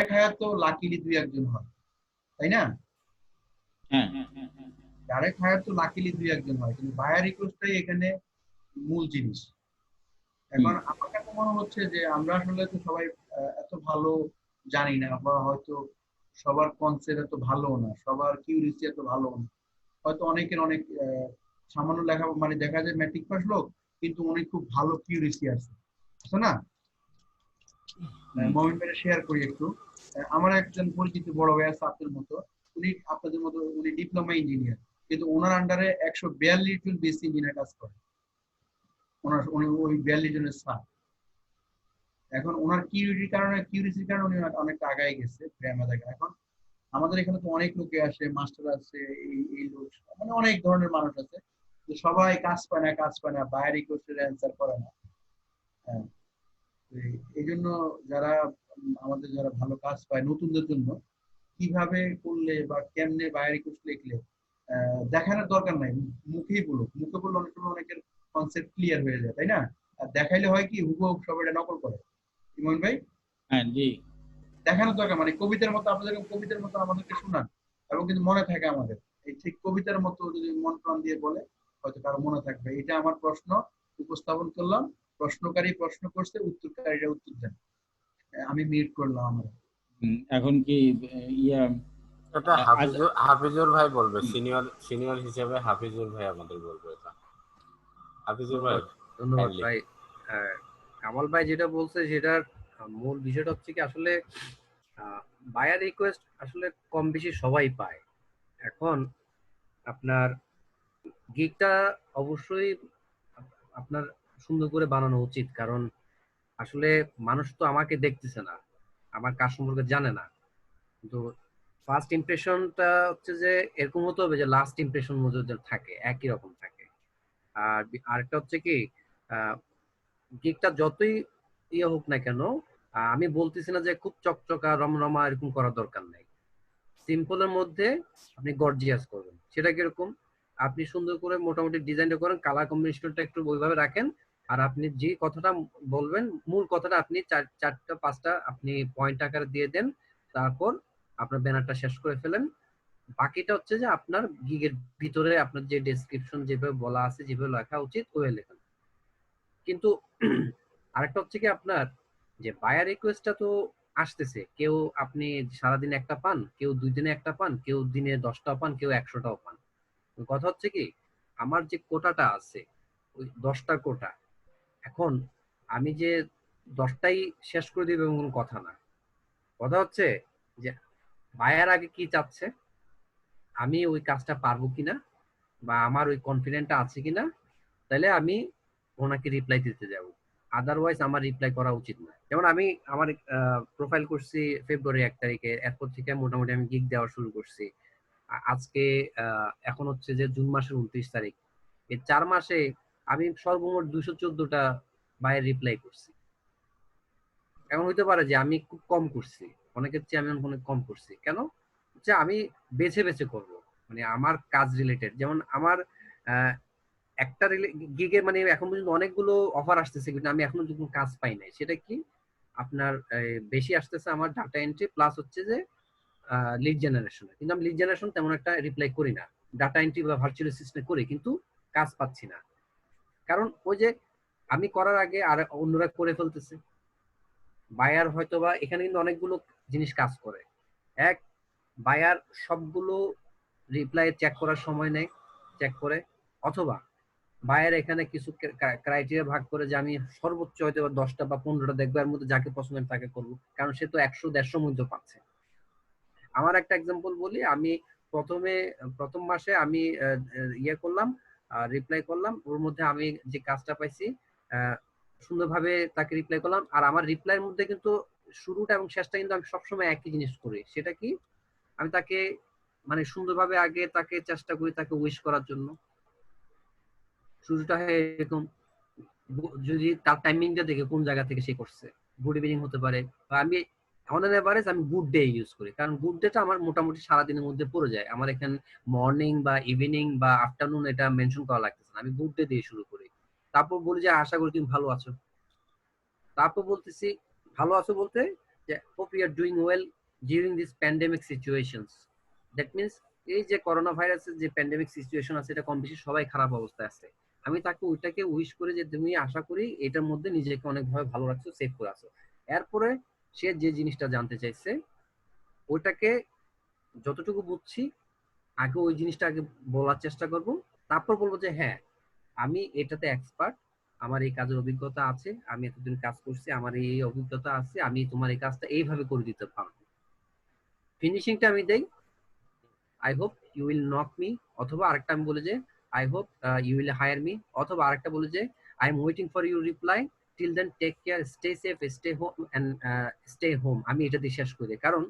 Direct higher তো luckily 2-1 জন হয়, তাই না? হ্যাঁ, ডাইরেক্ট হায়ার তো লাকিলি 2-1 জন হয়, কিন্তু বায়ার রিকোয়েস্টটাই এখানে মূল জিনিস। এখন আমার কাছে মনে হচ্ছে যে আমরা আসলে তো সবাই এত ভালো জানি না, বা হয়তো সবার কনসেপ্ট এত ভালো না, সবার কিউরিসি এত ভালো না। হয়তো অনেকের অনেক সামান্য লেখা, মানে দেখা যায় ম্যাট্রিক পাস লোক কিন্তু অনেক খুব ভালো কিউরিসি আছে, আছে না? মমিন ভাই শেয়ার করি একটু। আমার একজন পরিচিত বড় ভাই আছে আপনার মতো, উনি আপনাদের মতো, উনি ডিপ্লোমা ইঞ্জিনিয়ার, কিন্তু ওনার আন্ডারে 142 জন বেসিক ইঞ্জিনিয়ার কাজ করে। উনি ওই 42 জনের স্যার। এখন ওনার কিউরিসির কারণে উনি অনেকটা আগায় গেছে আমাদের। এখন আমাদের এখানে তো অনেক লোকে আসে, মাস্টার আছে, এই লোক, মানে অনেক ধরনের মানুষ আছে, যে সবাই কাজ পায় না, বাইরে কোশ্চেন অ্যান্সার করে না। হ্যাঁ, এই জন্য যারা আমাদের যারা ভালো কাজ পায় নতুনদের জন্য কিভাবে করলে বা কেমনে বাইরে কোশ্চেন লিখলে দেখানোর দরকার নাই, মুখেই বলুক, মুখে বললে অনেক সময় অনেকের কনসেপ্ট ক্লিয়ার হয়ে যায়, তাই না? আর দেখাইলে হয় কি, হুবহু সবাই এটা নকল করে। ইমন ভাই, হ্যাঁ, জি, দেখানোর দরকার, মানে কবিতার মতো, আপনাদের কবিতার মতো আমাদেরকে শোনান, এবং কিন্তু মনে থাকে আমাদের। এই ঠিক কবিতার মতো যদি মন প্রাণ দিয়ে বলে, হয়তো কারো মনে থাকবে। এটা আমার প্রশ্ন উপস্থাপন করলাম, প্রশ্নকারী প্রশ্ন করছে, উত্তরকারীরা উত্তর দেন। আমি মিউট করলাম আমরা। এখন কি ইয়া এটা হাফিজুর ভাই বলবে, সিনিয়র হিসেবে হাফিজুর ভাই আমাদের বলবে এটা। হাফিজুর ভাই। ধন্যবাদ ভাই। কামাল ভাই যেটা বলছে সেটার মূল বিষয়টা হচ্ছে কি, আসলে বায়ার রিকোয়েস্ট আসলে কম বেশি সবাই পায়। এখন আপনার গিগটা অবশ্যই আপনার সুন্দর করে বানানো উচিত, কারণ আসলে মানুষ তো আমাকে দেখতেছে না, আমার কাজ সম্পর্কে জানে না। কিন্তু ফার্স্ট ইমপ্রেশনটা হচ্ছে যে এরকম হতে হবে যে লাস্ট ইমপ্রেশন মধ্যে থাকে, একই রকম থাকে। আর আরেকটা হচ্ছে কি, গিগটা যতই ইয়ে হোক না কেন, আমি বলতেছি না যে খুব চকচকা রমরমা এরকম করার দরকার নাই। সিম্পলের মধ্যে আপনি গর্জিয়াস করবেন। সেটা কিরকম, আপনি সুন্দর করে মোটামুটি ডিজাইনটা করেন, কালার কম্বিনেশনটা একটু ওইভাবে রাখেন, আর আপনি যে কথাটা বলবেন মূল কথাটা আপনি চারটা পাঁচটা আপনি পয়েন্ট আকারে দিয়ে দেন। তারপর আপনার ব্যানারটা শেষ করে ফেলেন। বাকিটা হচ্ছে যে আপনার গিগের ভিতরে আপনার যে ডেসক্রিপশন যেভাবে বলা আছে, যেভাবে লেখা উচিত ওইভাবে লেখেন। কিন্তু আরেকটা হচ্ছে কি, আপনার যে বায়ার রিকোয়েস্টটা তো আসতেছে, কেউ আপনি সারাদিন একটা পান, কেউ 2 দিনে একটা পান, কেউ দিনে 10টা পান, কেউ 100টাও পান। কথা হচ্ছে কি, আমার যে কোটাটা আছে ওই 10টা কোটা, এখন আমি যে 10টাই শেষ করে দিব এমন কথা না। কথা হচ্ছে যে বায়ার আগে কি চাচ্ছে, আমি ওই কাজটা পারবো কিনা, বা আমার ওই কনফিডেন্টটা আছে কিনা, তাহলে আমি ওনাকে রিপ্লাই দিতে যাব। আদারওয়াইজ আমার রিপ্লাই করা উচিত না। যেমন আমি আমার প্রোফাইল করছি ফেব্রুয়ারি 1 তারিখে, এরপর থেকে মোটামুটি আমি গিগ দেওয়া শুরু করছি। আজকে এখন হচ্ছে যে জুন মাসের 29 তারিখ। এই 4 মাসে আমি সর্বমোট 214টা বাইরের রিপ্লাই করছি। এমন হইতে পারে যে আমি খুব কম করছি, অনেকের চেয়ে আমি অনেক কম করছি। কেন? যে আমি বেছে বেছে করব, মানে আমার কাজ রিলেটেড। যেমন আমার একটা গিগে মানে এখন পর্যন্ত অনেকগুলো অফার আসতেছে, কিন্তু আমি এখনো কোনো কাজ পাই নাই। সেটা কি, আপনার বেশি আসতেছে আমার ডাটা এন্ট্রি প্লাস হচ্ছে যে লিড জেনারেশন। কিন্তু আমি লিড জেনারেশন তেমন একটা রিপ্লাই করি না, ডাটা এন্ট্রি বা ভার্চুয়াল অ্যাসিস্ট্যান্ট করি, কিন্তু কাজ পাচ্ছি না। কারণ ওই যে আমি করার আগে আর অন্যরা করে ফেলতেছে। বায়ার হয়তো বা এখানে কিন্তু অনেকগুলো জিনিস কাজ করে। এক, বায়ার সবগুলো রিপ্লাই চেক করার সময় নেই, চেক করে। অথবা বায়ার এখানে কিছু ক্রাইটেরিয়া ভাগ করে যে আমি সর্বোচ্চ হয়তো 10টা বা 15টা দেখবো, এর মধ্যে যাকে পছন্দ আমি তাকে করবো, কারণ সে তো 100-150 মধ্যে পাচ্ছে। আমার একটা এক্সাম্পল বলি, আমি প্রথম মাসে আমি ইয়ে করলাম, রিপ্লাই করলাম, ওর মধ্যে আমি যে কাজটা পাইছি সুন্দরভাবে তাকে রিপ্লাই করলাম। আর আমার রিপ্লাইয়ের মধ্যে কিন্তু শুরুটা এবং শেষটা কিন্তু আমি সবসময় একই জিনিস করি। সেটা কি, আমি তাকে মানে সুন্দরভাবে আগে তাকে চেষ্টা করি তাকে উইশ করার জন্য। শুরুটা হয় এরকম, যদি তার টাইমিংটা দেখে কোন জায়গা থেকে সে করছে, গুড ইভিনিং হতে পারে। আমি অন এন এভারেজ আমি গুড ডে ইউজ করি, কারণ গুড ডেটা আমার মোটামুটি সারাদিনের মধ্যে পড়ে যায়। আমার এখানে মর্নিং বা ইভিনিং বা আফটারনুন এটা মেনশন করা লাগতেছে না, আমি গুড ডে দিয়ে শুরু করি। তারপর বলি যে আশা করি তুমি ভালো আছো। তারপর বলতেছি ভালো আছো বলতে যে hope you are doing well during this pandemic situations. That means এই যে করোনা ভাইরাসের যে প্যান্ডেমিক সিচুয়েশন আছে এটা কম বেশি সবাই খারাপ অবস্থায় আছে। আমি তাকে ওইটাকে উইশ করি যে তুমি আশা করি এটার মধ্যে নিজেকে অনেকভাবে ভালো রাখছো, সেভ করে আছো। এরপরে সে যে জিনিসটা জানতে চাইছে ওইটাকে যতটুকু বুঝছি আগে ওই জিনিসটা আগে বলার চেষ্টা করব, তারপর বলবো যে হ্যাঁ আমি এটাতে এক্সপার্ট, আমার এই কাজের অভিজ্ঞতা আছে, আমি এতদিন কাজ করছি, আমার এই অভিজ্ঞতা আছে, আমি তোমার এই কাজটা এইভাবে করে দিতে পারবো। ফিনিশিংটা আমি দেই, I hope you will knock me, অথবা আরেকটা আমি বলে যে I hope you will hire me, অথবা আরেকটা বলে যে I am waiting for your reply, till then take care, stay safe, stay home and stay home. আমি এটা দিয়ে শেষ করি, কারণ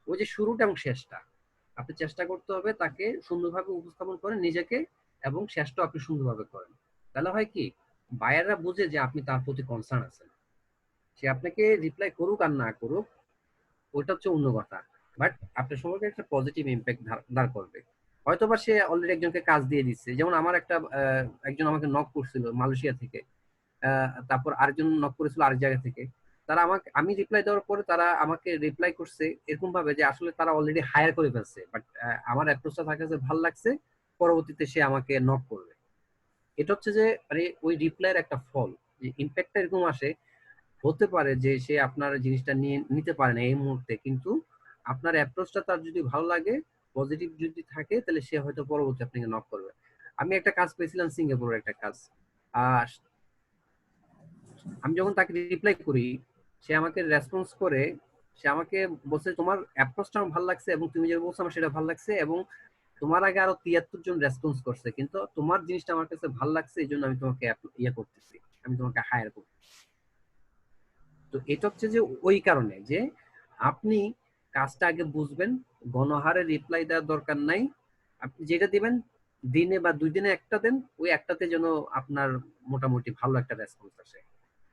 ওই যে শুরুটা এবং শেষটা আপনি চেষ্টা করতে হবে তাকে সুন্দরভাবে উপস্থাপন করেন নিজেকে, এবং শেষটা আপনি সুন্দরভাবে করেন। তাহলে হয় কি, বায়াররা বুঝে যে আপনি তার প্রতি কনসার্ন আছেন। সে আপনাকে রিপ্লাই করুক আর না করুক ওটা হচ্ছে অন্য কথা, বাট আপনার সম্পর্কে একটা পজিটিভ ইম্প্যাক্ট দাঁড় করবে। হয়তোবা সে অলরেডি একজনকে কাজ দিয়ে দিচ্ছে, যেমন আমার একটা একজন আমাকে নক করছিল মালয়েশিয়া থেকে, তারপর আরেকজন নক করেছিল আরেক জায়গা থেকে। তারা আমাকে, আমি রিপ্লাই দেওয়ার পরে তারা আমাকে রিপ্লাই করছে এরকম ভাবে যে আসলে তারা অলরেডি হায়ার করে ফেলছে, বাট আমার অ্যাপ্রোচটা তার কাছে ভালো লাগছে, পরবর্তীতে সে আমাকে নক করবে। এটা হচ্ছে যে মানে ওই রিপ্লাইয়ের একটা ফল, যে ইম্প্যাক্টটা এরকম আসে। হতে পারে যে সে আপনার জিনিসটা নিয়ে নিতে পারে না এই মুহূর্তে, কিন্তু আপনার অ্যাপ্রোচটা তার যদি ভালো লাগে, পজিটিভ যদি থাকে, তাহলে সে হয়তো পরবর্তী আপনাকে নক করবে। আমি একটা কাজ পেয়েছিলাম, সিঙ্গাপুরের একটা কাজ। আহ আমি যখন তাকে রিপ্লাই করি, সে আমাকে রেসপন্স করে, সে আমাকে বলছে তোমার অ্যাপ্রোচটা আমার ভালো লাগছে, এবং তুমি যেটা বলছো আমার সেটা ভালো লাগছে, এবং তোমার আগে আরো 73 জন রেসপন্স করছে, কিন্তু তোমার জিনিসটা আমার কাছে ভালো লাগছে, এই জন্য আমি তোমাকে ইয়ে করতেছি, আমি তোমাকে হায়ার করছি। তো এটা হচ্ছে যে ওই কারণে যে আপনি কাজটা আগে বুঝবেন, গণহারে রিপ্লাই দেওয়ার দরকার নাই। আপনি যেটা দিবেন দিনে বা 2 দিনে একটা দেন, ওই একটাতে যেন আপনার মোটামুটি ভালো একটা রেসপন্স আসে।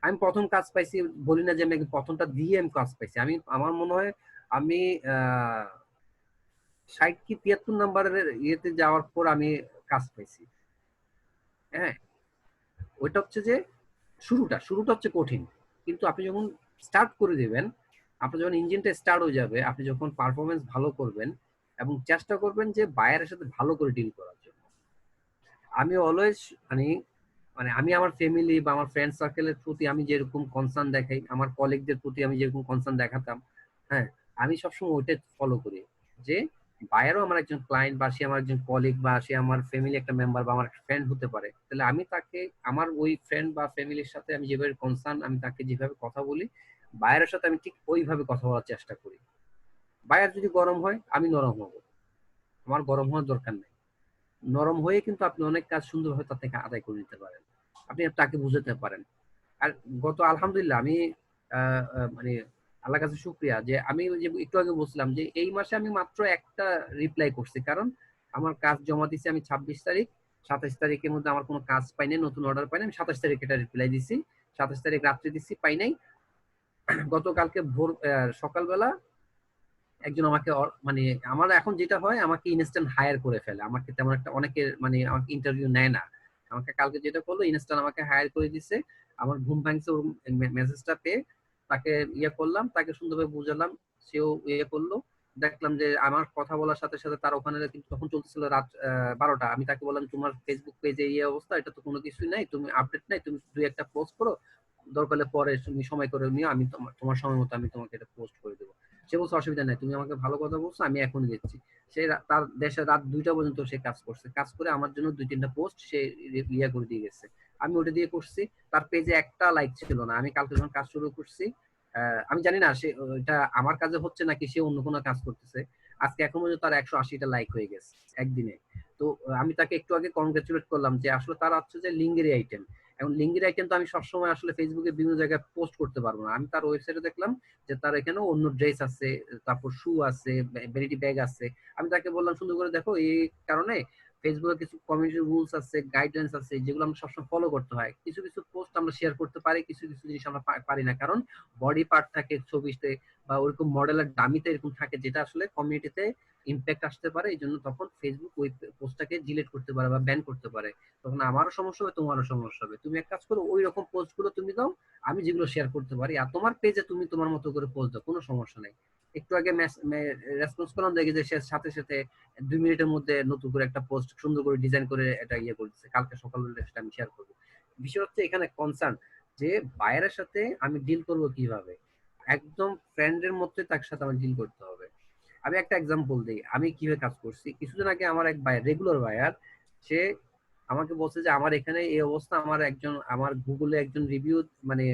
আমি প্রথম কাজ পাইছি, বলি না যে আমি প্রথমটা দিয়ে আমি কাজ পাইছি, আমি আমার মনে হয় আমি 60 কি 73 নাম্বারের ইয়েতে যাওয়ার পর আমি কাজ পাইছি। হ্যাঁ, ওইটা হচ্ছে যে শুরুটা হচ্ছে কঠিন, কিন্তু আপনি যখন স্টার্ট করে দিবেন, আপনার যখন ইঞ্জিনটা স্টার্ট হয়ে যাবে, আপনি যখন পারফরমেন্স ভালো করবেন এবং চেষ্টা করবেন যে বায়ারের সাথে ভালো করে ডিল করার জন্য। আমি অলওয়েজ মানে মানে আমি আমার ফ্যামিলি বা আমার ফ্রেন্ড সার্কেলের প্রতি আমি যেরকম কনসার্ন দেখাই, আমার কলিগদের প্রতি আমি যেরকম কনসার্ন দেখাতাম, হ্যাঁ, আমি সবসময় ওইটা ফলো করি যে বায়ারও আমার একজন ক্লায়েন্ট, বা সে আমার একজন কলিগ, বা সে আমার ফ্যামিলি একটা মেম্বার, বা আমার ফ্রেন্ড হতে পারে, তাহলে আমি তাকে আমার ওই ফ্রেন্ড বা ফ্যামিলির সাথে আমি যেভাবে কনসার্ন, আমি তাকে যেভাবে কথা বলি, বায়ারের সাথে আমি ঠিক ওইভাবে কথা বলার চেষ্টা করি। বায়ার যদি গরম হয় আমি নরম হব, আমার গরম হওয়ার দরকার নেই। নরম হয়ে কিন্তু আপনি অনেক কাজ সুন্দরভাবে তার থেকে আদায় করে নিতে পারেন, আপনি তাকে বুঝাতে পারেন। আর আলহামদুলিল্লাহ আমি মানে আল্লাহর কাছে শুকরিয়া যে আমি ওই যে একটু আগে বলছিলাম যে এই মাসে আমি মাত্র একটা রিপ্লাই করছি, কারণ আমার কাজ জমা দিছি আমি 26 তারিখ, 27 তারিখের মধ্যে আমার কোনো কাজ পাই নাই, নতুন অর্ডার পাই নাই, আমি 27 তারিখে এটা রিপ্লাই দিছি, 27 তারিখ রাত্রে দিছি, পাই নাই। গতকালকে ভোর সকালবেলা একজন আমাকে মানে আমার এখন যেটা হয়, আমাকে ইনস্ট্যান্ট হায়ার করে ফেলে, আমাকে তেমন একটা অনেকের মানে আমাকে ইন্টারভিউ নেয় না। আমাকে কালকে যেটা করলো, ইনস্ট্যান্ট আমাকে হায়ার করে দিছে। আমার ঘুম ভাঙছে ওর মেসেজটা পেয়ে, তাকে ইয়ে করলাম, তাকে সুন্দরভাবে বুঝালাম, সেও ইয়ে করলো। দেখলাম যে আমার কথা বলার সাথে সাথে তার ওখানে কিন্তু তখন চলতেছিল রাত 12টা। আমি তাকে বললাম তোমার ফেসবুক পেজে এই অবস্থা, এটা তো কোনো কিছুই নাই, তুমি আপডেট নাই, তুমি 2 একটা পোস্ট করো, দরকার হলে পরে তুমি সময় করে নিও, আমি তোমার সময় মতো আমি তোমাকে এটা পোস্ট করে দেবো। সে বলছে অসুবিধা নাই, তুমি আমাকে ভালো কথা বলছো, আমি এখনই দিচ্ছি। সে তার দেশে রাত 2টা পর্যন্ত সে কাজ করছে, কাজ করে আমার জন্য 2-3টা পোস্ট সে ইয়া করে দিয়ে গেছে। আমি ওটা দিয়ে করছি, তার পেজে একটা লাইক ছিল না। আমি কালকে যখন কাজ শুরু করছি, আমি জানি না সে এটা আমার কাজে হচ্ছে নাকি সে অন্য কোনো কাজ করতেছে, আজকে এখন পর্যন্ত তার 180টা লাইক হয়ে গেছে একদিনে। তো আমি তাকে একটু আগে কনগ্রাচুলেট করলাম যে আসলে তার হচ্ছে যে লিঙ্গের আইটেম। এখন লিঙ্গের আইটেম তো আমি সবসময় আসলে ফেসবুকে বিভিন্ন জায়গায় পোস্ট করতে পারবো না। আমি তার ওয়েবসাইটে দেখলাম যে তার এখানে অন্য ড্রেস আছে, তারপর শু আছে, ভ্যানিটি ব্যাগ আছে। আমি তাকে বললাম সুন্দর করে দেখো, এই কারণে ফেসবুকে কিছু কমিউনিটি রুলস আছে, গাইডলাইন্স আছে, যেগুলো আমরা সবসময় ফলো করতে হয়। কিছু কিছু পোস্ট আমরা শেয়ার করতে পারি, কিছু কিছু জিনিস আমরা পারি না, কারণ বডি পার্ট থাকে ছবিতে, বা ওরকম মডেলের দামিতে এরকম থাকে যেটা আসলে কমিউনিটিতে ইম্প্যাক্ট আসতে পারে, এই জন্য তখন ফেসবুক ওই পোস্টটাকে ডিলিট করতে পারে বা ব্যান করতে পারে। তখন আমারও সমস্যা হবে, তোমারও সমস্যা হবে। তুমি এক কাজ করো, ওই রকম পোস্ট গুলো তুমি দাও, আমি যেগুলো শেয়ার করতে পারি, আর তোমার পেজে তুমি তোমার মতো করে পোস্ট দাও, কোনো সমস্যা নেই। একটু আগে রেসপন্স করলাম, দেখি যে সে সাথে সাথে 2 মিনিটের মধ্যে নতুন করে একটা পোস্ট সুন্দর করে ডিজাইন করে এটা ইয়ে করতেছে, কালকে সকালবেলা সেটা আমি শেয়ার করবো। বিষয় হচ্ছে এখানে কনসার্ন যে বায়ারের সাথে আমি ডিল করব কিভাবে, একদম ফ্রেন্ডের মধ্যে তার সাথে আমার ডিল করতে হবে। আমি একটা এক্সাম্পল দিই, আমি কিভাবে কাজ করছি। কিছুদিন আগে আমার এক বায়ার, রেগুলার বায়ার, সে আমাকে বলছে যে আমার এখানে এই অবস্থা, আমার গুগলে একজন রিভিউ মানে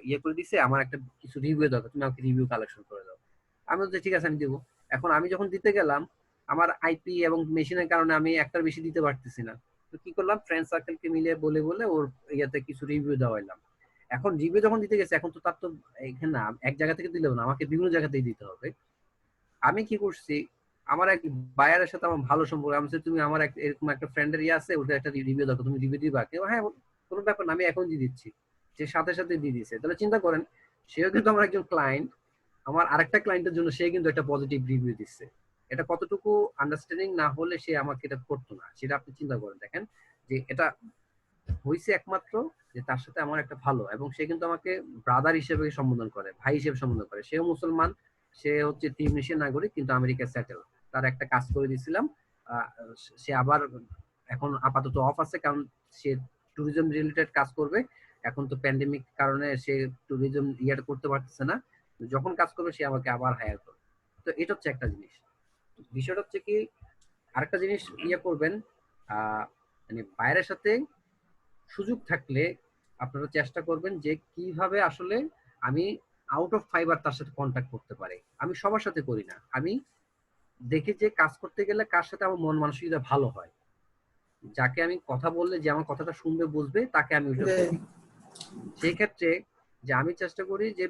ইয়ে করে দিছে, আমার একটা কিছু রিভিউ দরকার, তুমি আমাকে রিভিউ কালেকশন করে দাও। আমি বলছি ঠিক আছে আমি দিব। এখন আমি যখন দিতে গেলাম, আমার আইপি এবং মেশিনের কারণে আমি একটার বেশি দিতে পারতেছি না। তো কি করলাম, ফ্রেন্ড সার্কেলকে মিলে বলে বলে ওর ইয়াতে কিছু রিভিউ দেওয়াইলাম। এখন রিভিউ যখন দিতে গেছে, এখন তো তার তো এখানে না, এক জায়গা থেকে দিলেও না, আমাকে বিভিন্ন জায়গাতেই দিতে হবে। আমি কি করছি, আমার এক বায়ারের সাথে আমার ভালো সম্পর্ক, আমি বলছি, তুমি আমার এরকম একটা ফ্রেন্ডের ইয়ে আছে, ওটা একটা রিভিউ দেখো, তুমি রিভিউ দিবা? কেউ হ্যাঁ, কোনো ব্যাপার না, আমি এখন দিয়ে দিচ্ছি। সে সাথে সাথে দিয়ে দিচ্ছে। তাহলে চিন্তা করেন, সেও কিন্তু আমার একজন ক্লায়েন্ট, আমার আরেকটা ক্লায়েন্টের জন্য সে কিন্তু একটা পজিটিভ রিভিউ দিচ্ছে। এটা কতটুকু আন্ডারস্ট্যান্ডিং না হলে সে আমাকে এটা করতো না, সেটা আপনি চিন্তা করেন। দেখেন যে এটা হয়েছে একমাত্র যে তার সাথে আমার একটা ভালো, এবং সে কিন্তু আমাকে ব্রাদার হিসেবে সম্বোধন করে, ভাই হিসেবে সম্বোধন করে। সেও মুসলমান, সে হচ্ছে তিউনিসিয়ান নাগরিক, কিন্তু আমেরিকায় সেটেল। তার একটা কাজ করে দিয়েছিলাম। সে আবার এখন আপাতত অফ আছে, কারণ সে ট্যুরিজম রিলেটেড কাজ করবে। এখন তো প্যান্ডেমিক কারণে সে ট্যুরিজম ইয়েটা করতে পারতেছে না। যখন কাজ করবে সে আমাকে আবার হায়ার করবে। তো এটা হচ্ছে একটা জিনিস। বিষয়টা হচ্ছে কি, আরেকটা জিনিস ইয়ে করবেন, মানে বাইরের সাথে সুযোগ থাকলে আপনারা চেষ্টা করবেন যে কিভাবে আসলে আমি আউট অফ ফাইবার তার সাথে কন্ট্যাক্ট করতে পারি। আমি সবার সাথে করি না, আমি দেখি যে কাজ করতে গেলে কার সাথে আমার মন মানসিকতা ভালো হয়, যাকে আমি কথা বললে যে আমার কথাটা শুনবে বুঝবে, তাকে আমি ওইটা করি। সেই ক্ষেত্রে যে আমি চেষ্টা করি যে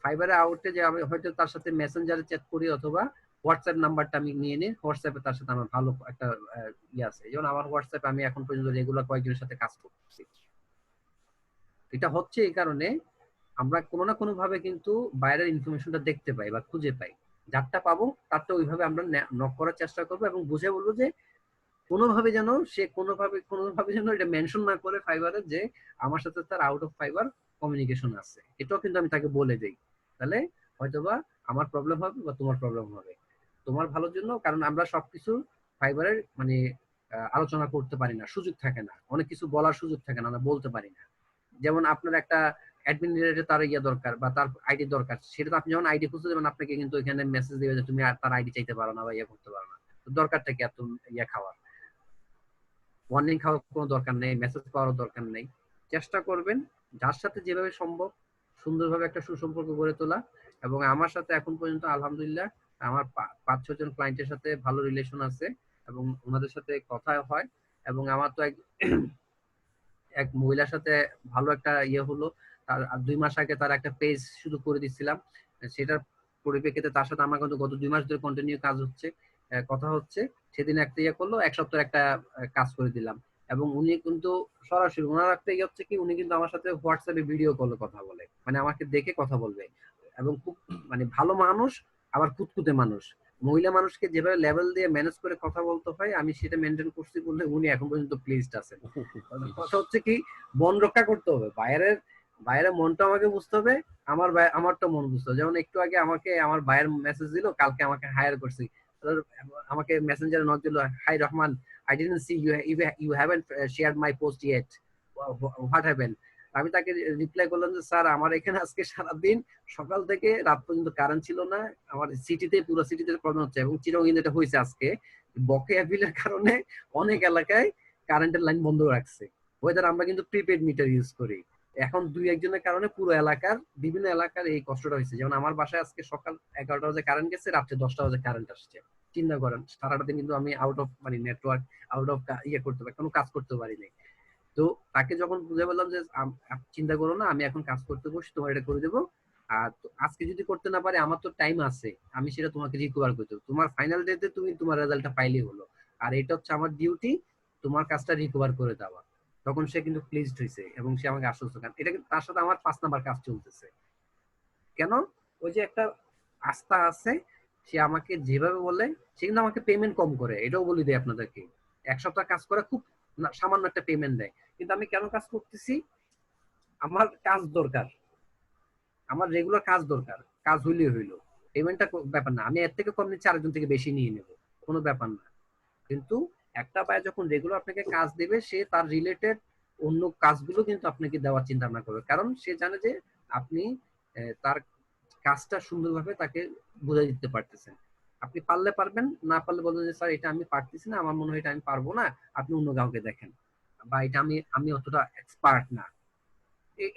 ফাইবারে আউটে যে আমি হয়তো তার সাথে মেসেঞ্জারে চ্যাট করি, অথবা হোয়াটসঅ্যাপ নাম্বারটা আমি নিয়ে নিই, হোয়াটসঅ্যাপে তার সাথে আমার ভালো একটা ইয়ে আছে। যেমন আমার হোয়াটসঅ্যাপে আমি এখন পর্যন্ত রেগুলার কয়েকজনের সাথে কাজ করতেছি। এটা হচ্ছে এই কারণে আমরা কোনো না কোনো ভাবে কিন্তু বাইরের ইনফরমেশনটা দেখতে পাই বা খুঁজে পাই। যারটা পাবো তারটা ওইভাবে আমরা নক করার চেষ্টা করবো, এবং বুঝে বলবো যে কোনোভাবে যেন সে কোনোভাবে যেন এটা মেনশন না করে ফাইবারে যে আমার সাথে তার আউট অফ ফাইবার কমিউনিকেশন আছে। এটাও কিন্তু আমি তাকে বলে দেই। তাহলে হয়তোবা আমার প্রবলেম হবে বা তোমার প্রবলেম হবে, তোমার ভালোর জন্য। কারণ আমরা সবকিছু ফাইবারের মানে আলোচনা করতে পারি না, সুযোগ থাকে না, অনেক কিছু বলার সুযোগ থাকে না, আমরা বলতে পারি না। যেমন আপনার একটা অ্যাডমিন রিলেটেড তার ইয়ে দরকার বা তার আইডি দরকার, সেটা তো আপনি যখন আইডি খুঁজতে যাবেন আপনাকে কিন্তু এখানে মেসেজ দিবে যে তুমি আর তার আইডি চাইতে পারো না বা ইয়ে করতে পারো না। তো দরকারটা কি এত ইয়ে খাওয়ার, ওয়ার্নিং খাওয়ার কোনো দরকার নেই, মেসেজ পাওয়ার দরকার নেই। চেষ্টা করবেন যার সাথে যেভাবে সম্ভব সুন্দরভাবে একটা সুসম্পর্ক গড়ে তোলা। এবং আমার সাথে এখন পর্যন্ত আলহামদুলিল্লাহ আমার 5-6 জন ক্লায়েন্টের সাথে ভালো রিলেশন আছে, এবং ওনাদের সাথে কথা হয়। এবং আমার তো এক মহিলার সাথে ভালো একটা ইয়ে হলো, তার 2 মাস আগে তার একটা পেজ শুরু করে দিচ্ছিলাম। সেটার পরিপ্রেক্ষিতে তার সাথে আমার কিন্তু গত 2 মাস ধরে কন্টিনিউ কাজ হচ্ছে, কথা হচ্ছে। সেদিন একটা ইয়ে করলো, এক সপ্তাহ একটা কাজ করে দিলাম। এবং উনি কিন্তু সরাসরি ওনার একটা ইয়ে হচ্ছে কি, উনি কিন্তু আমার সাথে হোয়াটসঅ্যাপে ভিডিও কলে কথা বলে, মানে আমাকে দেখে কথা বলবে। এবং খুব মানে ভালো মানুষ, আবার কুতকুতে মানুষ। মহিলা মানুষকে যেভাবে লেভেল দিয়ে ম্যানেজ করে কথা বলতে হয়, আমি সেটা মেনটেন করছি বলে উনি এখন পর্যন্ত প্লেসড আছেন। কথা হচ্ছে কি, মন রক্ষা করতে হবে, বাইরের মনটা আমাকে বুঝতে হবে, আমারটা মন বুঝতে হবে। যেমন একটু আগে আমাকে আমার ভাইয়ের মেসেজ দিল, কালকে আমাকে হায়ার করছি, আমাকে মেসেঞ্জারে নক দিল, hi Rahman, I didn't see you haven't shared my post yet, what happened? আমি তাকে রিপ্লাই করলাম যে স্যার, আমার এখানে আজকে সারাদিন সকাল থেকে রাত পর্যন্ত কারেন্ট ছিল না, আমার পুরো সিটিতে প্রবলেম হচ্ছে। এবং চিরং কিন্তু এটা হয়েছে আজকে, বকেয়া বিলের কারণে অনেক এলাকায় কারেন্টের লাইন বন্ধ রাখছে। ওয়েদার আমরা কিন্তু প্রিপেড মিটার ইউজ করি। এখন 2-1 জনের কারণে পুরো বিভিন্ন এলাকার এই কষ্টটা হয়েছে। যেমন আমার বাসায় আজকে সকাল 11টা বাজে কারেন্ট গেছে, রাত্রে 10টা বাজে কারেন্ট আসছে। চিন্তা করেন, সারাটা দিন কিন্তু আমি আউট অফ মানে নেটওয়ার্ক আউট অফ ইয়ে করতে পারি, কোনো কাজ করতে পারি নাই। তো তাকে যখন বুঝে বললাম যে চিন্তা করো না, আমি এখন কাজ করতে বসি, তোমার এটা করে দেবো। আর আজকে যদি করতে না পারে, আমার তো টাইম আছে, আমি সেটা তোমাকে রিকভার করে দেবো, তোমার ফাইনাল ডেতে তুমি তোমার রেজাল্টটা পাইলেই হলো। আর এটা হচ্ছে আমার ডিউটি, তোমার কাজটা রিকভার করে দেওয়া। তখন সে কিন্তু প্লিজড হয়েছে এবং সে আমাকে আশ্বস্ত, কারণ এটা তার সাথে আমার 5 নাম্বার কাজ চলতেছে। কেন? ওই যে একটা আস্থা আছে, সে আমাকে যেভাবে বলে সে কিন্তু আমাকে পেমেন্ট কম করে, এটাও বলি দেয় আপনাদেরকে। 1 সপ্তাহ কাজ করে খুব সামান্য একটা পেমেন্ট দেয়, কিন্তু আমি কেন কাজ করতেছি? আমার কাজ দরকার, আমার রেগুলার কাজ দরকার, কাজ হইলেই হইলো, পেমেন্টটা ব্যাপার না, আমি এর থেকে কম নিচ্ছি আরেকজন থেকে বেশি নিয়ে নেবো, কোনো ব্যাপার না। কিন্তু একটা বায়া যখন রেগুলার আপনাকে কাজ দেবে, সে তার রিলেটেড অন্য কাজগুলো কিন্তু আপনাকে দেওয়ার চিন্তা ভাবনা করবে, কারণ সে জানে যে আপনি তার কাজটা সুন্দরভাবে তাকে বুঝাই দিতে পারতেছেন। আপনি পারলে পারবেন, না পারলে বলবেন যে স্যার এটা আমি পারতেছি না, আমার মনে হয় এটা আমি পারবো না, আপনি অন্য কাউকে দেখেন, বা এটা আমি আমি অতটা এক্সপার্ট না।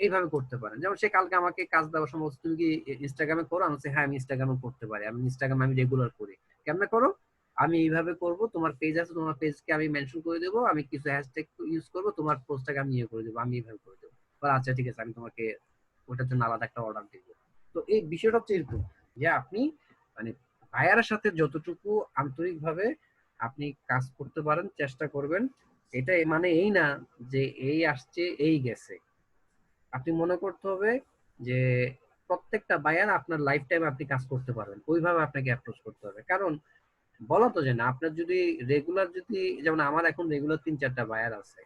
এইভাবে করতে পারেন। যেমন সে কালকে আমাকে কাজ দেওয়ার সময় বলছে, তুমি কি ইনস্টাগ্রামে করো? আমি বলছি হ্যাঁ আমি ইনস্টাগ্রামে করতে পারি, আমি ইনস্টাগ্রামে আমি রেগুলার করি। কেমনে করো? আমি এইভাবে করব, তোমার পেজ আছে, তোমার পেজকে আমি মেনশন করে দেবো, আমি কিছু হ্যাশট্যাগ ইউজ করব, তোমার পোস্টটাকে আমি ইয়ে করে দেবো, আমি এইভাবে করে দেবো। আচ্ছা ঠিক আছে, আমি তোমাকে ওটার জন্য আলাদা একটা অর্ডার দিব। তো এই বিষয়টা হচ্ছে এরকম যে আপনি মানে ভাইয়ারের সাথে যতটুকু আন্তরিকভাবে আপনি কাজ করতে পারেন চেষ্টা করবেন। এটা মানে এই না যে এই আসছে এই গেছে। আপনি মনে করতে হবে যে প্রত্যেকটা বায়ার আপনার লাইফ টাইম আপনি কাজ করতে পারবেন, ওইভাবে আপনাকে অ্যাপ্রোচ করতে হবে। কারণ বলা তো যায় না, আপনার যদি রেগুলার যদি, যেমন আমার এখন রেগুলার 3-4টা বায়ার আছে,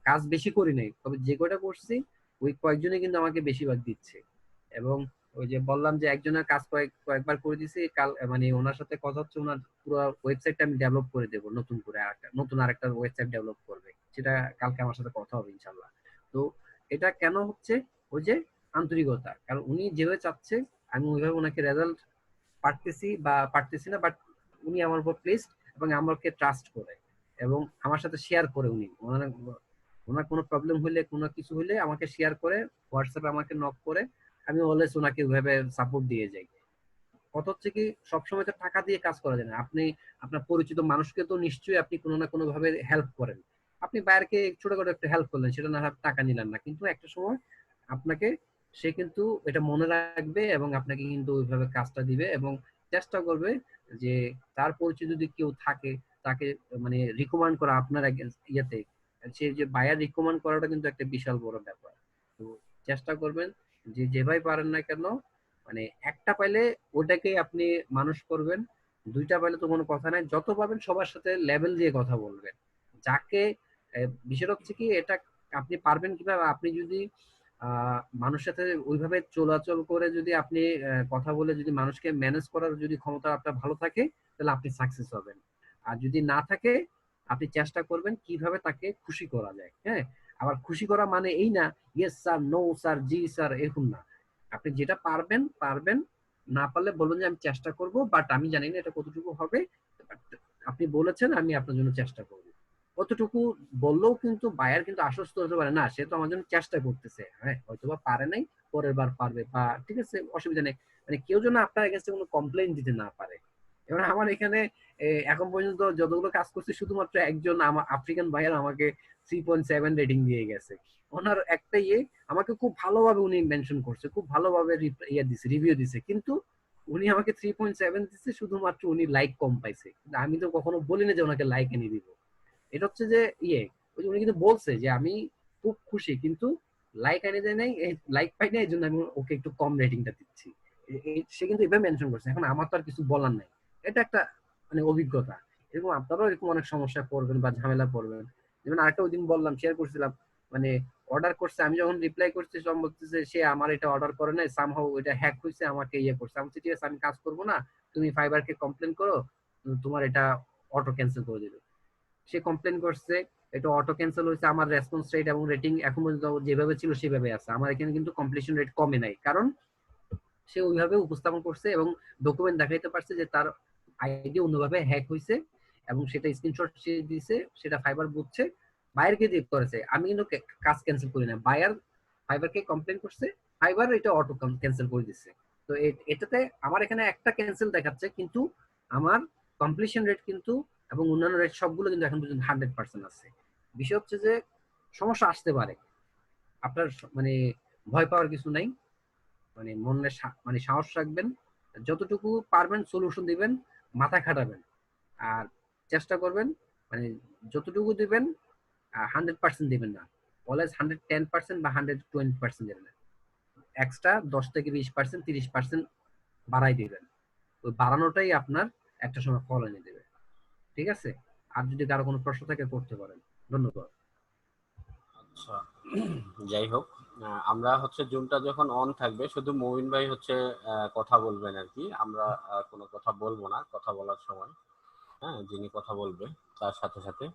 কাজ বেশি করি নাই, তবে যে কয়টা করছি ওই কয়েকজনই কিন্তু আমাকে বেশিরভাগ দিচ্ছে। এবং ওই যে বললাম যে একজনের কাজ কয়েকবার করে দিছি, কাল মানে ওনার সাথে কথা হচ্ছে, ওনার পুরো ওয়েবসাইটটা আমি ডেভেলপ করে দেবো, নতুন করে আরেকটা ওয়েবসাইট ডেভেলপ করবে, সেটা কালকে আমার সাথে কথা হবে ইনশাল্লাহ। তো এটা কেন হচ্ছে? ওই যে আন্তরিকতা, কারণ উনি যেভাবে চাচ্ছে আমি ওইভাবে ওনাকে রেজাল্ট পারতেছি বা পারতেছি না, বাট উনি আমার উপর প্লেসড এবং আমাকে ট্রাস্ট করে এবং আমার সাথে শেয়ার করে। উনি ওনার কোনো প্রবলেম হলে, কোনো কিছু হলে আমাকে শেয়ার করে, হোয়াটসঅ্যাপে আমাকে নক করে, আমি অলওয়েজ ওনাকে ওইভাবে সাপোর্ট দিয়ে যাই। কথা হচ্ছে কি, সবসময় তো টাকা দিয়ে কাজ করা যায় না। আপনি আপনার পরিচিত মানুষকে তো নিশ্চয়ই আপনি কোনো না কোনো ভাবে হেল্প করেন। আপনি বাইরকে ছোটখাটো একটা হেল্প করলেন, সেটা না হয় টাকা নিলেন না, কিন্তু একটা সময় আপনাকে সে কিন্তু এটা মনে রাখবে এবং আপনাকে কিন্তু ওইভাবে কাজটা দিবে এবং চেষ্টা করবে যে তার পরিচিত যদি কেউ থাকে তাকে মানে রিকমেন্ড করা আপনার ইয়েতে। সে যে বায়ার রিকমেন্ড করাটা কিন্তু একটা বিশাল বড় ব্যাপার। তো চেষ্টা করবেন যে যেভাবে পারেন না কেন, মানে একটা পাইলে ওটাকে আপনি মানুষ করবেন, 2টা পাইলে তো কোনো কথা নাই, যত পাবেন সবার সাথে লেভেল দিয়ে কথা বলবেন। যাকে বিষয় হচ্ছে কি, এটা আপনি পারবেন কিভাবে? আপনি যদি মানুষের সাথে ওইভাবে চলাচল করে যদি আপনি কথা বলে যদি মানুষকে ম্যানেজ করার যদি ক্ষমতা আপনার ভালো থাকে, তাহলে আপনি সাকসেস হবেন। আর যদি না থাকে, আপনি চেষ্টা করবেন কিভাবে তাকে খুশি করা যায়। হ্যাঁ, আবার খুশি করা মানে এই না ইয়েস স্যার, নো স্যার, জি স্যার, এরকম না। আপনি যেটা পারবেন পারবেন, না পারলে বলবেন যে আমি চেষ্টা করব, বাট আমি জানি না এটা কতটুকু হবে, But আপনি বলেছেন আমি আপনার জন্য চেষ্টা করব। কতটুকু বললেও কিন্তু বায়ার কিন্তু আশ্বস্ত হতে পারে না, সে তো আমার জন্য চেষ্টা করতেছে, হ্যাঁ হয়তো বা পারে নাই, পরের বার পারবে, বা ঠিক আছে অসুবিধা নেই। মানে কেউ যেন আপনার এগেইনস্টে কোনো কমপ্লেইন দিতে না পারে। এবার আমার এখানে এখন পর্যন্ত যতগুলো কাজ করছি, শুধুমাত্র একজন আমার আফ্রিকান ভাইয়ার আমাকে 3.7 রেটিং দিয়ে গেছে। ওনার একটা আমাকে খুব ভালোভাবে উনি মেনশন করছে, খুব ভালোভাবে দিছে, রিভিউ দিছে, কিন্তু উনি আমাকে 3.7 দিচ্ছে, শুধুমাত্র উনি লাইক কম পাইছে। কিন্তু আমি তো কখনো বলি না যে ওনাকে লাইক এনে দিব। এটা হচ্ছে যে ওই যে উনি কিন্তু বলছে যে আমি খুব খুশি, কিন্তু লাইক এনে দেয় নাই, লাইক পাই না, এই জন্য আমি ওকে একটু কম রেটিংটা দিচ্ছি। সে কিন্তু এভাবে মেনশন করছে। এখন আমার তো আর কিছু বলার নাই, এটা একটা মানে অভিজ্ঞতা। এরকম আপনারাও এরকম অনেক সমস্যা পড়বেন বা ঝামেলা পড়বেন। যেমন আরেকটা ওই দিন বললাম, শেয়ার করছিলাম, মানে অর্ডার করছে, আমি যখন রিপ্লাই করছি সব বলতেছে সে আমার এটা অর্ডার করে নাই, সামহাউ এটা হ্যাক হয়েছে, আমাকে করছে। আমি বলছি ঠিক আছে, আমি কাজ করবো না, তুমি ফাইবারকে কমপ্লেন করো, তোমার এটা অটো ক্যান্সেল করে দিবে। সে কমপ্লেন করছে, এটা অটো ক্যান্সেল হয়েছে, আমার রেসপন্স রেট এবং রেটিং এখন পর্যন্ত যেভাবে ছিল সেভাবে আছে। আমার এখানে কিন্তু কমপ্লিশন রেট কমে নাই, কারণ সে ওইভাবে উপস্থাপন করছে এবং ডকুমেন্ট দেখাইতে পারছে যে তার আইডি অন্যভাবে হ্যাক হয়েছে এবং সেটা স্ক্রিনশট সে দিয়েছে, সেটা ফাইবার বুঝছে, বায়ারকে দিয়ে করেছে। আমি কিন্তু কাজ ক্যান্সেল করি না, বায়ার ফাইবারকে কমপ্লেন করছে, ফাইবার এটা অটো ক্যান্সেল করে দিচ্ছে। তো এটাতে আমার এখানে একটা ক্যান্সেল দেখাচ্ছে, কিন্তু আমার কমপ্লিশন রেট কিন্তু এবং অন্যান্য রেট সবগুলো কিন্তু এখন পর্যন্ত 100% আছে। বিষয় হচ্ছে যে সমস্যা আসতে পারে, আপনার মানে ভয় পাওয়ার কিছু নাই, মানে মনে মানে সাহস রাখবেন, যতটুকু পারবেন সলিউশন দিবেন, মাথা খাটাবেন, আর চেষ্টা করবেন মানে যতটুকু দিবেন 100% দিবেন না, অলওয়েজ 110% বা 120% দেবেন। এক্সট্রা 10 থেকে 20%, 30% বাড়াই দিবেন। ওই বাড়ানোটাই আপনার একটা সময় ফল এনে দেবে। ঠিক আছে? আর যদি কারো কোনো প্রশ্ন থাকে করতে পারেন। ধন্যবাদ। আচ্ছা, যাই হোক, আমরা হচ্ছে জুমটা যখন অন থাকবে শুধু মবিন ভাই হচ্ছে কথা বলবেন আর কি, আমরা কোনো কথা বলবো না কথা বলার সময়। হ্যাঁ, যিনি কথা বলবে তার সাথে সাথে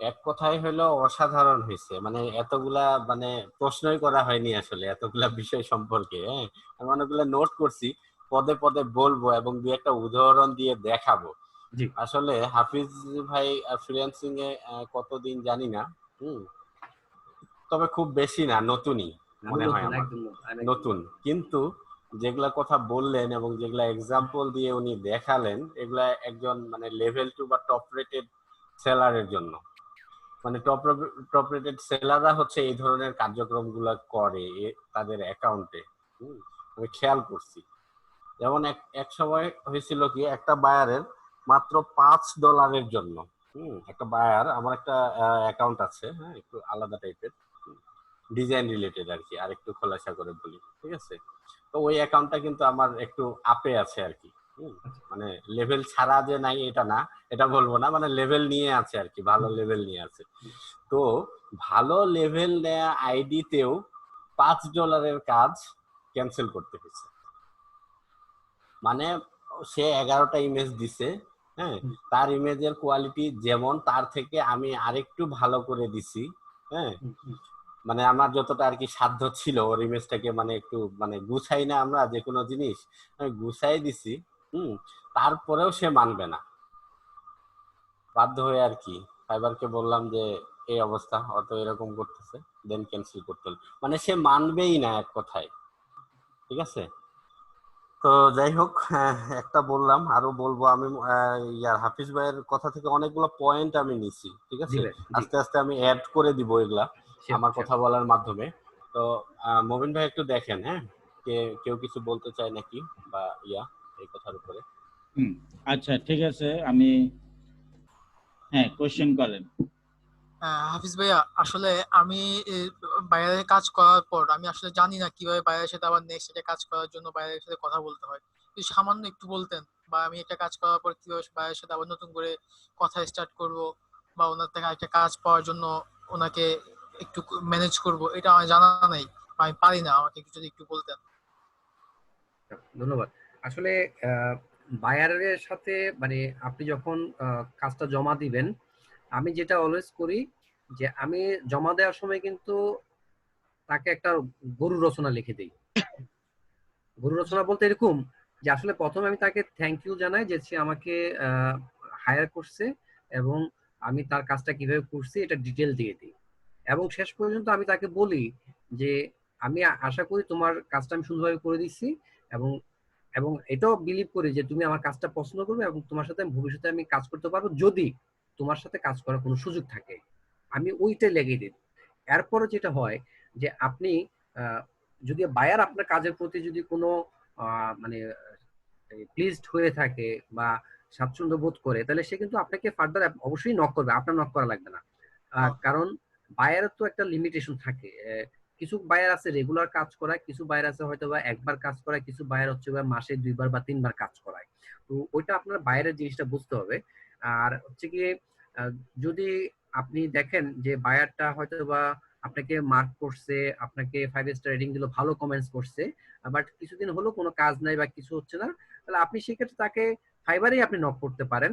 এক কথাই হলো অসাধারণ হয়েছে, মানে এতগুলা মানে প্রশ্নই করা হয়নি আসলে এতগুলা বিষয় সম্পর্কে। হ্যাঁ, আমি অনেকগুলো নোট করছি, পদে পদে বলবো এবং দু একটা উদাহরণ দিয়ে দেখাবো। জি, আসলে হাফিজ ভাই ফ্রিল্যান্সিং এ কতদিন জানি না, তবে খুব বেশি না, নতুনই আমি মনে হয় নতুন, আমার, একদম নতুন, আমি একদম নতুন। নতুন। কিন্তু যেগুলা কথা বললেন এবং যেগুলা এক্সাম্পল দিয়ে উনি দেখালেন, এগুলা একজন মানে লেভেল 2 বা টপ রেটেড সেলারের জন্য, মানে টপ রেটেড সেলাররা হচ্ছে এই ধরনের কার্যক্রমগুলো করে তাদের অ্যাকাউন্টে। আমি খেয়াল করছি, যেমন এক সময় হয়েছিল কি, একটা বায়ারের মাত্র $5 জন্য, একটা বায়ার, আমার একটা অ্যাকাউন্ট আছে, হ্যাঁ, একটু আলাদা টাইপের, ডিজাইন রিলেটেড আর কি, আর একটু খোলাসা করে বলি, ঠিক আছে? তো ওই অ্যাকাউন্টটা কিন্তু আমার একটু আপে আছে আর কি। মানে লেভেল ছাড়া যে নাই এটা না, এটা বলবো না, মানে লেভেল নিয়ে আছে আর কি, ভালো লেভেল নিয়ে আছে। তো ভালো লেভেল নেয়া আইডিতেও $5 কাজ ক্যান্সেল করতে হয়েছে। মানে সে 11টা ইমেজ দিছে, হ্যাঁ, তার ইমেজের কোয়ালিটি যেমন, তার থেকে আমি আরেকটু ভালো করে দিছি, হ্যাঁ, মানে আমার যতটা আর কি সাধ্য ছিল ওর ইমেজটাকে মানে একটু মানে গুছাই না আমরা যে কোনো জিনিস, আমি গুছাই দিছি, তারপরেও সে মানবে না, বাধ্য হয়ে আর কি ফাইবারকে বললাম যে এই অবস্থা, অত এরকম করতেছে, দেন ক্যান্সেল করতে হলো। মানে সে মানবেই না এক কথায়, ঠিক আছে? তো যাই হোক, একটা বললাম, আরো বলবো আমি। ইয়ার হাফিজ ভাইয়ের কথা থেকে অনেকগুলো পয়েন্ট আমি নিছি, ঠিক আছে? দিবেন, জি, আস্তে আস্তে আমি অ্যাড করে দিব এগুলা শিওর, আমার শিওর। কথা বলার মাধ্যমে। তো মবিন ভাই একটু দেখেন, হ্যাঁ, কেউ কিছু বলতে চায় নাকি, বা এই কথার উপরে। আচ্ছা, ঠিক আছে, আমি হ্যাঁ কোশ্চেন করেন। হাফিজ ভাইয়া, আসলে আমি বাইরে কাজ করার পর আমি আসলে জানি না কিভাবে বাইরের সাথে আবার নেক্সট এটা কাজ করার জন্য বাইরের সাথে কথা বলতে হয়। যদি সামান্য একটু বলতেন, বা আমি একটা কাজ করার পর কিভাবে বাইরের সাথে আবার নতুন করে কথা স্টার্ট করব, বা ওনার থেকে একটা কাজ পাওয়ার জন্য ওনাকে একটু ম্যানেজ করব, এটা আমার জানা নাই বা আমি পারি না। আমাকে একটু যদি একটু বলতেন। ধন্যবাদ। আসলে বায়ারের সাথে মানে আপনি যখন কাজটা জমা দিবেন, আমি যেটা অলওয়েজ করি যে আমি জমা দেওয়ার সময় কিন্তু তাকে একটা গরু রচনা লিখে দিই। গরু রচনা বলতে এরকম যে আসলে প্রথমে আমি তাকে থ্যাংক ইউ জানাই যে সে আমাকে হায়ার করছে, এবং আমি তার কাজটা কিভাবে করছি এটা ডিটেল দিয়ে দিই। এবং শেষ পর্যন্ত আমি তাকে বলি যে আমি আশা করি তোমার কাজটা আমি সুন্দরভাবে করে দিচ্ছি, এবং এবং এটাও বিলিভ করি যে তুমি আমার কাজটা পছন্দ করবে এবং তোমার সাথে ভবিষ্যতে আমি কাজ করতে পারবো যদি তোমার সাথে কাজ করার কোনো সুযোগ থাকে। আমি ওইটাই লেগে দিই। এরপরে যেটা হয় যে আপনি আহ, যদি বায়ার আপনার কাজের প্রতি যদি কোনো মানে প্লিজড হয়ে থাকে বা স্বাচ্ছন্দ্য বোধ করে, তাহলে সে কিন্তু আপনাকে ফার্দার অবশ্যই নক করবে, আপনার নক করা লাগবে না। কারণ বায়ারের তো একটা লিমিটেশন থাকে। কিছু বায়ার আছে রেগুলার কাজ করায়, কিছু বায়ার আছে হয়তো বা একবার কাজ করায়, কিছু বায়ার হচ্ছে বা মাসে 2বার বা 3বার কাজ করায়। তো ওইটা আপনার বায়ারের জিনিসটা বুঝতে হবে। আর হচ্ছে কি, আহ, যদি আপনি দেখেন যে বায়ারটা হয়তো বা আপনাকে মার্ক করছে, আপনাকে 5 স্টার রেটিং দিল, ভালো কমেন্টস করছে, বাট কিছুদিন হলো কোনো কাজ নাই বা কিছু হচ্ছে না, তাহলে আপনি সেক্ষেত্রে তাকে ফাইবারেই আপনি নক করতে পারেন।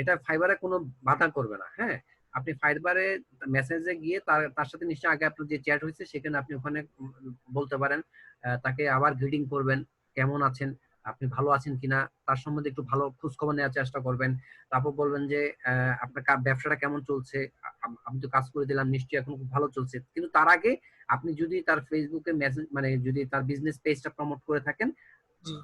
এটা ফাইবারে কোনো বাধা করবে না। হ্যাঁ, আপনি ফাইবারে মেসেজে গিয়ে তার তার সাথে নিশ্চয়ই আগে আপনার যে চ্যাট হয়েছে সেখানে আপনি ওখানে বলতে পারেন, তাকে আবার গ্রিটিং করবেন, কেমন আছেন, আপনি ভালো আছেন কিনা, তার সম্বন্ধে একটু ভালো খোঁজ খবর নেওয়ার চেষ্টা করবেন। তারপর বলবেন যে আপনার ব্যবসাটা কেমন চলছে, আমি তো কাজ করে দিলাম, নিশ্চয়ই এখন খুব ভালো চলছে। কিন্তু তার আগে আপনি যদি তার ফেসবুকে মেসেজ মানে যদি তার বিজনেস পেজটা প্রমোট করে থাকেন, জি,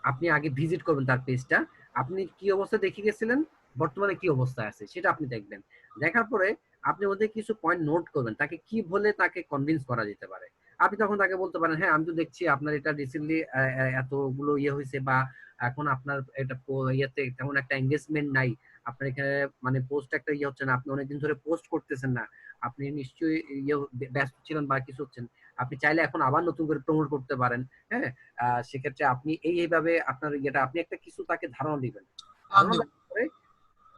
আপনি আগে ভিজিট করবেন তার পেজটা, আপনি কি অবস্থা দেখে গেছিলেন, বর্তমানে কি অবস্থায় আছে সেটা আপনি দেখবেন। দেখার পরে আপনি ওদের কিছু পয়েন্ট নোট করবেন, তাকে কি বলে তাকে কনভিন্স করা যেতে পারে। আপনি তখন তাকে বলতে পারেন, হ্যাঁ আমি তো দেখছি আপনার এটা রিসেন্টলি এতগুলো ইয়ে হয়েছে, বা এখন আপনার এটা ইয়েতে তেমন একটা এঙ্গেজমেন্ট নাই, আপনার এখানে মানে পোস্ট একটা ইয়ে হচ্ছে না, আপনি অনেকদিন ধরে পোস্ট করতেছেন না, আপনি নিশ্চয়ই ইয়ে ব্যস্ত ছিলেন বা কিছু হচ্ছেন, আপনি চাইলে এখন আবার নতুন করে প্রমোট করতে পারেন। হ্যাঁ, সেক্ষেত্রে আপনি এইভাবে আপনার ইয়েটা আপনি একটা কিছু তাকে ধারণা দিবেন, ধারণা দেওয়ার পরে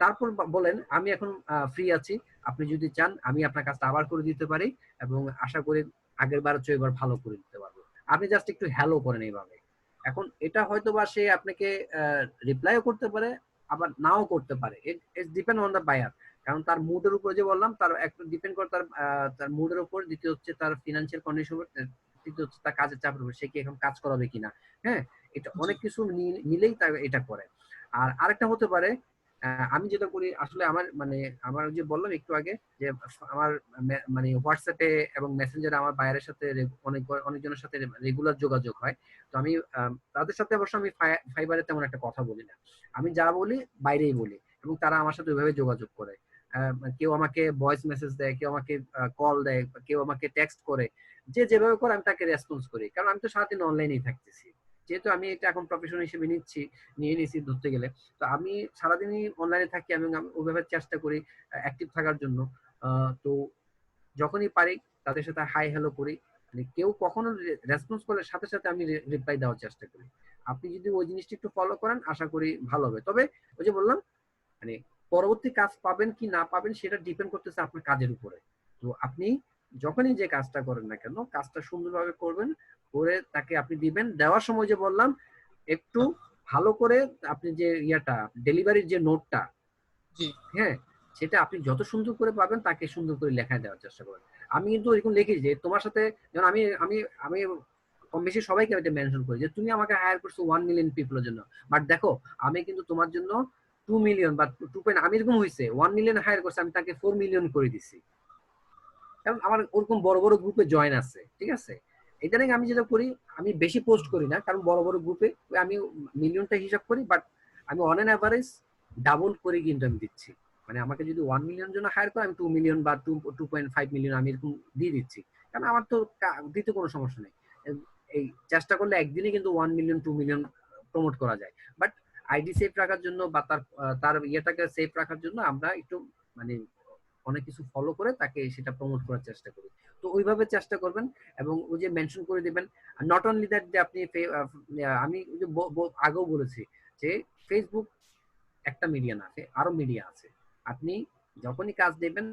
তারপর বলেন আমি এখন ফ্রি আছি, আপনি যদি চান আমি আপনার কাজটা আবার করে দিতে পারি এবং আশা করি আগের বার চেয়ে এবার ভালো করে দিতে পারবো। আপনি জাস্ট একটু হ্যালো করেন এইভাবে। এখন এটা হয়তো বা সে আপনাকে রিপ্লাইও করতে পারে আবার নাও করতে পারে, it's depend on the buyer. কারণ তার মুডের উপর যে বললাম, তার একটা ডিপেন্ড করে তার মুডের উপর, দ্বিতীয় হচ্ছে তার ফিনান্সিয়াল কন্ডিশন, তৃতীয় হচ্ছে তার কাজের চাপের উপর, সে কি এখন কাজ করাবে কিনা। হ্যাঁ, এটা অনেক কিছু মিলেই এটা করে। আর আরেকটা হতে পারে, আমি যেটা করি আসলে আমার যে বললাম একটু আগে যে আমার মানে হোয়াটসঅ্যাপে এবং মেসেঞ্জারে আমার বাইরের সাথে অনেকজনের সাথে রেগুলার যোগাযোগ হয়। তো আমি তাদের সাথে অবশ্য আমি ফাইবারে তেমন একটা কথা বলি না, আমি যা বলি বাইরেই বলি এবং তারা আমার সাথে ওইভাবে যোগাযোগ করে। কেউ আমাকে ভয়েস মেসেজ দেয়, কেউ আমাকে কল দেয়, কেউ আমাকে টেক্সট করে, যে যেভাবে করে আমি তাকে রেসপন্স করি, কারণ আমি তো সারাদিন অনলাইনেই থাকতেছি, যেহেতু আমি এটা এখন প্রফেশন হিসেবে নিয়ে নিয়েছি ধরতে গেলে। তো আমি সারাদিনই অনলাইনে থাকি, আমি ওইভাবে চেষ্টা করি অ্যাক্টিভ থাকার জন্য। তো যখনই পারি তাদের সাথে হাই হ্যালো করি, মানে কেউ কখনো রেসপন্স করলে সাথে সাথে আমি রিপ্লাই দেওয়ার চেষ্টা করি। আপনি যদি ওই জিনিসটা একটু ফলো করেন আশা করি ভালো হবে। তবে ওই যে বললাম, মানে পরবর্তী কাজ পাবেন কি না পাবেন সেটা ডিপেন্ড করতেছে আপনার কাজের উপরে। তো আপনি যখনই যে কাজটা করেন না কেন, কাজটা সুন্দরভাবে করবেন, করে তাকে আপনি দিবেন। দেওয়ার সময় যে বললাম একটু ভালো করে আপনি যে ডেলিভারির যে নোটটা, হ্যাঁ, সেটা আপনি যত সুন্দর করে পাবেন তাকে সুন্দর করে লেখায় দেওয়ার চেষ্টা করবেন। আমি কিন্তু এরকম লিখি যে তোমার সাথে, যেমন আমি আমি আমি কম বেশি সবাইকে এটা মেনশন করি যে তুমি আমাকে হায়ার করছো 1 মিলিয়ন পিপলের জন্য, বাট দেখো আমি কিন্তু তোমার জন্য 2 মিলিয়ন বা 2 আমি এরকম হয়েছে 1 মিলিয়ন হায়ার করছে, আমি তাকে 4 মিলিয়ন করে দিছি, কারণ আমার ওরকম বড় বড় গ্রুপে জয়েন আছে। ঠিক আছে, এটা নিয়ে আমি যেটা করি, আমি বেশি পোস্ট করি না, কারণ বড় বড় গ্রুপে আমি মিলিয়নটা হিসাব করি, বাট আমি অন এন অ্যাভারেজ ডাবল করে কিন্তু আমি দিচ্ছি। মানে আমাকে যদি 1 মিলিয়ন জন্য হায়ার করে আমি 2 মিলিয়ন বা 2.5 মিলিয়ন আমি এরকম দিয়ে দিচ্ছি, কারণ আমার তো দিতে কোনো সমস্যা নেই। এই চেষ্টা করলে একদিনে কিন্তু 1 মিলিয়ন 2 মিলিয়ন প্রমোট করা যায়। বাট আইডি সেফ রাখার জন্য বা তার ইয়েটাকে সেফ রাখার জন্য আমরা একটু মানে অনেক কিছু ফলো করে তাকে সেটা প্রমোট করার চেষ্টা করি। তো ওইভাবে চেষ্টা করবেন এবং ওই যে মেনশন করে দিবেন। নট অনলি দ্যাট যে আপনি আমি ওই যে আগেও বলেছি যে ফেসবুক একটা মিডিয়া না, আরো মিডিয়া আছে। আপনি যখনই কাজ দেবেন,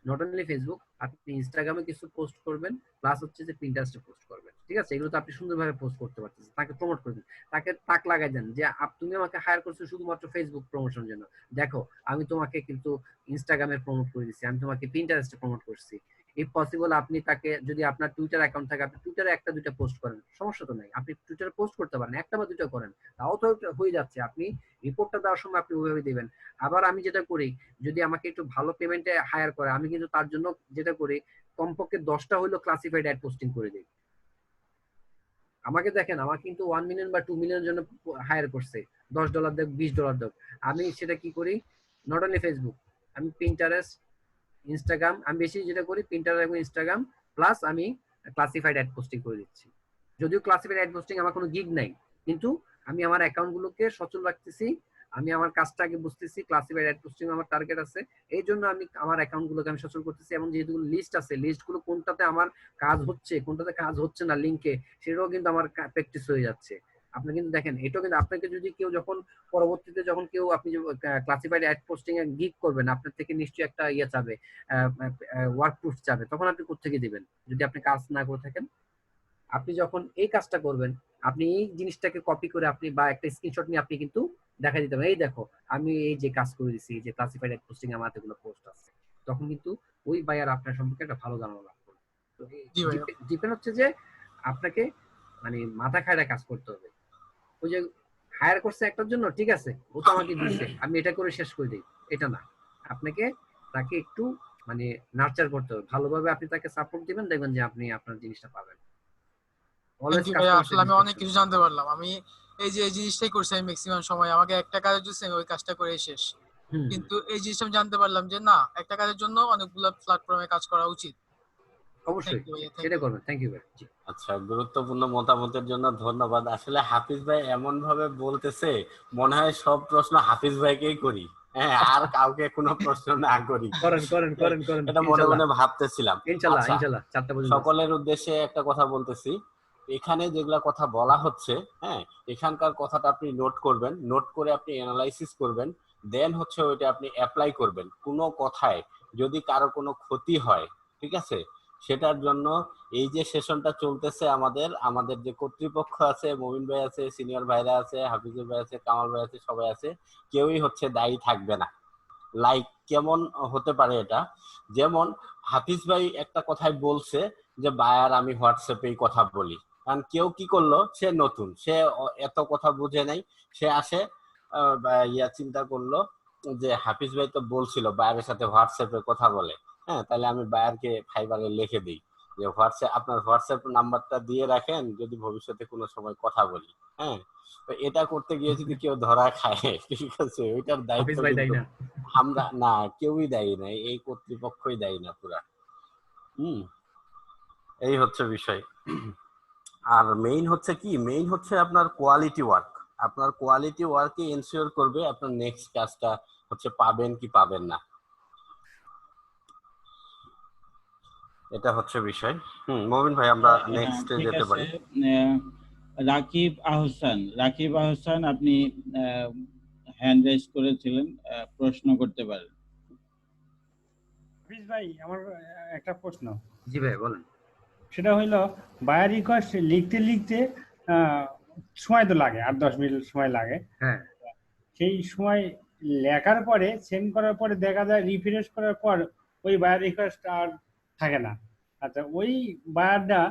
নট অনলি ফেসবুক, আপনি ইনস্টাগ্রামে কিছু পোস্ট করবেন, প্লাস হচ্ছে যে পিন্টারেস্টে পোস্ট করবেন। ঠিক আছে, এগুলো তো আপনি সুন্দরভাবে পোস্ট করতে পারতেছেন, তাকে প্রমোট করবেন, তাকে তাক লাগাই দেন যে তুমি আমাকে হায়ার করছো শুধুমাত্র ফেসবুক প্রমোশনের জন্য, দেখো আমি তোমাকে কিন্তু ইনস্টাগ্রামে প্রমোট করে দিচ্ছি, আমি তোমাকে পিন্টারেস্টে প্রমোট করছি। ইফ পসিবল আপনি তাকে, যদি আপনার টুইটার অ্যাকাউন্ট থাকে, আপনি টুইটারে একটা দুইটা পোস্ট করেন, সমস্যা তো নাই, আপনি টুইটারে পোস্ট করতে পারেন, একটা বা দুইটা করেন, তাও তো হয়ে যাচ্ছে। আপনি রিপোর্টটা দেওয়ার সময় আপনি ওইভাবে দিবেন। আবার আমি যেটা করি, যদি আমাকে একটু ভালো পেমেন্টে হায়ার করে, আমি কিন্তু তার জন্য যেটা করি, কমপক্ষে 10টা হইলো ক্লাসিফাইড অ্যাড পোস্টিং করে দিই। আমাকে দেখেন, আমার কিন্তু 1 মিলিয়ন বা 2 মিলিয়নের জন্য হায়ার করছে, $10 দেখ, $20 দেখ, আমি সেটা কি করি, নট অনলি ফেসবুক, আমি পিন্টারেস্ট, ইনস্টাগ্রাম, আমি বেশি যেটা করি পিন্টারেস্ট এবং ইনস্টাগ্রাম, প্লাস আমি ক্লাসিফাইড অ্যাড পোস্টিং করে দিচ্ছি। যদিও ক্লাসিফাইড অ্যাড পোস্টিং আমার কোনো গিগ নাই, কিন্তু আমি আমার অ্যাকাউন্ট গুলোকে সচল রাখতেছি, আমি আমার কাজটা আগে বুঝতেছি, ক্লাসিফাইড অ্যাড পোস্টিং আমার টার্গেট আছে, এই জন্য আমি আমার অ্যাকাউন্ট গুলোকে আমি সচল করতেছি। এবং যেহেতু লিস্ট আছে, লিস্ট গুলো কোনটাতে আমার কাজ হচ্ছে কোনটাতে কাজ হচ্ছে না লিঙ্কে, সেটাও কিন্তু আমার প্র্যাকটিস হয়ে যাচ্ছে। আপনি কিন্তু দেখেন, এটাও কিন্তু আপনাকে যদি কেউ যখন পরবর্তীতে যখন কেউ আপনি ক্লাসিফাইড অ্যাড পোস্টিং এ গিগ করবেন, আপনার থেকে নিশ্চয়ই একটা ইয়ে চাবে, ওয়ার্ক প্রুফ চাবে, তখন আপনি কোত্থেকে দিবেন যদি আপনি কাজ না করে থাকেন? আপনি যখন এই কাজটা করবেন, আপনি এই জিনিসটাকে কপি করে আপনি বা একটা স্ক্রিনশট নিয়ে আপনি কিন্তু দেখা দিতে পারেন, এই দেখো আমি এই যে কাজ করে দিচ্ছি, যে ক্লাসিফাইড অ্যাড পোস্টিং আমার এতগুলো পোস্ট আছে, তখন কিন্তু ওই বায়ার আপনার সম্পর্কে একটা ভালো ধারণা লাভ করবে। তো ডিপেন্ড হচ্ছে যে আপনাকে মানে মাথা খায়রা কাজ করতে হবে। ওই যে হায়ার করছে একটার জন্য, ঠিক আছে ও তো আমাকে দিচ্ছে, আমি এটা করে শেষ করে দিই, এটা না, আপনাকে তাকে একটু মানে নার্চার করতে হবে ভালোভাবে, আপনি তাকে সাপোর্ট দিবেন, দেখবেন যে আপনি আপনার জিনিসটা পাবেন। আসলে আমি অনেক কিছু জানতে পারলাম। আমি এই যে এই জিনিসটাই করছি, আমি ম্যাক্সিমাম সময় আমাকে একটা কাজের জন্য ওই কাজটা করে শেষ। কিন্তু এই জিনিসটা আমি জানতে পারলাম যে না, একটা কাজের জন্য অনেকগুলো প্ল্যাটফর্মে কাজ করা উচিত। অবশ্যই থ্যাংক ইউ ভাইয়া, সেটা করবেন। থ্যাংক ইউ ভাই। জি আচ্ছা, গুরুত্বপূর্ণ মতামতের জন্য ধন্যবাদ। আসলে হাফিজ ভাই এমন ভাবে বলতেছে মনে হয় সব প্রশ্ন হাফিজ ভাইকেই করি, হ্যাঁ, আর কাউকে কোনো প্রশ্ন না করি। করেন করেন করেন করেন এটা মনে ইনশাল্লাহ মনে ভাবতেছিলাম। ইনশাল্লাহ আচ্ছা, ইনশাল্লাহ 4টা পর্যন্ত আছে। সকলের উদ্দেশ্যে একটা কথা বলতেছি, এখানে যেগুলা কথা বলা হচ্ছে, হ্যাঁ, এখানকার কথাটা আপনি নোট করবেন, নোট করে আপনি অ্যানালাইসিস করবেন, দেন হচ্ছে ওইটা আপনি অ্যাপ্লাই করবেন। কোনো কথায় যদি কারো কোনো ক্ষতি হয়, ঠিক আছে, সেটার জন্য এই যে সেশনটা চলতেছে, আমাদের আমাদের যে কর্তৃপক্ষ আছে, মমিন ভাই আছে, সিনিয়র ভাইরা আছে, হাফিজুর ভাই আছে, কামাল ভাই আছে, সবাই আছে, কেউই হচ্ছে দায়ী থাকবে না। লাইক কেমন হতে পারে এটা, যেমন হাফিজ ভাই একটা কথাই বলছে যে বায়ার আমি হোয়াটসঅ্যাপেই কথা বলি, কারণ কেউ কি করলো, সে নতুন, সে এত কথা বুঝে নাই, সে আসে চিন্তা করলো যে হাফিজ ভাই তো বলছিল বায়ারের সাথে হোয়াটসঅ্যাপে কথা বলে, হ্যাঁ, তাহলে আমি বায়ারকে ফাইবারে লিখে দিই যে আপনার হোয়াটসঅ্যাপ নাম্বারটা দিয়ে রাখেন, যদি ভবিষ্যতে কোনো সময় কথা বলি, হ্যাঁ। তো এটা করতে গিয়ে যদি কেউ ধরা খায়, ঠিক আছে, ওইটার দায়িত্ব হাফিজ ভাই দায়ী কিন্তু না। আমরা না, কেউই দায়ী নাই, এই কর্তৃপক্ষই দায়ী না পুরা। হুম, এই হচ্ছে বিষয়। আর মেইন হচ্ছে কি, মেইন হচ্ছে আপনার কোয়ালিটি ওয়ার্ক। আপনার কোয়ালিটি ওয়ার্কই এনশিওর করবে আপনার নেক্সট কাজটা হচ্ছে পাবেন কি পাবেন না, এটা হচ্ছে বিষয়। মমিন ভাই, আমরা হ্যাঁ, নেক্সটে ঠিক যেতে আছে। পারি। রাকিব আহসান, আপনি হ্যান্ড রেজ করেছিলেন, প্রশ্ন করতে পারেন। হাফিজ ভাই, আমার একটা প্রশ্ন। জি ভাই বলেন। সেটা হইলো, বায়ার রিকোয়েস্ট লিখতে লিখতে সময় তো লাগে, 8-10 মিনিট সময় লাগে। হ্যাঁ সেই সময় লেখার পরে, সেন্ড করার পরে দেখা যায় রিফ্রেশ করার পর ওই বায়ার রিকোয়েস্ট আর থাকে না। আচ্ছা, ওই বায়ারটা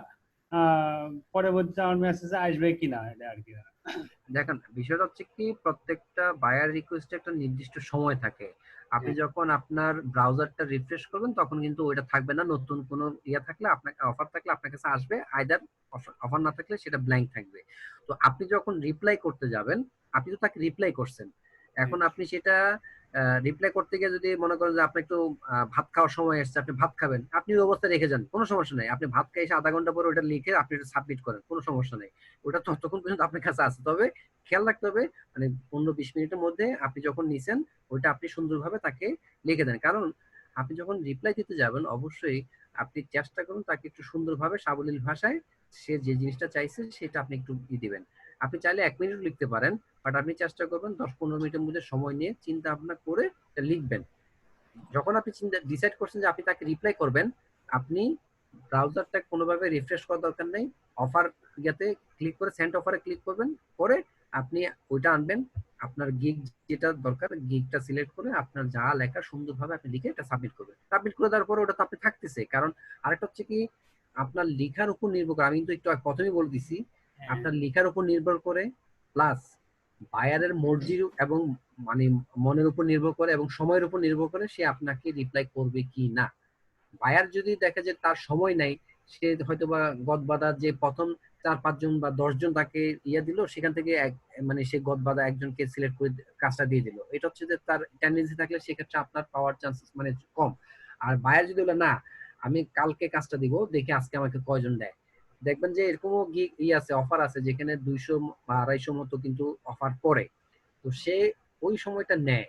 পরবর্তীতে আমার মেসেজে আসবে কিনা, এটা আর কি। দেখেন, বিষয়টা হচ্ছে কি, প্রত্যেকটা বায়ার রিকোয়েস্টে একটা নির্দিষ্ট সময় থাকে। আপনি যখন আপনার ব্রাউজারটা রিফ্রেশ করবেন তখন কিন্তু ওইটা থাকবে না। নতুন কোনো থাকলে, আপনাকে অফার থাকলে আপনার কাছে আসবে, আইদার অফার না থাকলে সেটা ব্ল্যাঙ্ক থাকবে। তো আপনি যখন রিপ্লাই করতে যাবেন, আপনি তো তাকে রিপ্লাই করছেন, এখন আপনি সেটা রিপ্লাই করতে গিয়ে যদি মনে করেন যে আপনি একটু ভাত খাওয়ার সময় এসছে, আপনি ভাত খাবেন, আপনি ওই অবস্থায় রেখে যান, কোনো সমস্যা নেই। আপনি ভাত খেয়ে এসে আধা ঘন্টা পরে ওটা লিখে আপনি সাবমিট করেন, কোনো সমস্যা নেই। ওটা ততক্ষণ পর্যন্ত আপনার কাছে আছে। তবে খেয়াল রাখতে হবে, মানে 15-20 মিনিটের মধ্যে আপনি যখন নিছেন ওইটা আপনি সুন্দরভাবে তাকে লিখে দেন। কারণ আপনি যখন রিপ্লাই দিতে যাবেন, অবশ্যই আপনি চেষ্টা করুন তাকে একটু সুন্দরভাবে সাবলীল ভাষায় সে যে জিনিসটা চাইছে সেটা আপনি একটু দিবেন। আপনি চাইলে 1 মিনিট লিখতে পারেন, বাট আপনি চেষ্টা করবেন 10-15 মিনিটের মধ্যে সময় নিয়ে চিন্তা ভাবনা করে এটা লিখবেন। যখন আপনি চিন্তা ডিসাইড করছেন যে আপনি তাকে রিপ্লাই করবেন, আপনি ব্রাউজারটা কোনোভাবে রিফ্রেশ করার দরকার নেই। অফার ইয়াতে ক্লিক করে সেন্ড অফারে ক্লিক করবেন, করে আপনি ওইটা আনবেন। আপনার গিগ যেটা দরকার, গিগটা সিলেক্ট করে আপনার যা লেখা সুন্দরভাবে আপনি লিখে এটা সাবমিট করবেন। সাবমিট করে দেওয়ার পরে ওটা তো আপনি থাকতেছে। কারণ আরেকটা হচ্ছে কি, আপনার লেখার উপর নির্ভর করে, আমি কিন্তু একটু প্রথমেই বলে দিছি, আপনার লেখার উপর নির্ভর করে, প্লাস বায়ারের মর্জি এবং মানে মনের উপর নির্ভর করে এবং সময়ের উপর নির্ভর করে সে আপনাকে রিপ্লাই করবে কি না। বায়ার যদি দেখে যে তার সময় নাই, সে হয়তো বা গদবাদা যে প্রথম 4-5 জন বা 10 জন তাকে দিল, সেখান থেকে মানে সে গদবাদা একজনকে সিলেক্ট করে কাজটা দিয়ে দিল, এটা হচ্ছে যে তার টেন্ডেন্সি থাকলে সেক্ষেত্রে আপনার পাওয়ার চান্সেস মানে কম। আর বায়ার যদি বলে না আমি কালকে কাজটা দিব, দেখে আজকে আমাকে কয়জন দেয়, দেখবেন যে এরকমও আছে, অফার আছে যেখানে 200 বা 250 মতো কিন্তু অফার পড়ে। তো সে ওই সময়টা নেয়,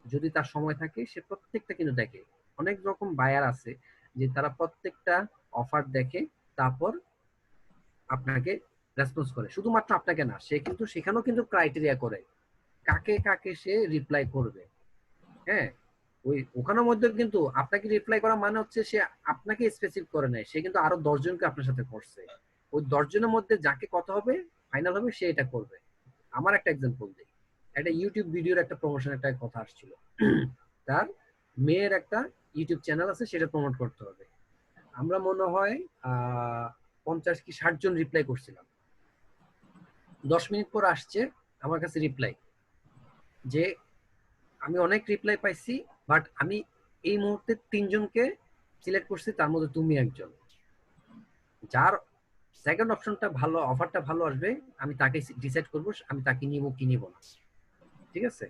যদি তার সময় থাকে সে প্রত্যেকটা কিন্তু দেখে। অনেক রকম বায়ার আছে যে তারা প্রত্যেকটা অফার দেখে, তারপর আপনাকে রেসপন্স করে। শুধুমাত্র আপনাকে না, সে কিন্তু সেখানেও কিন্তু ক্রাইটেরিয়া করে কাকে কাকে সে রিপ্লাই করবে। হ্যাঁ, ওই ওখানের মধ্যে কিন্তু আপনাকে রিপ্লাই করা মানে হচ্ছে সে আপনাকে স্পেসিফিক করে নাই, সে কিন্তু আরো 10 জনকে আপনার সাথে করছে। ওই 10 জনের মধ্যে যাকে কথা হবে, ফাইনাল হবে, সে এটা করবে। আমার একটা এক্সাম্পল দিই, একটা ইউটিউব ভিডিওর একটা প্রমোশন একটা কথা আসছিল, তার মেয়ের একটা ইউটিউব চ্যানেল আছে, সেটা প্রমোট করতে হবে। আমরা মনে হয় 50 কি 60 জন রিপ্লাই করছিলাম। 10 মিনিট পর আসছে আমার কাছে রিপ্লাই যে আমি অনেক রিপ্লাই পাইছি, বাট আমি এই মুহূর্তে 3 জনকে সিলেক্ট করছি, তার মধ্যে তুমি একজন। যার সেকেন্ড অপশনটা ভালো, অফারটা ভালো আসবে, আমি তাকে ডিসাইড করবো আমি তাকে নিব কি নিব না। ঠিক আছে,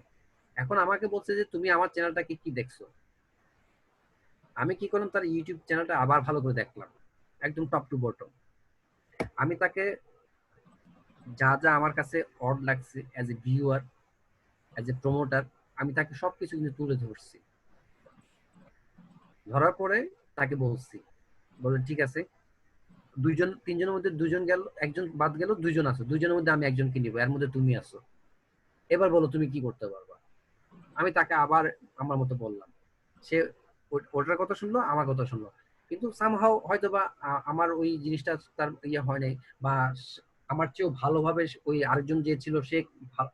এখন আমাকে বলছে যে তুমি আমার চ্যানেলটাকে কি দেখছো। আমি কি করলাম, তার ইউটিউব চ্যানেলটা আবার ভালো করে দেখলাম, একদম টপ টু বটম। আমি তাকে যা যা আমার কাছে অড লাগছে as a viewer, as a promoter, আমি তাকে সবকিছু কিন্তু তুলে ধরছি। ধরার পরে তাকে বলছি, বলে ঠিক আছে, দুইজন তিনজনের মধ্যে দুজন গেল, একজন বাদ গেল, দুইজন আছো, দুইজনের মধ্যে আমি একজনকে নিব, এর মধ্যে তুমি আছো, এবার বলো তুমি কি করতে পারবা। আমি তাকে আবার আমার মতো বললাম, সে ওটার কথা শুনলো, আমার কথা শুনলো, কিন্তু সামহাও হয়তো বা আমার ওই জিনিসটা তার ইয়ে হয় নাই, বা আমার চেয়েও ভালোভাবে ওই আরেকজন যে ছিল সে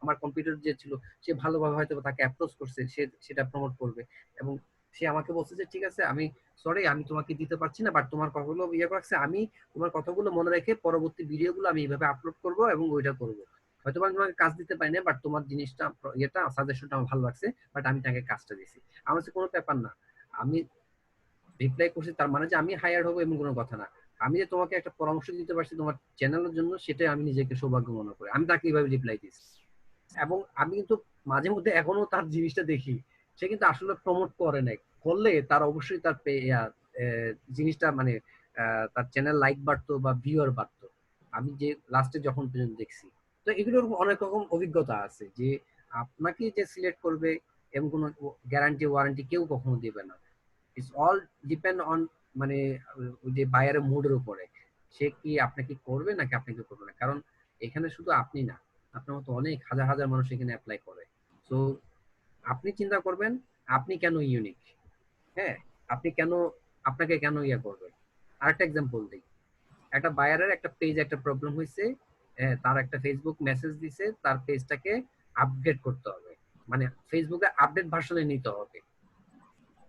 আমার কম্পিউটার যে ছিল সে ভালোভাবে হয়তো তাকে অ্যাপ্রোচ করছে, সে সেটা প্রমোট করবে। এবং সে আমাকে বলছে যে ঠিক আছে, আমি সরি আমি তোমাকে দিতে পারছি না, বাট তোমার কথাগুলো ইয়ে রাখছে, আমি তোমার কথাগুলো মনে রেখে পরবর্তী ভিডিওগুলো আমি এইভাবে আপলোড করবো এবং ওইটা করবো। হয়তো আমি তোমাকে কাজ দিতে পারি না, বাট তোমার জিনিসটা ইয়েটা সাজেশনটা আমার ভালো লাগছে, বাট আমি তাকে কাজটা দিয়েছি। আমার কাছে কোনো ব্যাপার না, আমি রিপ্লাই করছি তার মানে যে আমি হায়ার হবো এমন কোনো কথা না। আমি যে তোমাকে একটা পরামর্শ দিতে পারছি তোমার চ্যানেলের জন্য, সেটাই আমি নিজেকে সৌভাগ্য মনে করি। আমি তাকে এইভাবে রিপ্লাই দিচ্ছি। এবং আমি কিন্তু মাঝে মধ্যে এখনো তার জিনিসটা দেখি, সে কিন্তু আসলে প্রমোট করে নাই, করলে তার অবশ্যই তার জিনিসটা মানে তার চ্যানেল লাইক বাড়তো বা ভিউয়ার বাড়তো, আমি যে লাস্টে যখন পর্যন্ত দেখছি। তো এগুলোর অনেক রকম অভিজ্ঞতা আছে, যে আপনাকে যে সিলেক্ট করবে এমন কোনো গ্যারান্টি ওয়ারেন্টি কেউ কখনো দেবে না। ইটস অল ডিপেন্ড অন মানে ওই যে বায়ারের মুডের উপরে, সে কি আপনাকে করবে নাকি আপনাকে করবে না। কারণ এখানে শুধু আপনি না, আপনার মতো অনেক হাজার হাজার মানুষ এখানে অ্যাপ্লাই করে। সো আপনি চিন্তা করবেন আপনি কেন ইউনিক, হ্যাঁ, আপনি কেন, আপনাকে কেন ইয়ে করবে। আরেকটা এক্সাম্পল দিই, একটা বায়ারের একটা পেজ একটা প্রবলেম হয়েছে, তার একটা ফেসবুক মেসেজ দিছে, তার পেজটাকে আপগ্রেড করতে হবে, মানে ফেসবুকে আপডেট ভার্সনে নিতে হবে,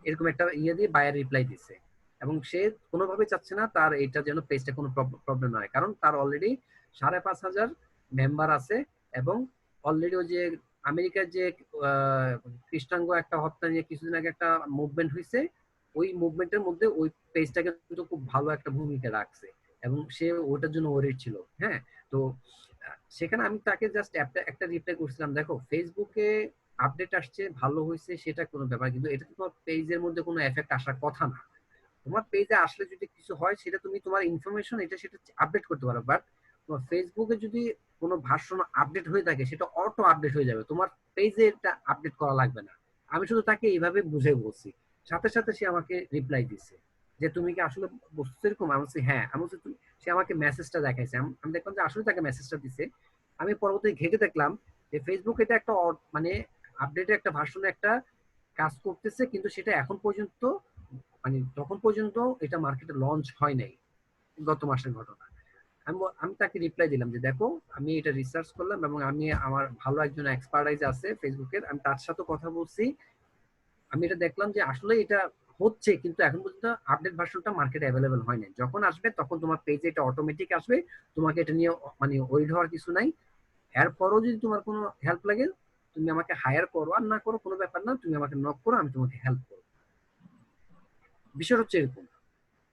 এরকম একটা ইয়ে দিয়ে বায়ার রিপ্লাই দিছে। এবং সে কোনোভাবে চাচ্ছে না তার এটা যেন পেজটা কোনো প্রবলেম না হয়, কারণ তার অলরেডি 5,500 মেম্বার আছে। এবং অলরেডি ওই যে আমেরিকার যে খ্রিস্টাঙ্গ একটা হত্যা নিয়ে কিছুদিন আগে একটা মুভমেন্ট হয়েছে, ওই মুভমেন্টের মধ্যে ওই পেজটাকে কিন্তু খুব ভালো একটা ভূমিকা রাখছে, এবং সে ওটার জন্য ওরিড ছিল। হ্যাঁ, তো সেখানে আমি তাকে জাস্ট একটা রিপ্লাই করছিলাম, দেখো ফেসবুকে আপডেট আসছে ভালো হয়েছে সেটা কোনো ব্যাপার, কিন্তু এটা তোমার পেজের মধ্যে কোনো এফেক্ট আসার কথা না। তোমার পেজে আসলে যদি কিছু হয় সেটা তুমি তোমার ইনফরমেশন এটা সেটা আপডেট করতে পারো, বাট তোমার ফেসবুকে যদি কোনো ভার্সন আপডেট হয়ে থাকে সেটা অটো আপডেট হয়ে যাবে, তোমার পেজে এটা আপডেট করা লাগবে না। আমি শুধু তাকে এইভাবে বুঝে বলছি, সাথে সাথে সে আমাকে রিপ্লাই দিছে যে তুমি কি আসলে বস্তু এরকম। আমি বলছি হ্যাঁ। আমি বলছি সে আমাকে মেসেজটা দেখাইছে, আমি দেখলাম যে আসলে তাকে মেসেজটা দিছে। আমি পরবর্তী ঘেটে দেখলাম যে ফেসবুক এটা একটা মানে আপডেটের একটা ভার্সনে একটা কাজ করতেছে, কিন্তু সেটা এখন পর্যন্ত মানে তখন পর্যন্ত এটা মার্কেটে লঞ্চ হয় নাই, গত মাসের ঘটনা। আমি তাকে রিপ্লাই দিলাম যে দেখো আমি এটা রিসার্চ করলাম এবং আমি আমার ভালো একজন এক্সপার্টাইজ আছে ফেসবুকের, আমি তার সাথে কথা বলছি, আমি এটা দেখলাম যে আসলে এটা হচ্ছে, কিন্তু এখন পর্যন্ত আপডেট ভার্সনটা মার্কেটে অ্যাভেলেবেল হয় নাই। যখন আসবে তখন তোমার পেজে এটা অটোমেটিক আসবে, তোমাকে এটা নিয়ে মানে ওয়ারিড হওয়ার কিছু নাই। এরপরও যদি তোমার কোনো হেল্প লাগে তুমি আমাকে হায়ার করো, আর না করো কোনো ব্যাপার না, তুমি আমাকে নক করো, আমি তোমাকে হেল্প করবো। বিষয় হচ্ছে এরকম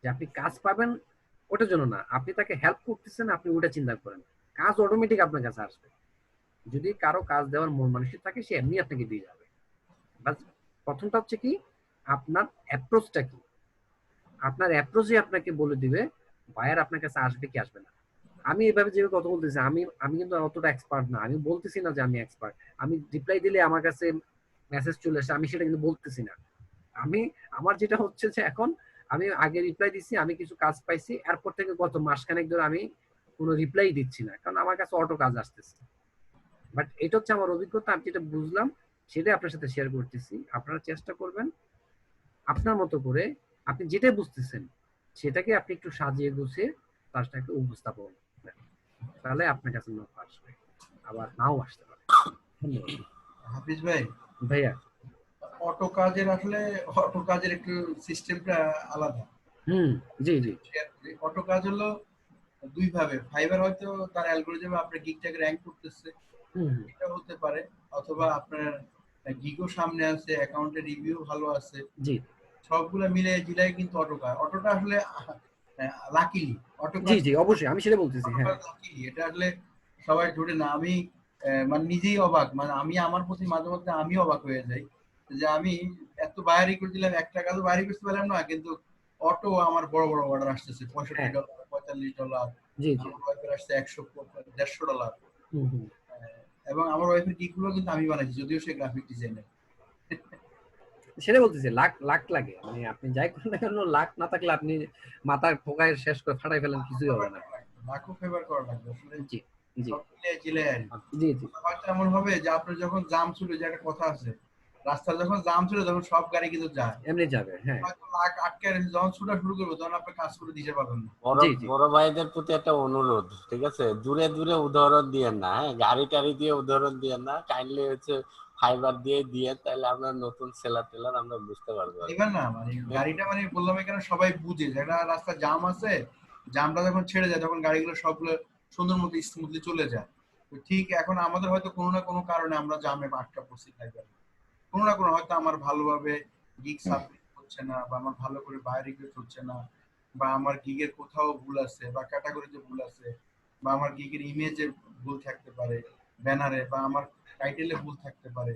যে আপনি কাজ পাবেন ওটার জন্য না, আপনি তাকে হেল্প করতেছেন, আপনি ওটা চিন্তা করেন, কাজ অটোমেটিক আপনার কাছে আসবে। যদি কারো কাজ দেওয়ার মন মানসিক থাকে সে এমনি আপনাকে দিয়ে যাবে। বাস প্রথমটা হচ্ছে কি আপনার অ্যাপ্রোচটা কি, আপনার অ্যাপ্রোচই আপনাকে বলে দিবে বায়ার আপনার কাছে আসবে কি আসবে না। আমি এভাবে যেভাবে কথা বলতেছি, আমি কিন্তু অতটা এক্সপার্ট না, আমি বলতেছি না যে আমি এক্সপার্ট। আমি রিপ্লাই দিলে আমার কাছে মেসেজ চলে আসে, আমি সেটা কিন্তু বলতেছি না। আমি আমার যেটা হচ্ছে যে এখন আমি আগে রিপ্লাই দিচ্ছি, আমি কিছু কাজ পাইছি, এরপর থেকে গত মাসখানেক ধরে আমি কোনো রিপ্লাই দিচ্ছি না, কারণ আমার কাছে অটো কাজ আসতেছে। বাট এটা হচ্ছে আমার অভিজ্ঞতা, আমি যেটা বুঝলাম সেটাই আপনার সাথে শেয়ার করতেছি। আপনারা চেষ্টা করবেন আপনার মতো করে, আপনি যেটা বুঝতেছেন সেটাকে আপনি একটু সাজিয়ে গুছিয়ে তারটাকে উপস্থাপন করেন, তাহলে আপনার কাছে নক আসবে, আবার নাও আসতে পারে। ধন্যবাদ। হাফিজ ভাই, ভাইয়া অটো কাজের একটু সিস্টেমটা আলাদা। জি জি অটো কাজ হলো দুই ভাবে, ফাইবার হয়তো তার অ্যালগরিদমে আপনার গিগটাকে র্যাঙ্ক করতেছে, এটা হতে পারে, অথবা আপনার গিগও সামনে আছে, অ্যাকাউন্টের রিভিউ ভালো আছে, জি সবগুলো মিলে জিলাই কিন্তু অটোটা আসলে লাকিলি জি জি অবশ্যই আমি সেটা বলতেছি। হ্যাঁ লাকিলি এটা আসলে সবাই ধরে না। আমি মানে নিজেই অবাক, মানে আমি আমার প্রতি মাঝে মধ্যে আমি অবাক হয়ে যাই যে আমি এত বায়ারি করে দিলাম, একটা কাজও বায়ারি করতে পারলাম না, কিন্তু অটো আমার বড় বড় অর্ডার আসতেছে $65, $45, জি জি। আমার ওয়াইফের আসছে $150 হুম হুম। এবং আমার ওয়াইফের গিগ গুলো কিন্তু আমি বানাইছি, যদিও সে গ্রাফিক ডিজাইনার। সেটা বলতেছি, লাখ লাখ লাগে, মানে আপনি যাই করেন না কেন লাখ না থাকলে আপনি মাথার ঠোকায় শেষ করে ফাটাই ফেলেন, কিছুই হবে না। লাখও ফেভার করা লাগবে আসলে, জি জি সব মিলিয়ে জিলে আর কি। জি জি। হয়তো এমন হবে যে আপনার যখন জাম ছিল, যে একটা কথা আছে, রাস্তার যখন জাম ছিল তখন সব গাড়ি কিন্তু যায়, এমনি যাবে, হ্যাঁ। হয়তো লাখ আটকে যখন ছুটা শুরু করবো তখন আপনি কাজ করে দিতে পারবেন না। বড় জি, জি। বড় ভাইদের প্রতি একটা অনুরোধ, ঠিক আছে, দূরে দূরে উদাহরণ দিয়েন না, হ্যাঁ, গাড়ি টাড়ি দিয়ে উদাহরণ দিয়েন না, কাইন্ডলি হচ্ছে ফাইবার দিয়ে তাহলে আমরা নতুন সেলার টেলার আমরা বুঝতে পারবো আর কি। এবার না মানে গাড়িটা মানে বললাম এখানে সবাই বুঝে যে একটা রাস্তা জাম আছে, জামটা যখন ছেড়ে যায় তখন গাড়িগুলো সবগুলো সুন্দর মতো স্মুথলি চলে যায়। তো ঠিক এখন আমাদের হয়তো কোনো না কোনো কারণে আমরা জামে আটকা পড়ছি, কোনো না কোনো, হয়তো আমার ভালোভাবে গিগ সাবমিট হচ্ছে না, বা আমার ভালো করে বায়ো রিকোয়েস্ট হচ্ছে না, বা আমার গিগের কোথাও ভুল আছে, বা ক্যাটাগরিতে ভুল আছে, বা আমার গিগের ইমেজে ভুল থাকতে পারে, ব্যানারে, বা আমার টাইটেলে ভুল থাকতে পারে,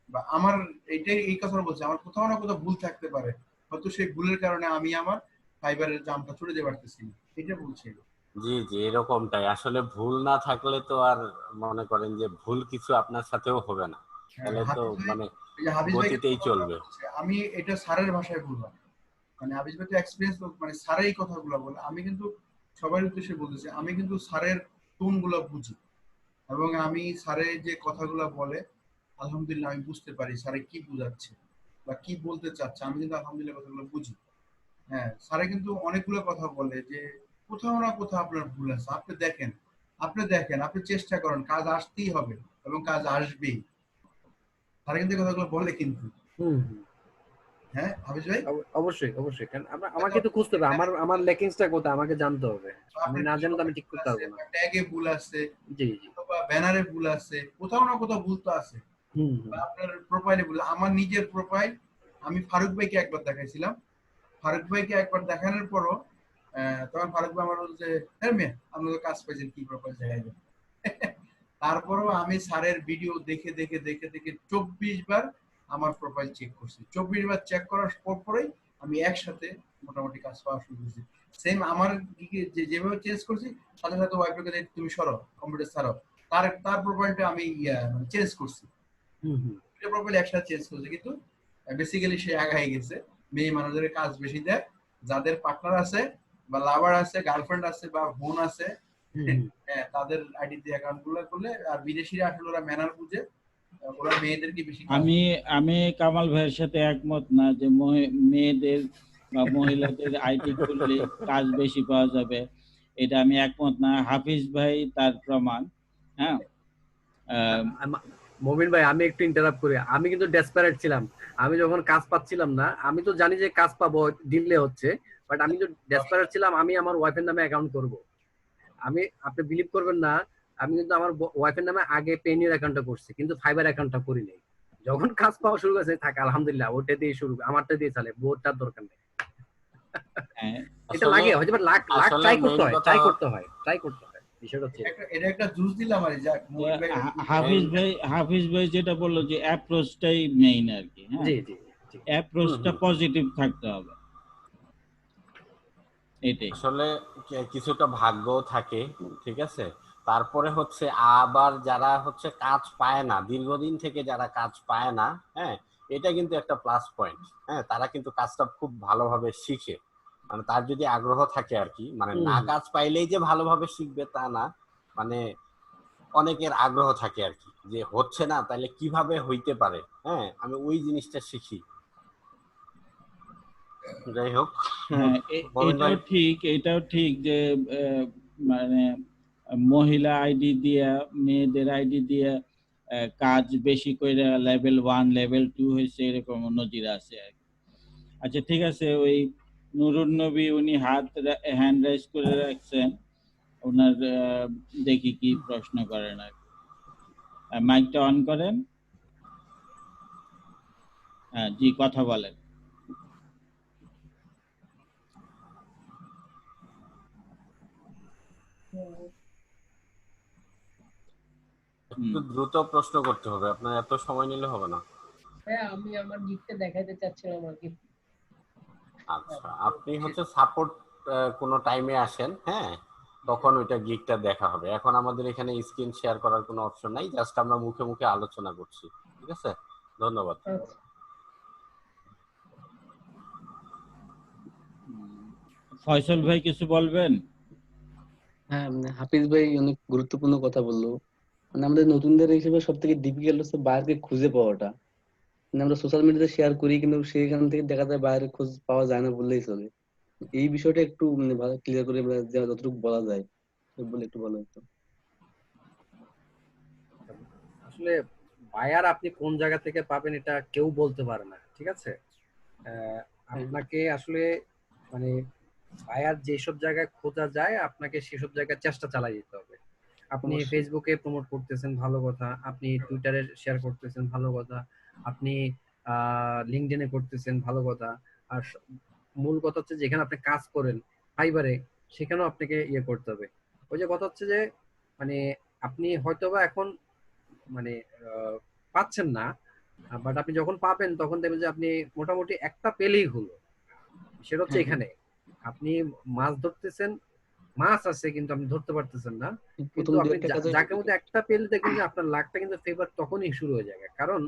বা আমার এইটাই এই কথাটা বলছি, আমার কোথাও না কোথাও ভুল থাকতে পারে, হয়তো সেই ভুলের কারণে আমি আমার ফাইবারের জামটা ছুড়ে দিতে পারতেছি না, এটা বলছি। জি জি, এরকমটাই আসলে, ভুল না থাকলে তো আর মনে করেন যে ভুল কিছু আপনার সাথেও হবে না, তাহলে তো মানে হাফিজ ভাই গতিতেই চলবে। আমি এটা স্যারের ভাষায় বললাম, মানে হাফিজ ভাই তো এক্সপিরিয়েন্স, মানে স্যারের এই কথাগুলো বলে, আমি কিন্তু সবার উদ্দেশ্যে বলতেছি, আমি কিন্তু স্যারের টোন গুলো বুঝি, এবং আমি স্যারের যে কথাগুলো বলে আলহামদুলিল্লাহ আমি বুঝতে পারি স্যারে কি বুঝাচ্ছে বা কি বলতে চাচ্ছে, আমি কিন্তু আলহামদুলিল্লাহ কথাগুলো বুঝি। হ্যাঁ, স্যারে কিন্তু অনেকগুলো কথা বলে যে কোথাও না কোথাও আপনার ভুল আছে, আপনি চেষ্টা করেন, কাজ আসতেই হবে এবং কাজ আসবেই। স্যারে কিন্তু এই কথাগুলো বলে কিন্তু। হুম হুম। হ্যাঁ হাফিজ ভাই, অবশ্যই অবশ্যই, কারণ আমাকে তো খুঁজতে হবে, আমার লেকিংসটা কোথায় আমাকে জানতে হবে, আমি না জানলে তো আমি ঠিক করতে পারবো না। ট্যাগে ভুল আছে, জি জি। অথবা ব্যানারে ভুল আছে, কোথাও না কোথাও ভুল তো আছে, হুম বা হুম। আপনার প্রোফাইলে ভুল। আমার নিজের প্রোফাইল আমি ফারুক ভাইকে একবার দেখাইছিলাম, ফারুক ভাইকে একবার দেখানোর পরও তখন ফারুক ভাই আমার বলছে, হ্যাঁ মেয়ে আপনি তো কাজ পাইছেন, কি প্রোফাইল দেখাইবেন। তারপরেও আমি স্যারের ভিডিও দেখে দেখে দেখে দেখে 24 বার আমার প্রোফাইল চেক করছি, 24 বার চেক করার পরেই আমি একসাথে মোটামুটি কাজ পাওয়া শুরু করছি। সেম আমার যেভাবে চেঞ্জ করছি, সাথে সাথে ওয়াইফকে তুমি সরো, কম্পিউটার ছাড়ো, তার প্রোফাইলটা আমি চেঞ্জ করছি, হুম হুম। দুটো প্রোফাইল একসাথে চেঞ্জ করছি, কিন্তু বেসিক্যালি সে আগাই গেছে। মেয়ে মানুষদের কাজ বেশি দেয়, যাদের পার্টনার আছে বা লাভার আছে, গার্লফ্রেন্ড আছে বা বোন আছে, হুম। হ্যাঁ তাদের আইডি দিয়ে অ্যাকাউন্ট গুলো করলে। আর বিদেশিরা আসলে ওরা ম্যানার বুঝে, ওরা মেয়েদেরকে বেশি কাজ আমি আমি কামাল ভাইয়ের সাথে একমত না যে মেয়েদের বা মহিলাদের আইডি খুললে কাজ বেশি পাওয়া যাবে, এটা আমি একমত না। হাফিজ ভাই তার প্রমাণ। হ্যাঁ, মমিন ভাই আমি একটু ইন্টারাপ্ট করি, আমি কিন্তু ডেসপারেট ছিলাম, আমি যখন কাজ পাচ্ছিলাম না, আমি তো জানি যে কাজ পাবো, ডিলে হচ্ছে, বাট আমি তো ডেসপারেট ছিলাম, আমি আমার ওয়াইফের নামে অ্যাকাউন্ট করব। আপনি বিলিভ করবেন না, আমি কিন্তু আমার ওয়াইফের নামে আগে পেনির অ্যাকাউন্টটা করছি, কিন্তু ফাইবার অ্যাকাউন্টটা করি নাই। যখন কাজ পাওয়া শুরু করেছে, থাকে আলহামদুলিল্লাহ, ওটা দিয়ে শুরু, আমারটা দিয়ে চালে, বোর্ডটার দরকার নেই। হ্যাঁ, এটা লাগে, হয়তো লাখ লাখ আসলে ট্রাই করতে main হয়, কথা ট্রাই করতে হয়, ট্রাই করতে হয়, বিষয়টা হচ্ছে এটা একটা জুস দিলাম আর যাক মমিন ভাই। হাফিজ ভাই যেটা বললো যে অ্যাপ্রোচটাই মেইন আর কি। হ্যাঁ, জি জি জি। অ্যাপ্রোচটা পজিটিভ থাকতে হবে, এটাই। আসলে কিছুটা ভাগ্য থাকে, ঠিক আছে, তারপরে হচ্ছে আবার যারা হচ্ছে কাজ পায় না, দীর্ঘদিন থেকে যারা কাজ পায় না, হ্যাঁ, এটা কিন্তু একটা প্লাস পয়েন্ট। হ্যাঁ, তারা কিন্তু কাজটা খুব ভালোভাবে শিখে, মানে তার যদি আগ্রহ থাকে আর কি, মানে না কাজ পাইলেই যে ভালোভাবে শিখবে তা না, মানে অনেকের আগ্রহ থাকে আর কি, যে হচ্ছে না তাহলে কিভাবে হইতে পারে, হ্যাঁ, আমি ওই জিনিসটা শিখি। যাই হোক, হ্যাঁ, মোমিন ভাই, এটাও ঠিক যে মানে মহিলা আইডি দিয়া, মেয়েদের আইডি দিয়া কাজ বেশি করে লেভেল 1 লেভেল 2 হয়েছে, এরকম নজির আছে আর কি। আচ্ছা ঠিক আছে, ওই নুরুন নবী উনি হ্যান্ড রাইজ করে রাখছেন, ওনার দেখি কি প্রশ্ন করেন আর কি। মাইকটা অন করেন। হ্যাঁ জি, কথা বলেন। একটু দ্রুত প্রশ্ন করতে হবে, আপনার এত সময় নিলে হবে না। হ্যাঁ আমি আমার গিকটা দেখাইতে চাচ্ছিলাম আর কি। আচ্ছা, আপনি হচ্ছে সাপোর্ট কোনো টাইমে আসেন, হ্যাঁ, তখন ওইটা গিগটা দেখা হবে। এখন আমাদের এখানে স্ক্রিন শেয়ার করার কোনো অপশন নাই, জাস্ট আমরা মুখে মুখে আলোচনা করছি। ঠিক আছে, ধন্যবাদ। আচ্ছা। ফয়সাল ভাই কিছু বলবেন? হ্যাঁ, হাফিজ ভাই অনেক গুরুত্বপূর্ণ কথা বললো। মানে আমাদের নতুনদের হিসেবে সব থেকে ডিফিকাল্ট হচ্ছে বাইরেকে খুঁজে পাওয়াটা। মানে আমরা সোশ্যাল মিডিয়াতে শেয়ার করি, কিন্তু সেখান থেকে দেখা যায় বাইরে খোঁজ পাওয়া যায় না বললেই চলে। এই বিষয়টা একটু মানে ভালো ক্লিয়ার করে যতটুকু বলা যায় বলে একটু বলো একটু। আসলে বায়ার আপনি কোন জায়গা থেকে পাবেন এটা কেউ বলতে পারে না, ঠিক আছে? আপনাকে আসলে মানে বায়ার যেসব জায়গায় খোঁজা যায় আপনাকে সেসব জায়গায় চেষ্টা চালিয়ে যেতে হবে। আপনি অবশ্যই। ফেসবুকে প্রমোট করতেছেন, ভালো কথা। আপনি টুইটারে শেয়ার করতেছেন, ভালো কথা। আপনি লিঙ্কডইনে করতেছেন, ভালো কথা। আর মূল কথা হচ্ছে যেখানে আপনি কাজ করেন ফাইবারে, সেখানেও আপনাকে ইয়ে করতে হবে। ওই যে কথা হচ্ছে যে মানে আপনি হয়তোবা এখন মানে পাচ্ছেন না, বাট আপনি যখন পাবেন তখন দেখবেন যে আপনি মোটামুটি একটা পেলেই হলো। সেটা হচ্ছে এখানে আপনি মাছ ধরতেছেন, মাছ আছে কিন্তু আপনি ধরতে পারতেছেন না, কিন্তু প্রথম দু আপনি একটা কাজে যাকে মধ্যে একটা পেলে দেখবেন যে আপনার লাখটা কিন্তু ফেভার তখনই শুরু হয়ে যাবে। কারণ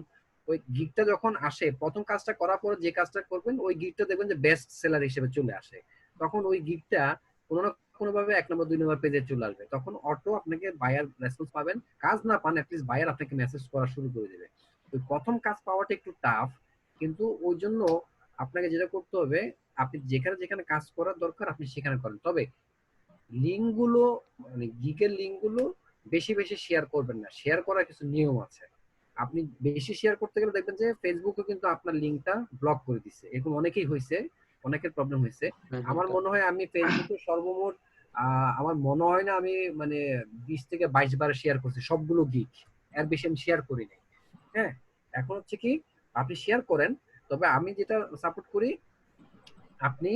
ওই গিগটা যখন আসে, প্রথম কাজটা করার পর যে কাজটা করবেন ওই গিগটা দেখবেন যে বেস্ট সেলার হিসেবে চলে আসে। তখন ওই গিগটা কোনো না কোনো ভাবে 1 নম্বর 2 নম্বর পেজে চলে আসবে। তখন অটো আপনাকে বায়ার রেসপন্স পাবেন। কাজ না পান অ্যাটলিস্ট বায়ার আপনাকে মেসেজ করা শুরু করে দেবে। ওই প্রথম কাজ পাওয়াটা একটু টাফ, কিন্তু ওই জন্য আপনাকে যেটা করতে হবে, আপনি যেখানে যেখানে কাজ করার দরকার আপনি সেখানে করেন। তবে লিঙ্ক গুলো মানে গিগের লিঙ্ক গুলো বেশি বেশি শেয়ার করবেন না। শেয়ার করার কিছু নিয়ম আছে। আপনি বেশি শেয়ার করতে গেলে দেখবেন যে ফেসবুকে কিন্তু আপনার লিঙ্কটা ব্লক করে দিচ্ছে। এরকম অনেকেই হয়েছে, অনেকের প্রবলেম হয়েছে। আমার মনে হয় আমি ফেসবুকে সর্বমোট আমার মনে হয় না আমি মানে 20 থেকে 22 বার শেয়ার করছি সবগুলো গিগ। এর বেশি আমি শেয়ার করি নাই। হ্যাঁ, এখন হচ্ছে কি আপনি শেয়ার করেন, তবে আমি যেটা সাপোর্ট করি আপনি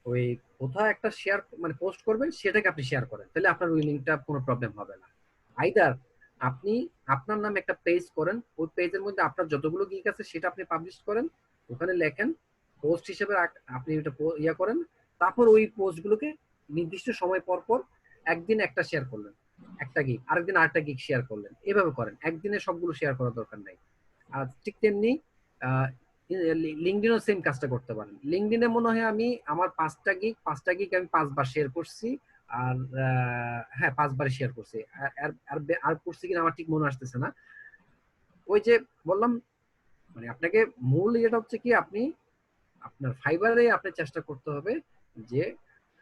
ওই কোথাও একটা শেয়ার মানে পোস্ট করবেন সেটাকে আপনি শেয়ার করেন, তাহলে আপনার ওই লিঙ্কটা কোনো প্রবলেম হবে না। আইদার আপনি আপনার নামে একটা পেজ করেন, ওই পেজের মধ্যে আপনার যতগুলো গিগ আছে সেটা আপনি পাবলিশ করেন, ওখানে লেখেন পোস্ট হিসেবে আপনি এটা ইয়া করেন, তারপর ওই পোস্টগুলোকে নির্দিষ্ট সময় পর পর একদিন একটা শেয়ার করলেন একটা গিগ, আরেকদিন আরেকটা গিগ শেয়ার করলেন, এভাবে করেন। একদিনে সবগুলো শেয়ার করার দরকার নাই। আর ঠিক তেমনি লিঙ্কডিনও সেম কাজটা করতে পারেন। লিঙ্কডিনে মনে হয় আমি আমার 5টা গিগ আমি 5 বার শেয়ার করছি। আর হ্যাঁ 5 বার শেয়ার করছি। আর করছি কিনা আমার ঠিক মনে আসতেছে না। ওই যে বললাম মানে আপনাকে মূল এটা হচ্ছে কি আপনি আপনার ফাইবারে আপনি চেষ্টা করতে হবে যে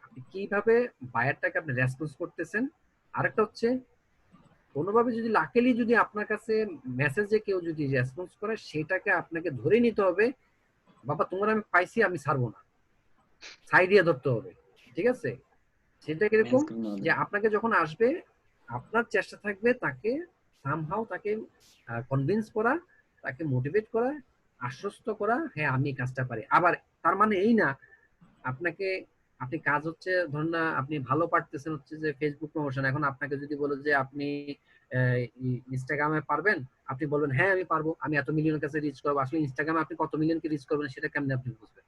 আপনি কিভাবে বায়ারটাকে আপনি রেসপন্স করতেছেন। আরেকটা হচ্ছে কোনোভাবে যদি লাকিলি যদি আপনার কাছে মেসেজে কেউ যদি রেসপন্স করে সেটাকে আপনাকে ধরে নিতে হবে, বাবা তোমার আমি পাইছি আমি ছাড়বো না, ছাই দিয়ে ধরতে হবে। ঠিক আছে, সেটা কিরকম যে আপনাকে যখন আসবে আপনার চেষ্টা থাকবে তাকে সামহাও তাকে কনভিন্স করা, তাকে মোটিভেট করা, আশ্বস্ত করা, হ্যাঁ আমি কাজটা পারি। আবার তার মানে এই না আপনাকে আপনি কাজ হচ্ছে ধরুন না আপনি ভালো পারতেছেন হচ্ছে যে ফেসবুক প্রমোশন, এখন আপনাকে যদি বলে যে আপনি ইনস্টাগ্রামে পারবেন, আপনি বলবেন হ্যাঁ আমি পারবো, আমি এত মিলিয়নের কাছে রিচ করবো। আসলে ইনস্টাগ্রামে আপনি কত মিলিয়নকে রিচ করবেন সেটা কেমনে আপনি বুঝবেন?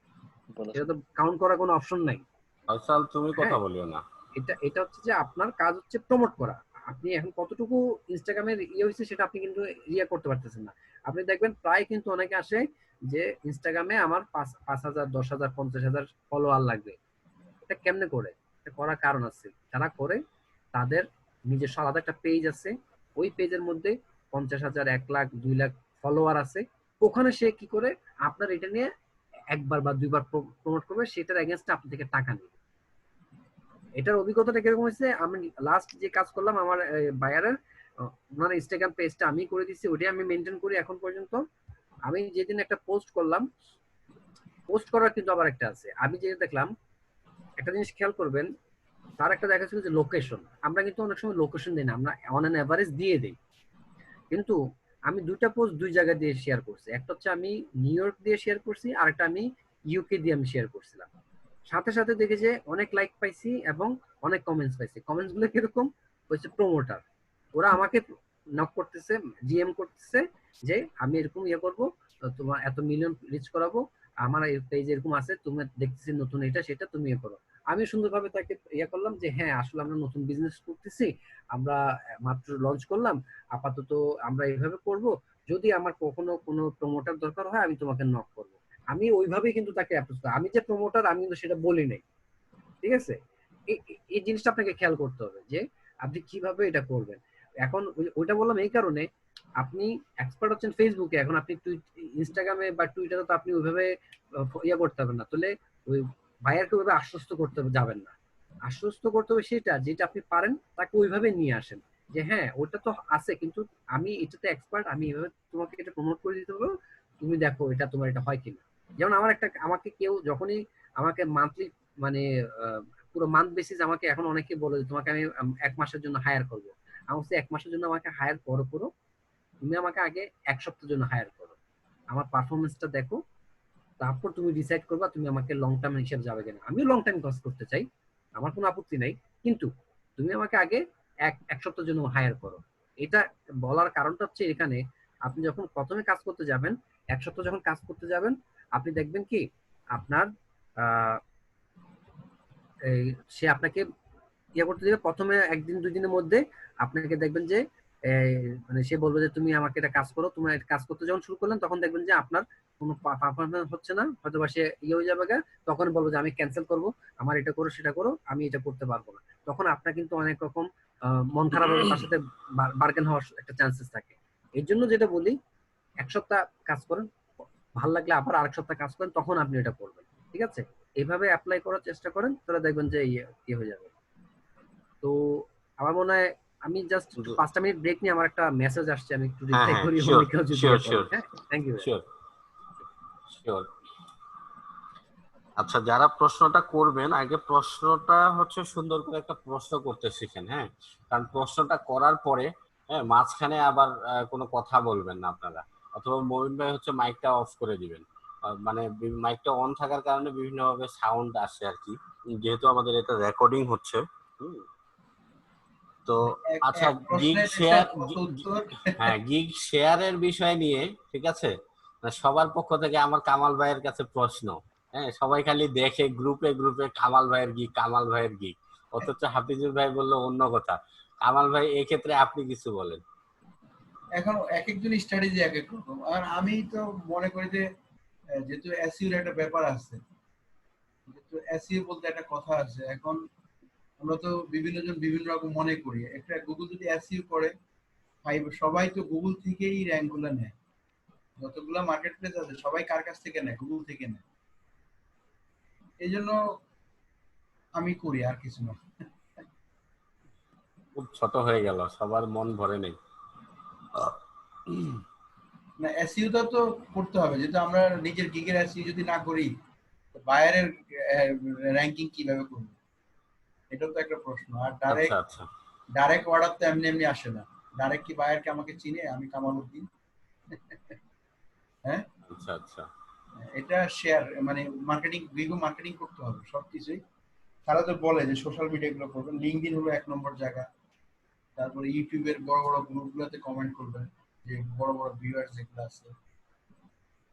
সেটা তো কাউন্ট করার কোনো অপশন নাই। ফয়সাল তুমি কথা বলিও না। এটা হচ্ছে যে আপনার কাজ হচ্ছে প্রমোট করা। আপনি এখন কতটুকু ইনস্টাগ্রামের ইয়ে হয়েছে সেটা আপনি কিন্তু ইয়ে করতে পারতেছেন না। আপনি দেখবেন প্রায় কিন্তু অনেকে আসে যে ইনস্টাগ্রামে আমার 5,000 10,000 50,000 ফলোয়ার লাগবে। এটা কেমনে করে? এটা করার কারণ আছে। যারা করে তাদের নিজস্ব আলাদা একটা পেজ আছে, ওই পেজের মধ্যে 50,000 1 লাখ 2 লাখ ফলোয়ার আছে। ওখানে সে কি করে আপনার এটা নিয়ে একবার বা দুইবার প্রমোট করবে, সেটার এগেইনস্টে আপনি থেকে টাকা নেবে। এটার অভিজ্ঞতাটা কিরকম হয়েছে, আমি লাস্ট যে কাজ করলাম আমার বায়ারের ওনার ইনস্টাগ্রাম পেজটা আমি করে দিচ্ছি, ওটাই আমি মেনটেন করি এখন পর্যন্ত। আমি যেদিন একটা পোস্ট করলাম, পোস্ট করার কিন্তু আবার একটা আছে। আমি যে দেখলাম একটা জিনিস খেয়াল করবেন, তার একটা দেখা ছিল যে লোকেশন। আমরা কিন্তু অনেক সময় লোকেশন দিই না, আমরা অন অ্যান এভারেজ দিয়ে দিই। কিন্তু আমি দুইটা পোস্ট দুই জায়গা দিয়ে শেয়ার করছি। একটা হচ্ছে আমি নিউ ইয়র্ক দিয়ে শেয়ার করছি, আর একটা আমি ইউকে দিয়ে আমি শেয়ার করছিলাম। সাথে সাথে দেখি যে অনেক লাইক পাইছি এবং অনেক কমেন্টস পাইছি। কমেন্টস গুলো কিরকম হচ্ছে, প্রমোটার ওরা আমাকে নক করতেছে, জিএম করতেছে যে আমি এরকম ইয়ে করবো, তোমার এত মিলিয়ন রিচ করাবো, আমার এই পেজ এরকম আছে, তুমি দেখতেছি নতুন এটা সেটা, তুমি ইয়ে করো। আমি সুন্দরভাবে তাকে ইয়ে করলাম যে হ্যাঁ আসলে আমরা নতুন বিজনেস করতেছি, আমরা মাত্র লঞ্চ করলাম, আপাতত আমরা এইভাবে করব, যদি আমার কখনো কোনো প্রমোটার দরকার হয় আমি তোমাকে নক করব। আমি ওইভাবেই কিন্তু তাকে অ্যাপ্রোচ করি, আমি যে প্রমোটার আমি কিন্তু সেটা বলি নাই, ঠিক আছে? এই জিনিসটা আপনাকে খেয়াল করতে হবে যে আপনি কিভাবে এটা করবেন। এখন ওইটা বললাম এই কারণে, আপনি এক্সপার্ট হচ্ছেন ফেসবুকে, এখন আপনি ইনস্টাগ্রামে বা টুইটারে তো আপনি ওইভাবে ইয়ে করতে পারবেন না, তাহলে ওই বায়ারকে ওইভাবে আশ্বস্ত করতে যাবেন না। আশ্বস্ত করতে হবে সেটা যেটা আপনি পারেন, তাকে ওইভাবে নিয়ে আসেন যে হ্যাঁ ওটা তো আছে, কিন্তু আমি এটাতে এক্সপার্ট, আমি এভাবে তোমাকে এটা প্রমোট করে দিতে পারবো, তুমি দেখো এটা তোমার এটা হয় কিনা। যেমন আমাকে কেউ যখনই আমাকে মান্থলি মানে পুরো মান্থ বেসিস আমাকে এখন অনেকে বলে যে তোমাকে আমি 1 মাসের জন্য হায়ার করবো। আমি বলছি 1 মাসের জন্য আমাকে হায়ার করো, তুমি আমাকে আগে 1 সপ্তাহের জন্য হায়ার করো, আমার পারফরমেন্সটা দেখো, তারপর তুমি ডিসাইড করবা তুমি আমাকে লং টার্ম হিসেবে যাবে কিনা। আমিও লং টাইম কাজ করতে চাই, আমার কোনো আপত্তি নাই, কিন্তু তুমি আমাকে আগে এক সপ্তাহের জন্য হায়ার করো। এটা বলার কারণটা হচ্ছে এখানে, আপনি যখন প্রথমে কাজ করতে যাবেন, 1 সপ্তাহ যখন কাজ করতে যাবেন, আপনি দেখবেন কি আপনার সে আপনাকে ইয়ে করতে দেবে, প্রথমে 1 দিন 2 দিনের মধ্যে আপনাকে দেখবেন যে মানে সে বলবে যে তুমি আমাকে এটা কাজ করো, তুমি কাজ করতে যখন শুরু করলেন তখন দেখবেন যে আপনার কোনো পারফরমেন্স হচ্ছে না, হয়তো বা সে ইয়ে হয়ে যাবে, তখন বলবো যে আমি ক্যান্সেল করব, আমার এটা করো সেটা করো, আমি এটা করতে পারবো না। তখন আপনার কিন্তু অনেক রকম মন খারাপ হবে, তার সাথে বার্গেন হওয়ার একটা চান্সেস থাকে। এর জন্য যেটা বলি, 1 সপ্তাহ কাজ করেন, ভালো লাগলে আবার আরেক সপ্তাহ কাজ করেন, তখন আপনি এটা করবেন, ঠিক আছে? এইভাবে অ্যাপ্লাই করার চেষ্টা করেন, তাহলে দেখবেন যে ইয়ে হয়ে যাবে। তো আমার মনে হয় আমি জাস্ট 5টা মিনিট ব্রেক নিয়ে আমার একটা মেসেজ আসছে, আমি একটু রিপ্লাই করি, অন্য কেউ যদি হ্যাঁ থ্যাংক ইউ। শিওর। আচ্ছা, যারা প্রশ্নটা করবেন আগে প্রশ্নটা হচ্ছে সুন্দর করে একটা প্রশ্ন করতে শিখেন, হ্যাঁ, কারণ প্রশ্নটা করার পরে হ্যাঁ মাঝখানে আবার কোনো কথা বলবেন না আপনারা, অথবা মবিন ভাই হচ্ছে মাইকটা অফ করে দিবেন, মানে মাইকটা অন থাকার কারণে বিভিন্নভাবে সাউন্ড আসে আর কি, যেহেতু আমাদের এটা রেকর্ডিং হচ্ছে। তো আচ্ছা, গিগ শেয়ার, হ্যাঁ গিগ শেয়ারের বিষয় নিয়ে ঠিক আছে, সবার পক্ষ থেকে আমার কামাল ভাইয়ের কাছে প্রশ্ন, হ্যাঁ সবাই খালি দেখে গ্রুপে কামাল ভাইয়ের গিগ, অথচ হাফিজুর ভাই বললো অন্য কথা। কামাল ভাই এই ক্ষেত্রে আপনি কিছু বলেন। এখন এক একজন স্ট্র্যাটেজি এক এক রকম, আর আমি তো মনে করি যে যেহেতু এসইও এর একটা ব্যাপার আছে, যেহেতু এসইও বলতে একটা কথা আছে, এখন আমরা তো বিভিন্ন জন বিভিন্ন রকম মনে করি, একটা গুগল যদি এসইও করে সবাই তো গুগল থেকেই র্যাঙ্ক গুলো নেয়, যতগুলো মার্কেট প্লেস আছে সবাই কার কাছ থেকে নেয়? গুগল থেকে নেয়। এই জন্য আমি করি, আর কিছু না। খুব ছোট হয়ে গেল, সবার মন ভরে নেই। না, এসইওটা তো করতে হবে, যেহেতু আমরা নিজের গিগের এসইও যদি না করি বায়ারের র‍্যাঙ্কিং কিভাবে করব? এটা তো একটা প্রশ্ন। আর ডাইরেক্ট অর্ডার তো এমনি এমনি আসে না। ডাইরেক্ট কি বায়ারকে আমাকে চিনে? আমি কামাল উদ্দিন। হ্যাঁ, আচ্ছা, এটা শেয়ার মানে মার্কেটিং, ভিডিও মার্কেটিং করতে হবে সবকিছুই। তারা তো বলে যে সোশ্যাল মিডিয়া গুলো করবেন, লিঙ্কডইন হলো 1 নম্বর জায়গা, তারপরে ইউটিউবের বড় বড় গ্রুপগুলোতে কমেন্ট করবেন, যে বড় বড় ভিউয়ার্স যেগুলো আছে,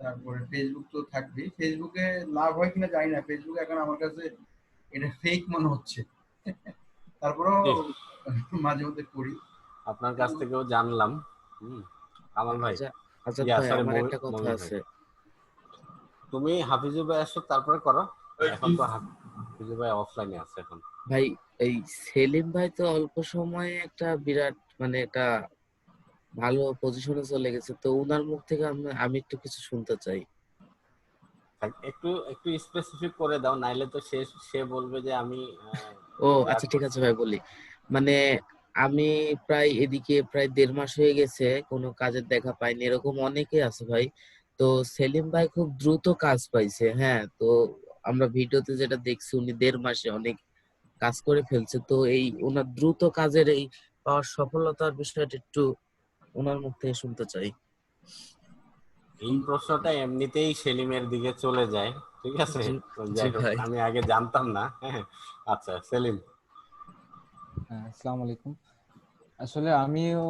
তারপরে ফেসবুক তো থাকবেই। ফেসবুকে লাভ হয় কিনা জানি না, ফেসবুক এখন আমার কাছে এটা ফেক মনে হচ্ছে, তারপরেও মাঝে মধ্যে করি। আপনার কাছ থেকেও জানলাম। কামাল ভাই, আচ্ছা ভাই, আমার একটা কথা আছে। তুমি হাফিজুর ভাই আসো তারপরে করো, এখন তো হাফিজুর ভাই অফলাইনে আছে এখন। ভাই এই সেলিম ভাই তো অল্প সময়ে একটা বিরাট মানে একটা ভালো পজিশনে চলে গেছে, তো ওনার মুখ থেকে আমি একটু কিছু শুনতে চাই। একটু স্পেসিফিক করে দাও, নাইলে তো সে বলবে যে আমি আচ্ছা ঠিক আছে ভাই, বলি। মানে আমি প্রায় এদিকে প্রায় 1.5 মাস হয়ে গেছে কোনো কাজের দেখা পাইনি, এরকম অনেকে আছে ভাই। তো সেলিম ভাই খুব দ্রুত কাজ পাইছে, হ্যাঁ, তো আমরা ভিডিওতে যেটা দেখছি উনি 1.5 মাসে অনেক কাজ করে ফেলছে। তো এই ওনার দ্রুত কাজের এই পাওয়ার সফলতার বিষয়টা একটু ওনার মুখ থেকে শুনতে চাই। এই প্রশ্নটা এমনিতেই সেলিমের দিকে চলে যায়, ঠিক আছে? আমি আগে জানতাম না। আচ্ছা সেলিম। আসসালামু আলাইকুম। আসলে আমিও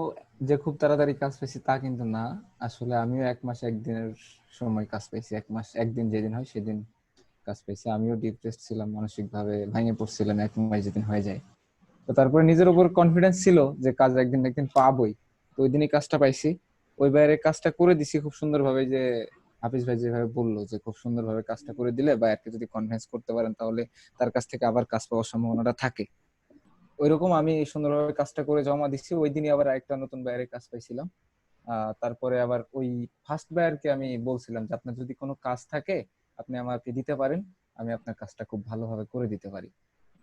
যে খুব তাড়াতাড়ি কাজ পেয়েছি তা কিন্তু না। আসলে আমিও 1 মাস 1 দিনের সময় কাজ পেয়েছি। 1 মাস 1 দিন যেদিন হয় সেদিন কাজ পেয়েছি। আমিও ডিপ্রেসড ছিলাম, মানসিক ভাবে ভেঙে পড়ছিলাম 1 মাস যেদিন হয়ে যায়। তো তারপরে নিজের উপর কনফিডেন্স ছিল যে কাজ একদিন না একদিন পাবোই। তো ওই দিনই কাজটা পাইছি। ওই বাইরে কাজটা করে দিছি খুব সুন্দরভাবে, যে হাফিজ ভাই যেভাবে বললো যে খুব সুন্দরভাবে কাজটা করে দিলে বায়ারকে যদি কনভিন্স করতে পারেন তাহলে তার কাছ থেকে আবার কাজ পাওয়ার সম্ভাবনাটা থাকে। ওইরকম আমি সুন্দরভাবে কাজটা করে জমা দিচ্ছি। ওই দিনই আবার একটা নতুন বায়ারের কাজ পাইছিলাম। তারপরে আবার ওই ফার্স্ট বায়ারকে আমি বলছিলাম যে আপনার যদি কোনো কাজ থাকে আপনি আমাকে দিতে পারেন, আমি আপনার কাজটা খুব ভালোভাবে করে দিতে পারি।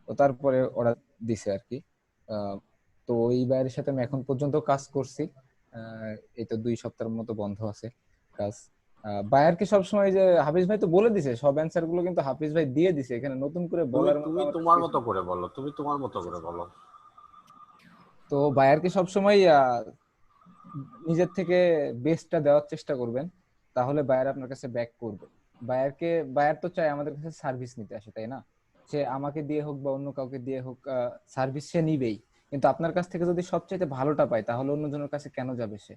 তো তারপরে ওরা দিছে আর কি। আহ, তো ওই বায়ারের সাথে আমি এখন পর্যন্ত কাজ করছি। এই তো 2 সপ্তাহের মতো বন্ধ আছে কাজ। বায়ারকে সবসময় যে হাফিজ ভাই তো বলে দিছে, সব অ্যান্সার গুলো কিন্তু হাফিজ ভাই দিয়ে দিছে, এখানে নতুন করে তুমি বলার মতো তুমি আমার কাছে তোমার কিছু মতো নেই। করে বলো, তুমি তোমার মতো করে বলো। তো বায়ারকে সবসময় নিজের থেকে বেস্টটা দেওয়ার চেষ্টা করবেন, তাহলে বায়ার আপনার কাছে ব্যাক করবে। বায়ার তো চায় আমাদের কাছে সার্ভিস নিতে আসে, তাই না? সে আমাকে দিয়ে হোক বা অন্য কাউকে দিয়ে হোক সার্ভিস সে নিবেই। কিন্তু আপনার কাছ থেকে যদি সবচেয়ে ভালোটা পায় তাহলে অন্যজনের কাছে কেন যাবে সে?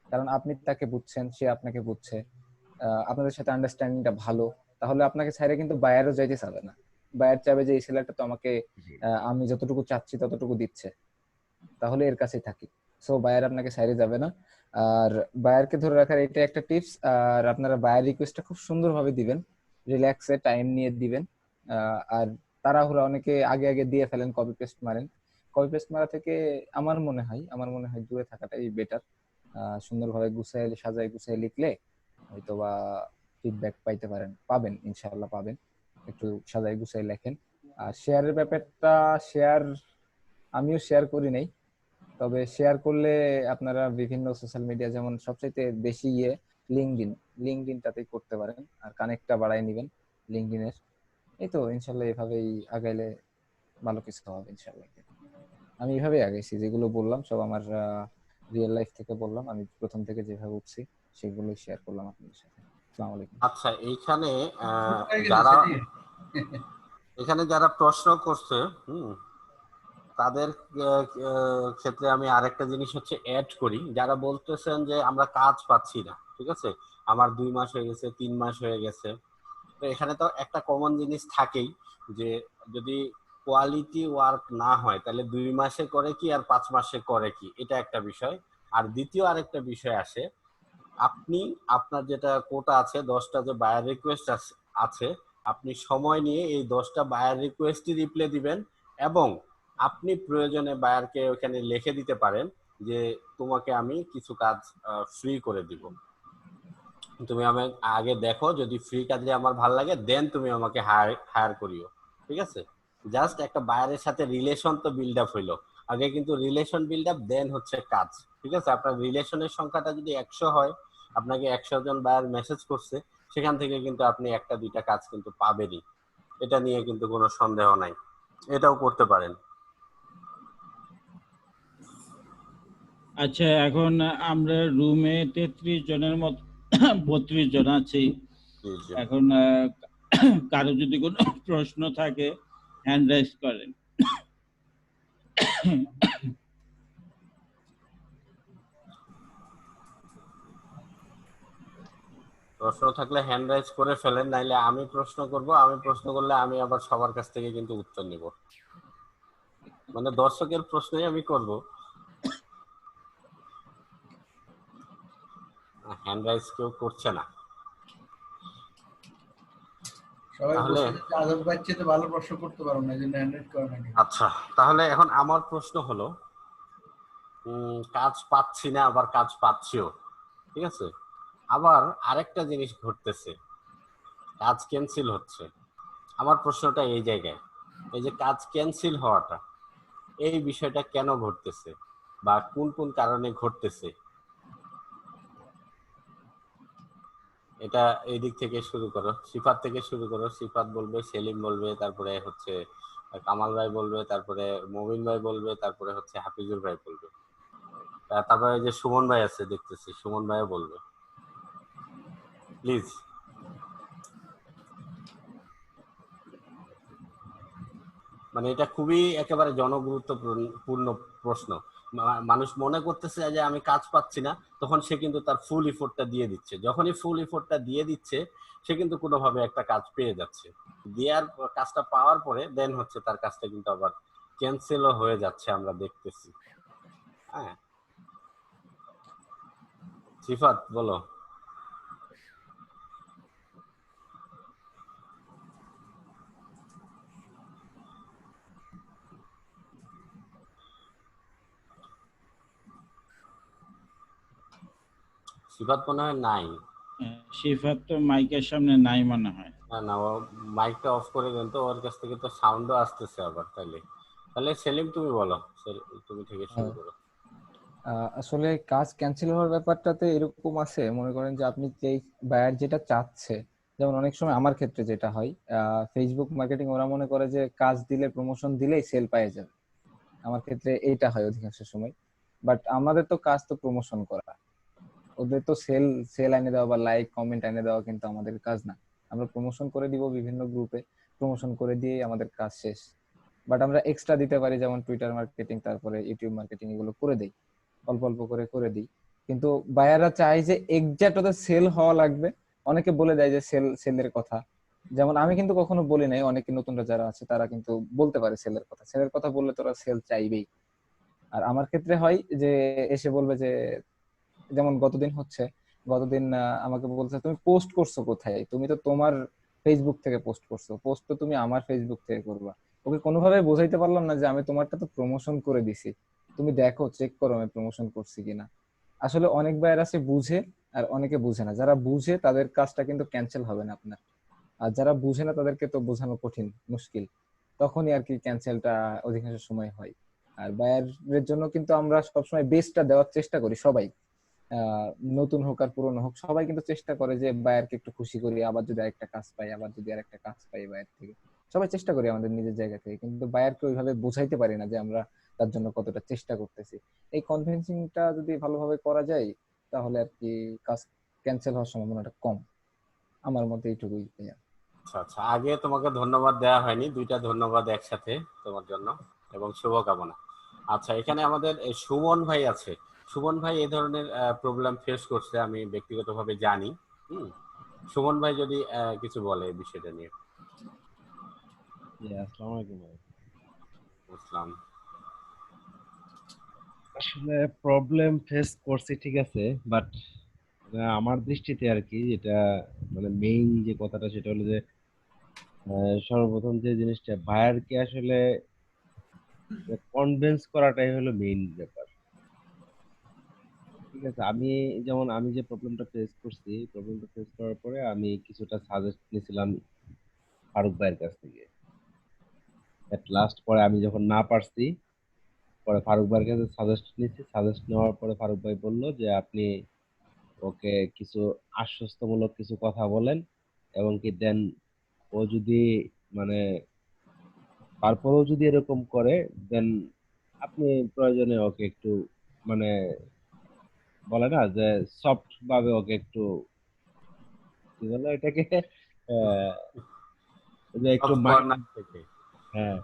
কারণ আপনি তাকে বুঝছেন, সে আপনাকে বুঝছে, আপনাদের সাথে আন্ডারস্ট্যান্ডিংটা ভালো। তাহলে আপনাকে ছাইরে কিন্তু বায়ারও যাইতে চাবে না। বায়ার চাবে যে এই ছেলেটা তো আমাকে আমি যতটুকু চাচ্ছি ততটুকু দিচ্ছে, তাহলে এর কাছেই থাকি। সো বায়ার আপনাকে সাইডে যাবে না। আর বায়ারকে ধরে রাখার এটা একটা টিপস। আর আপনারা বায়ার রিকোয়েস্টটা খুব সুন্দরভাবে দিবেন, রিল্যাক্সে টাইম নিয়ে দিবেন। আর তাড়াহুড়া অনেকে আগে আগে দিয়ে ফেলেন, কপি পেস্ট মারেন। কপি পেস্ট মারা থেকে আমার মনে হয় দূরে থাকাটাই বেটার। সুন্দরভাবে গুছাই সাজায় গুছাই লিখলে হয়তো বা ফিডব্যাক পাবেন, ইনশাআল্লাহ পাবেন। একটু সাজাই গুছাই লেখেন। আর শেয়ারের ব্যাপারটা, শেয়ার আমিও শেয়ার করি নাই। তবে শেয়ার করলে আপনারা বিভিন্ন সোশ্যাল মিডিয়া, যেমন সবচাইতে বেশি লিঙ্কডইন, লিঙ্কডইনটাতেই করতে পারেন। আর কানেক্টটা বাড়ায় নেবেন লিঙ্কডইনের। এই তো ইনশাল্লাহ এভাবেই আগাইলে ভালো কিছু হবে ইনশাল্লাহ। আমি এভাবেই আগাইছি, যেগুলো বললাম সব আমার রিয়েল লাইফ থেকে বললাম। আমি প্রথম থেকে যেভাবে উঠছি সেগুলোই শেয়ার করলাম আপনাদের সাথে। আসসালামু আলাইকুম। আচ্ছা, এইখানে হয়ে গেল যারা সেদিন। যারা প্রশ্ন করছে, তাদের ক্ষেত্রে আমি আরেকটা জিনিস হচ্ছে অ্যাড করি। যারা বলতেছেন যে আমরা কাজ পাচ্ছি না, ঠিক আছে, আমার 2 মাস হয়ে গেছে, 3 মাস হয়ে গেছে, তো এখানে তো একটা কমন জিনিস থাকেই যে যদি কোয়ালিটি ওয়ার্ক না হয় তাহলে 2 মাসে করে কি আর 5 মাসে করে কি, এটা একটা বিষয়। আর দ্বিতীয় আরেকটা বিষয় আসে, আপনি আপনার যেটা কোটা আছে 10টা যে বায়ার রিকোয়েস্ট আছে, আপনি সময় নিয়ে এই 10টা বায়ার রিকোয়েস্টই রিপ্লাই দিবেন। এবং আপনি প্রয়োজনে বায়ারকে ওখানে লিখে দিতে পারেন যে তোমাকে আমি কিছু কাজ ফ্রি করে দিব, তুমি আমি আগে দেখো, যদি ফ্রি কাজে আমার ভালো লাগে দেন তুমি আমাকে হায়ার করিও। ঠিক আছে, জাস্ট একটা বায়ারের সাথে রিলেশন তো বিল্ড আপ হইলো। আগে কিন্তু রিলেশন বিল্ড আপ দেন হচ্ছে কাজ। ঠিক আছে, আপনার রিলেশনের সংখ্যাটা যদি 100 হয়, আপনাকে 100 জন বায়ার মেসেজ করছে, সেখান থেকে কিন্তু আপনি একটা দুইটা কাজ কিন্তু পাবেনই। এটা নিয়ে কিন্তু কোনো সন্দেহ নাই, এটাও করতে পারেন। আচ্ছা, এখন আমরা রুমে 33 জনের মতো 32 জন আছি। জি জি, এখন কারো যদি কোনো প্রশ্ন থাকে হ্যান্ড রাইজ করেন। প্রশ্ন থাকলে হ্যান্ড রাইজ করে ফেলেন, নাইলে আমি প্রশ্ন করব। আমি প্রশ্ন করলে আমি আবার সবার কাছ থেকে কিন্তু উত্তর নিব, মানে দর্শকের প্রশ্নই আমি করব। হ্যান্ড রাইজ কেউ করছে না, সবাই তাহলে বলছে যে আজব বাচ্চা তো ভালো প্রশ্ন করতে পারো না, এই জন্য হ্যান্ড্রেড করে না। আচ্ছা, তাহলে এখন আমার প্রশ্ন হলো, কাজ পাচ্ছি না আবার কাজ পাচ্ছিও, ঠিক আছে, আবার আরেকটা জিনিস ঘটতেছে, কাজ ক্যান্সেল হচ্ছে। আমার প্রশ্নটা এই জায়গায়, এই যে কাজ ক্যান্সেল হওয়াটা, এই বিষয়টা কেন ঘটতেছে বা কোন কোন কারণে ঘটতেছে, এটা এই দিক থেকে শুরু করো, সিফাত থেকে শুরু করো। সিফাত বলবে, সেলিম বলবে, তারপরে হচ্ছে কামাল ভাই বলবে, তারপরে মমিন ভাই বলবে, তারপরে হচ্ছে হাফিজুর ভাই বলবে, তারপরে যে সুমন ভাই আছে দেখতেছি, সুমন ভাইও বলবে, প্লিজ। মানে এটা খুবই একেবারে জনগুরুত্বপূর্ণ প্রশ্ন। মানুষ মনে করতেছে যে আমি কাজ পাচ্ছি না, তখন সে কিন্তু তার ফুল ইফোর্টটা দিয়ে দিচ্ছে। যখনই ফুল ইফোর্টটা দিয়ে দিচ্ছে সে কিন্তু কোনোভাবে একটা কাজ পেয়ে যাচ্ছে। দেওয়ার কাজটা পাওয়ার পরে দেন হচ্ছে তার কাজটা কিন্তু আবার ক্যান্সেলও হয়ে যাচ্ছে, আমরা দেখতেছি। হ্যাঁ, সিফাত বলো। সিফাত মনে হয় নাই। সিফাত তো মাইকের সামনে নাই মনে হয়। না না, ও মাইকটা অফ করে দেন তো, ওর কাছ থেকে তো সাউন্ডও আসতেছে আবার। তাহলে সেলিম তুমি বলো, তুমি থেকে শুরু করো। আসলে কাজ ক্যান্সেল হওয়ার ব্যাপারটাতে এরকম আছে, মনে করেন যে আপনি যে বায়ার যেটা চাচ্ছে, যেমন অনেক সময় আমার ক্ষেত্রে যেটা হয়, ফেসবুক মার্কেটিং ওরা মনে করে যে কাজ দিলে, প্রমোশন দিলেই সেল পেয়ে যাবে। আমার ক্ষেত্রে এইটা হয় অধিকাংশ সময়। বাট আমাদের তো কাজ তো প্রমোশন করা, ওদের তো সেল এনে দেওয়া বা লাইক কমেন্ট এনে দেওয়া কিন্তু আমাদের কাজ না। আমরা প্রমোশন করে দিব বিভিন্ন গ্রুপে, প্রমোশন করে দিয়েই আমাদের কাজ শেষ। বাট আমরা এক্সট্রা দিতে পারি, যেমন টুইটার মার্কেটিং, তারপরে ইউটিউব মার্কেটিং, এগুলো করে দেই, অল্প অল্প করে দিই। কিন্তু বায়াররা চায় যে এক্সাক্ট ওদের সেল হওয়া লাগবে। অনেকে বলে দেয় যে সেলের কথা, যেমন আমি কিন্তু কখনো বলি নাই, অনেকে নতুনরা যারা আছে তারা কিন্তু বলতে পারে সেলের কথা বললে তোরা সেল চাইবেই। আর আমার ক্ষেত্রে হয় যে এসে বলবে যে, যেমন গতদিন আমাকে বলছে তুমি পোস্ট করছো কোথায়, তুমি তো তোমার ফেসবুক থেকে পোস্ট করছো, পোস্ট তো তুমি আমার ফেসবুক থেকে করবা। ওকে কোনোভাবে বোঝাইতে পারলাম না যে আমি তোমারটা তো প্রমোশন করে দিছি, তুমি দেখো, চেক করো আমি প্রমোশন করছি কিনা। আসলে অনেক বায়ার আছে বুঝে, আর অনেকে বুঝে না। যারা বুঝে তাদের কাজটা কিন্তু ক্যান্সেল হবে না আপনার, আর যারা বুঝে না তাদেরকে তো বোঝানো কঠিন, মুশকিল। তখনই আর কি ক্যান্সেলটা অধিকাংশ সময় হয়। আর বায়ারের জন্য কিন্তু আমরা সবসময় বেস্টটা দেওয়ার চেষ্টা করি সবাই, আহ নতুন হোক আর পুরনো হোক, সবাই কিন্তু চেষ্টা করে যে বায়ারকে একটু খুশি করি, আবার যদি আরেকটা কাজ পাই, আবার যদি আরেকটা কাজ পাই বায়ার থেকে। সবাই চেষ্টা করি আমাদের নিজের জায়গা থেকে, কিন্তু বায়ারকে ওইভাবে বোঝাইতে পারি না যে আমরা তার জন্য কতটা চেষ্টা করতেছি। এই কনভিন্সিংটা যদি ভালোভাবে করা যায়, তাহলে আর কি কাজ ক্যান্সেল হওয়ার সম্ভাবনাটা কম। আমার মতে এইটুকুই ভাইয়া। আচ্ছা আচ্ছা, আগে তোমাকে ধন্যবাদ দেওয়া হয়নি, দুইটা ধন্যবাদ একসাথে তোমার জন্য এবং শুভকামনা। আচ্ছা, এখানে আমাদের সুমন ভাই আছে। সুমন ভাই এই ধরনের প্রবলেম ফেস করছে, আমি ব্যক্তিগতভাবে জানি। সুমন ভাই যদি কিছু বলে এই বিষয়টা নিয়ে। আসসালামু আলাইকুম ভাই। আসসালাম। আসলে প্রবলেম ফেস করছি ঠিক আছে, বাট আমার দৃষ্টিতে আর কি, যেটা মানে মেইন যে কথাটা, সেটা হলো যে সর্বপ্রথম যে জিনিসটা, বায়ারকে আসলে কনভিন্স করাটাই হলো মেইন ব্যাপার। ঠিক আছে, আমি যে প্রবলেমটা ফেস করছি, প্রবলেমটা ফেস করার পরে আমি কিছুটা সাজেস্ট নিয়েছিলাম ফারুক ভাইয়ের কাছ থেকে। এট লাস্ট পরে আমি যখন না পারছি, পরে ফারুক ভাইয়ের কাছে সাজেস্ট নেওয়ার পরে ফারুক ভাই বলল যে আপনি ওকে কিছু আশ্বস্তমূলক কিছু কথা বলেন, এবং কি দেন ও যদি মানে তারপরেও যদি এরকম করে, দেন আপনি প্রয়োজনে ওকে একটু মানে বলে না যে সফট ভাবে ওকে একটু, কি বলে এটাকে, আহ, যে একটু হ্যাঁ,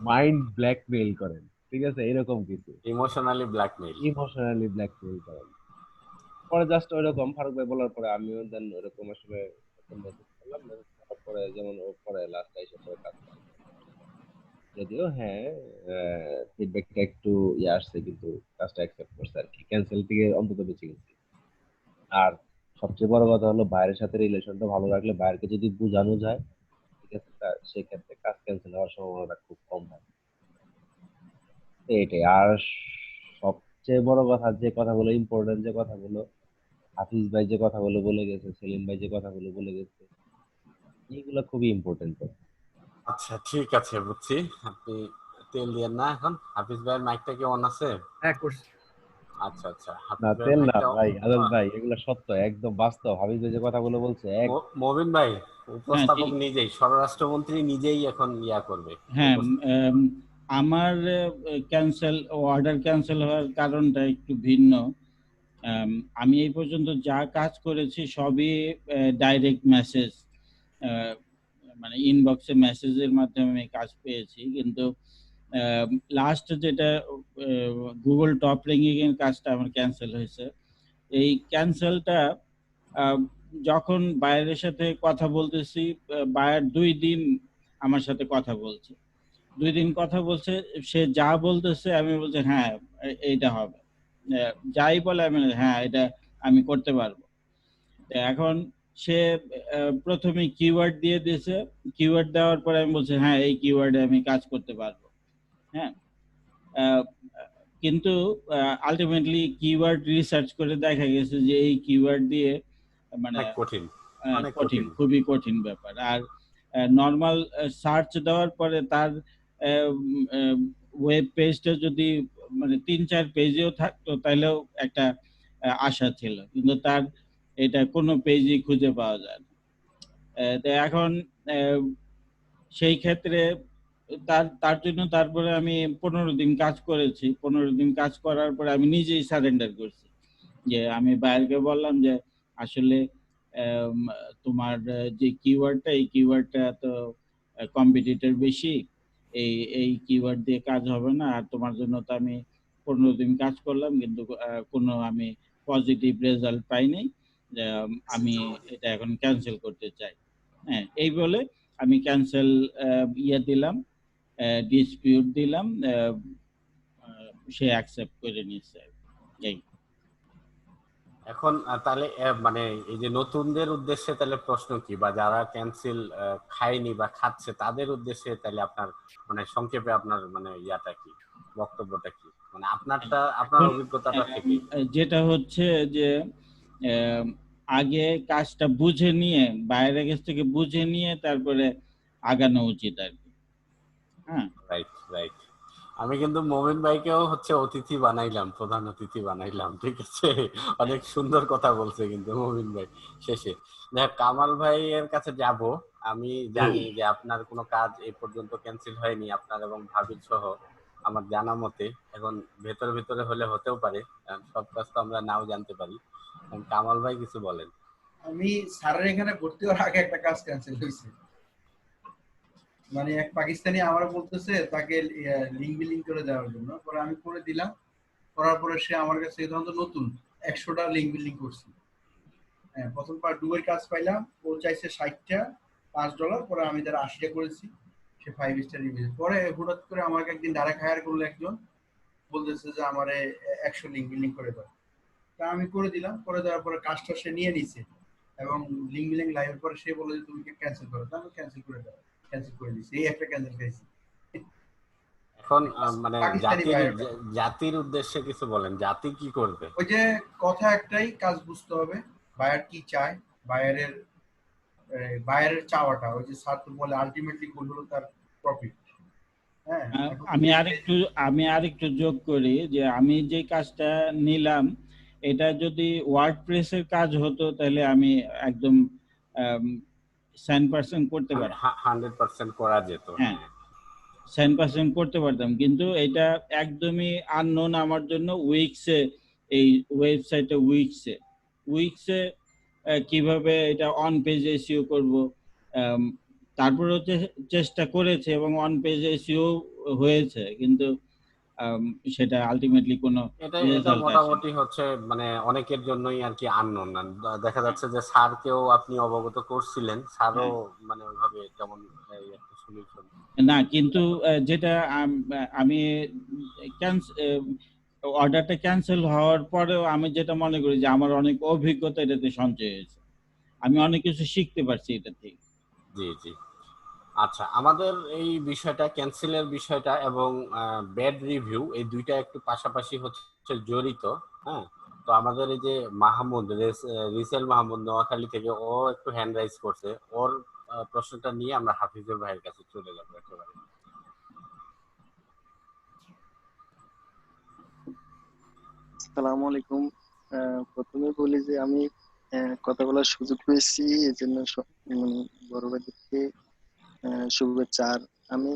মাইন্ড ব্ল্যাকমেইল করেন, ঠিক আছে, এরকম কিছু ইমোশনালি ব্ল্যাকমেইল করেন। পরে জাস্ট ওইরকম ফারুক ভাই বলার পরে আমিও দেন ওইরকম আসলে মেসেজ করলাম। মেসেজ করার পরে যেমন ও পরে লাস্ট এসে পরে কাজ করে। যদিও হ্যাঁ, ফিডব্যাকটা একটু আসছে, কিন্তু কাজটা অ্যাকসেপ্ট করছে আর কি, ক্যান্সেল থেকে অন্তত বেঁচে গেছি। আর সবচেয়ে বড় কথা হলো বাইরের সাথে রিলেশনটা ভালো রাখলে, বাইরকে যদি বোঝানো যায়, ঠিক আছে, সেক্ষেত্রে কাজ ক্যান্সেল হওয়ার সম্ভাবনাটা খুব কম হয়। এইটাই। আর সবচেয়ে বড় কথা, যে কথাগুলো ইম্পর্টেন্ট, যে কথাগুলো হাফিজ ভাই যে কথাগুলো বলে গেছে, সেলিম ভাই যে কথাগুলো বলে গেছে, এইগুলো খুবই ইম্পর্টেন্ট। আচ্ছা ঠিক আছে, বুঝছি। আপনি তেল দিয়েন না এখন। হাফিজ ভাইয়ের মাইকটা কি অন আছে? হ্যাঁ করছি। আচ্ছা আচ্ছা, না হাফিজ ভাইয়ের তেল না মাইকটা ভাই, আজাদ ভাই, এগুলো সত্য, একদম বাস্তব। হাফিজ ভাই যে কথাগুলো বলছে মবিন ভাই উপস্থাপক ঠিক। নিজেই, স্বরাষ্ট্রমন্ত্রী নিজেই এখন ইয়া করবে। হ্যাঁ, আমার অর্ডার ক্যান্সেল হওয়ার কারণটা একটু ভিন্ন। আমি এই পর্যন্ত যা কাজ করেছি সবই ডাইরেক্ট মেসেজ, মানে ইনবক্সে মেসেজের মাধ্যমে আমি কাজ পেয়েছি। কিন্তু লাস্ট যেটা গুগল টপ র্যাঙ্কিং এর কাজটা আমার ক্যান্সেল হয়েছে। এই ক্যান্সেলটা যখন বায়ারের সাথে কথা বলতেছি, বায়ার 2 দিন আমার সাথে কথা বলছে, 2 দিন কথা বলছে, সে যা বলতেছে আমি বলছি হ্যাঁ এইটা হবে, যাই বলে আমি হ্যাঁ এটা আমি করতে পারবো। তো এখন সে প্রথমে কিওয়ার্ড দিয়ে দিয়েছে, কিওয়ার্ড দেওয়ার পরে আমি বলছি হ্যাঁ এই কিওয়ার্ডে আমি কাজ করতে পারবো। হ্যাঁ, কিন্তু আলটিমেটলি কিওয়ার্ড রিসার্চ করে দেখা গেছে যে এই কিওয়ার্ড দিয়ে মানে কঠিন, কঠিন, খুবই কঠিন ব্যাপার। আর নর্মাল সার্চ দেওয়ার পরে তার ওয়েব পেজটা যদি মানে 3-4 পেজেও থাকতো তাহলেও একটা আশা ছিল, কিন্তু তার এটা কোনো পেজই খুঁজে পাওয়া যায় না। তো এখন সেই ক্ষেত্রে তার জন্য তারপরে আমি 15 দিন কাজ করেছি। 15 দিন কাজ করার পরে আমি নিজেই সারেন্ডার করছি, যে আমি বায়ারকে বললাম যে আসলে তোমার যে কিওয়ার্ডটা, এই কিওয়ার্ডটা তো কম্পিটিটর বেশি, এই কিওয়ার্ড দিয়ে কাজ হবে না, আর তোমার জন্য তো আমি 15 দিন কাজ করলাম কিন্তু কোনো আমি পজিটিভ রেজাল্ট পাইনি, আমি এটা এখন ক্যান্সেল করতে চাই। হ্যাঁ, এই বলে আমি ক্যান্সেল দিলাম, ডিসপিউট দিলাম, সে অ্যাকসেপ্ট করে নিয়েছে। এই এখন তাহলে মানে এই যে নতুনদের উদ্দেশ্যে তাহলে প্রশ্ন কি, বা যারা ক্যান্সেল খায়নি বা খাচ্ছে তাদের উদ্দেশ্যে তাহলে আপনার মানে সংক্ষেপে আপনার মানে ইয়াটা কি, বক্তব্যটা কি, মানে আপনার অভিজ্ঞতাটা থেকে? যেটা হচ্ছে যে আগে কাজটা বুঝে নিয়ে, বাইরের কাছ থেকে বুঝে নিয়ে তারপরে আগানো উচিত আর কি। হ্যাঁ, রাইট রাইট। আমি কিন্তু মোমিন ভাইকেও হচ্ছে অতিথি বানাইলাম, প্রধান অতিথি বানাইলাম, ঠিক আছে? অনেক সুন্দর কথা বলছে কিন্তু মোমিন ভাই শেষে। দেখ, কামাল ভাইয়ের কাছে যাব। আমি জানি যে আপনার কোনো কাজ এই পর্যন্ত ক্যান্সেল হয়নি, আপনার এবং ভাবির সহ আমার জানা মতে। এখন ভেতরে ভেতরে হলে হতেও পারে, সব কাজ তো আমরা নাও জানতে পারি। কামাল ভাই কিছু বলেন। আমি স্যারের এখানে ভর্তি হওয়ার আগে একটা কাজ ক্যান্সেল হয়েছে। মানে এক পাকিস্তানি আমার বলতেছে তাকে লিঙ্ক বিলিং করে দেওয়ার জন্য, পরে আমি করে দিলাম। করার পরে সে আমার কাছে এই ধরনের নতুন 100টা লিঙ্ক বিলিং করছি। হ্যাঁ, প্রথম পার্ট 2 এর কাজ পাইলাম, ও চাইছে 60টা $5, পরে আমি তার 80টা করেছি, সে 5 স্টার রিভিউ। পরে হঠাৎ করে আমাকে একদিন ডাইরেক্ট হায়ার করলো একজন, বলতেছে যে আমারে 100 লিঙ্ক বিলিং করে দাও। তা আমি করে দিলাম, করে দেওয়ার পরে কাজটা সে নিয়ে নিছে এবং লিঙ্ক বিলিং লাইভের পরে সে বলে যে তুমি ক্যান্সেল করো, তা আমি ক্যান্সেল করে দাও, ক্যান্সেল করে দিয়েছি। এই একটা ক্যান্সেল খাইছি। এখন মানে জাতির উদ্দেশ্যে কিছু বলেন, জাতি কি করবে? ওই যে কথা একটাই, কাজ বুঝতে হবে, বায়ার কি চায়, বায়ারের চাওয়াটা, ওই যে স্যার তো বলে আলটিমেটলি গোল হলো তার প্রফিট। হ্যাঁ, আমি আরেকটু যোগ করি যে আমি যে কাজটা নিলাম এটা যদি ওয়ার্ডপ্রেসের কাজ হতো তাহলে আমি একদম 100% করতে পারতাম, 100% করা যেত। হ্যাঁ, 100% করতে পারতাম, কিন্তু এটা একদমই আননোন আমার জন্য। উইক্সে, এই ওয়েবসাইটে উইক্সে কিভাবে এটা অন পেজ এসইও করব, তারপরে হচ্ছে চেষ্টা করেছে এবং অন পেজ এসইও হয়েছে, কিন্তু সেটা আলটিমেটলি কোনো এটা মোটামুটি হচ্ছে মানে অনেকের জন্যই আর কি আননোন। দেখা যাচ্ছে যে স্যারকেও আপনি অবগত করছিলেন, স্যারও মানে ওইভাবে যেমন একটা সলিউশন না, কিন্তু যেটা আমি অর্ডারটা ক্যান্সেল হওয়ার পরেও আমি যেটা মনে করি যে আমার অনেক অভিজ্ঞতা এটাতে সঞ্চয় হয়েছে, আমি অনেক কিছু শিখতে পারছি এটা থেকে। জি জি। আচ্ছা, আমাদের এই বিষয়টা, ক্যান্সেলের বিষয়টা এবং ব্যাড রিভিউ, এই দুইটা একটু পাশাপাশি হচ্ছে জড়িত। হ্যাঁ, তো আমাদের এই যে মাহমুদ, রিসেল মাহমুদ নোয়াখালী থেকে, ও একটু হ্যান্ড রাইজ করছে। ওর প্রশ্নটা নিয়ে আমরা হাফিজুর ভাইয়ের কাছে চলে যাব একেবারে। আসসালামু আলাইকুম। প্রথমে বলি যে আমি কথা বলার সুযোগ পেয়েছি, এই জন্য বড় ভাইদেরকে শুভেচ্ছা। আর আমি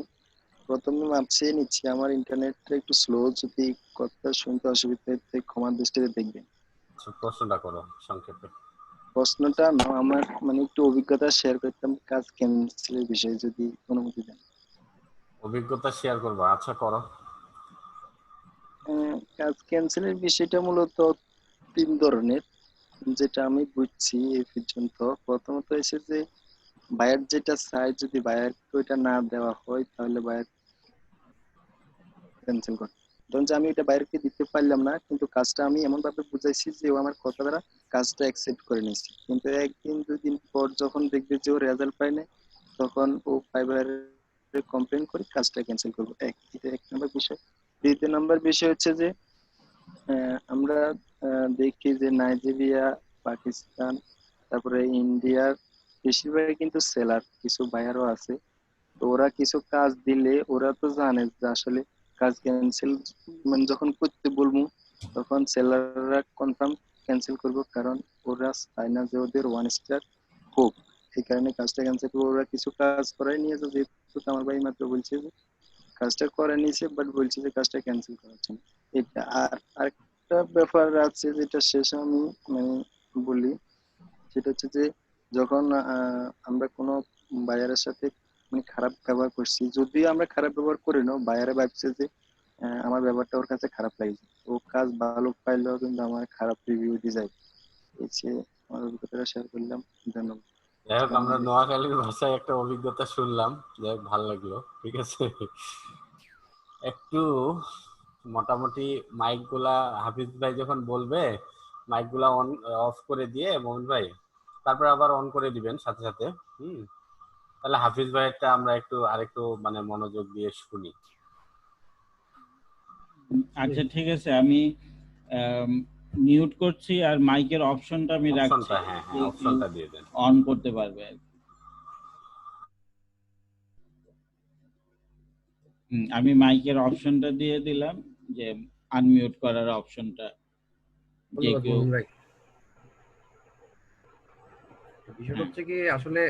প্রথমে মাপ চেয়ে নিচ্ছি, আমার ইন্টারনেটটা একটু স্লো, যদি কথা শুনতে অসুবিধা হয় ক্ষমার দৃষ্টিতে দেখবেন। প্রশ্নটা করো সংক্ষেপে। প্রশ্নটা আমার মানে একটু অভিজ্ঞতা শেয়ার করতাম কাজ ক্যান্সেলের বিষয়ে, যদি অনুমতি দেন। অভিজ্ঞতা শেয়ার করবো, আচ্ছা করো। কাজ ক্যান্সেলের বিষয়টা মূলত 3 ধরনের, যেটা আমি বুঝছি এই পর্যন্ত। প্রথমত এসে যে বায়ার যেটা চায়, যদি বায়ারকে ওইটা না দেওয়া হয় তাহলে বায়ার ক্যান্সেল করে। ধরুন যে আমি এটা বায়ারকে দিতে পারলাম না, কিন্তু কাজটা আমি এমন ভাবে বুঝাইছি যে ও আমার কথা দ্বারা কাজটা অ্যাকসেপ্ট করে নিয়েছে, কিন্তু 1 দিন 2 দিন পর যখন দেখবে যে ও রেজাল্ট পায় না, তখন ও ফাইবার কমপ্লেন করে কাজটা ক্যান্সেল করবো। এটা 1 নম্বর বিষয়। 2 নম্বর বিষয় হচ্ছে যে আমরা দেখি যে নাইজেরিয়া, পাকিস্তান, তারপরে ইন্ডিয়ার বেশিরভাগই কিন্তু সেলার, কিছু বায়ারও আছে। তো ওরা কিছু কাজ দিলে ওরা তো জানে যে আসলে কাজ ক্যান্সেল, মানে যখন করতে বলবো তখন সেলাররা কনফার্ম ক্যান্সেল করবো, কারণ ওরা চায় না যে ওদের 1 স্টার হোক। এই কারণে কাজটা ক্যান্সেল করবো। ওরা কিছু কাজ করাই নিয়েছে, যেহেতু আমার ভাই মাত্র বলছে যে কাজটা করে নিয়েছে, বাট বলছে যে কাজটা ক্যান্সেল করার জন্য। এটা আর আরেকটা ব্যাপার আছে যেটা শেষে আমি মানে বলি, সেটা হচ্ছে যে যখন আমরা কোনো বায়ারের সাথে মানে খারাপ ব্যবহার করছি, যদিও আমরা খারাপ ব্যবহার করি না, বায়ারে ভাবছে যে আমার ব্যাপারটা ওর কাছে খারাপ লাগছে, ও কাজ ভালো পাইলেও কিন্তু আমার খারাপ রিভিউ দিয়ে যায়। এই যে আমার অভিজ্ঞতাটা শেয়ার করলাম। ধন্যবাদ। যাই হোক, আমরা আসসালামু আলাইকুম। নোয়াখালীর ভাষায় একটা অভিজ্ঞতা শুনলাম, যাই হোক ভালো লাগলো। ঠিক আছে, একটু মোটামুটি মাইক গুলা হাফিজ ভাই যখন বলবে মাইক গুলা অন অফ করে দিয়ে মোমিন ভাই, তারপর আবার অন করে দিবেন সাথে সাথে। তাহলে হাফিজ ভাইয়েরটা আমরা একটু আরেকটু মানে মনোযোগ দিয়ে শুনি। আচ্ছা ঠিক আছে, আমি মিউট করছি আর মাইকের অপশনটা আমি রাখছি, অপশনটা, হ্যাঁ হ্যাঁ, অপশনটা দিয়ে দেন। অন করতে পারবে আর কি। আমি মাইকের অপশনটা দিয়ে দিলাম, যে আনমিউট করার অপশনটা যে ধন্যবাদ কেউ। মোমিন ভাই। বিষয়টা হচ্ছে কি আসলে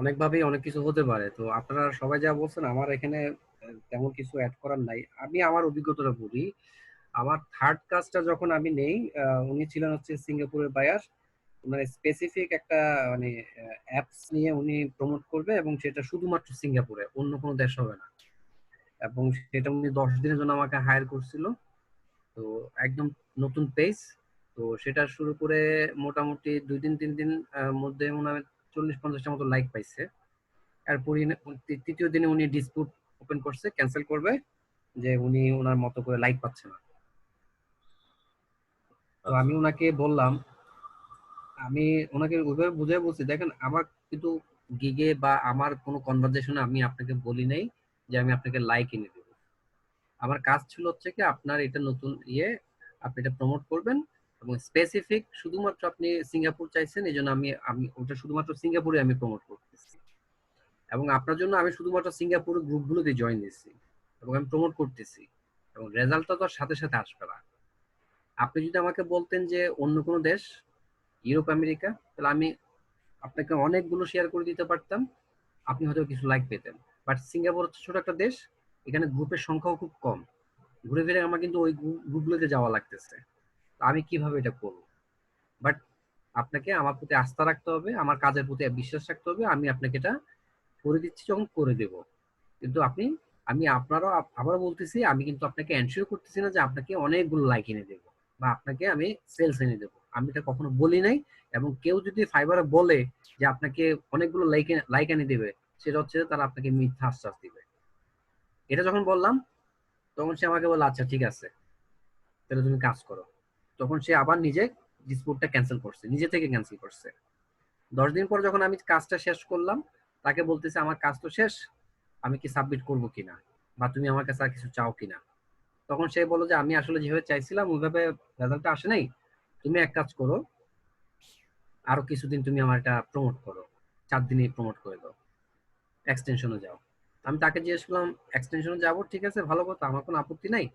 অনেকভাবেই অনেক কিছু হতে পারে। তো আপনারা সবাই যা বলছেন, আমার এখানে তেমন কিছু অ্যাড করার নাই। আমি আমার অভিজ্ঞতাটা বলি। আমার থার্ড কাজটা যখন আমি নেই, উনি ছিলেন হচ্ছে সিঙ্গাপুরের বায়ার। মানে স্পেসিফিক একটা মানে অ্যাপস নিয়ে উনি প্রমোট করবে, এবং সেটা শুধুমাত্র সিঙ্গাপুরে, অন্য কোনো দেশ হবে না। এবং সেটা উনি 10 দিনের জন্য আমাকে হায়ার করছিল। তো একদম নতুন পেজ। তো সেটা শুরু করে মোটামুটি 2 দিন 3 দিন মধ্যে মনে হয় 40-50টা মতো লাইক পাইছে। এরপরই তৃতীয় দিনে উনি ডিসপুট ওপেন করছে, ক্যান্সেল করবে, যে উনি ওনার মতো করে লাইক পাচ্ছে না। তো আমি ওনাকে বললাম, আমি ওনাকে ওইভাবে বুঝিয়ে বলছি, দেখেন আমার কিন্তু গিগে বা আমার কোনো কনভারসেশনে আমি আপনাকে বলি নাই যে আমি আপনাকে লাইক এনে দেবো। আমার কাজ ছিল হচ্ছে কি আপনার এটা নতুন আপনি এটা প্রমোট করবেন, এবং স্পেসিফিক শুধুমাত্র আপনি সিঙ্গাপুর চাইছেন, এই জন্য আমি আমি ওটা শুধুমাত্র সিঙ্গাপুরে আমি প্রমোট করতেছি, এবং আপনার জন্য আমি শুধুমাত্র সিঙ্গাপুরের গ্রুপগুলোতে জয়েন দিচ্ছি এবং আমি প্রমোট করতেছি, এবং রেজাল্টটা তো আর সাথে সাথে আসবে না। আপনি যদি আমাকে বলতেন যে অন্য কোনো দেশ, ইউরোপ, আমেরিকা, তাহলে আমি আপনাকে অনেকগুলো শেয়ার করে দিতে পারতাম, আপনি হয়তো কিছু লাইক পেতেন। বাট সিঙ্গাপুর হচ্ছে ছোট একটা দেশ, এখানে গ্রুপের সংখ্যাও খুব কম, ঘুরে ফিরে আমার কিন্তু ওই গ্রুপগুলোতে যাওয়া লাগতেছে। আমি কিভাবে এটা করবো? বাট আপনাকে আমার প্রতি আস্থা রাখতে হবে, আমার কাজের প্রতি বিশ্বাস রাখতে হবে, আমি আপনাকে এটা করে দিচ্ছি যখন করে দেব। কিন্তু আমি আপনারও আবারও বলতেছি, আমি কিন্তু আপনাকে এনশিওর করতেছি না যে আপনাকে অনেকগুলো লাইক এনে দেবো বা আপনাকে আমি সেলস এনে দেবো, আমি এটা কখনো বলি নাই। এবং কেউ যদি ফাইবারে বলে যে আপনাকে অনেকগুলো লাইক এনে দেবে, সেটা হচ্ছে তারা আপনাকে মিথ্যা আশ্বাস দিবে। এটা যখন বললাম, তখন সে আমাকে বলল আচ্ছা ঠিক আছে, তাহলে তুমি কাজ করো। তখন সে আবার নিজে ডিসপুটটা ক্যান্সেল করছে, নিজে থেকে ক্যান্সেল করছে। 10 দিন পর যখন আমি কাজটা শেষ করলাম, তাকে বলতেছে আমার কাজ তো শেষ, আমি কি সাবমিট করব কিনা, বা তুমি আমার কাছে আর কিছু চাও কিনা। তখন সে বলল যে আমি আসলে যেভাবে চাইছিলাম ওইভাবে রেজাল্টটা আসে নাই, তুমি এক কাজ করো, আরো কিছুদিন তুমি আমার এটা প্রমোট করো, 4 দিনে প্রমোট করে দাও, এক্সটেনশনে যাও। আমি তাকে জিজ্ঞেস করলাম এক্সটেনশনে যাবো, ঠিক আছে ভালো কথা, আমার কোনো আপত্তি নাই,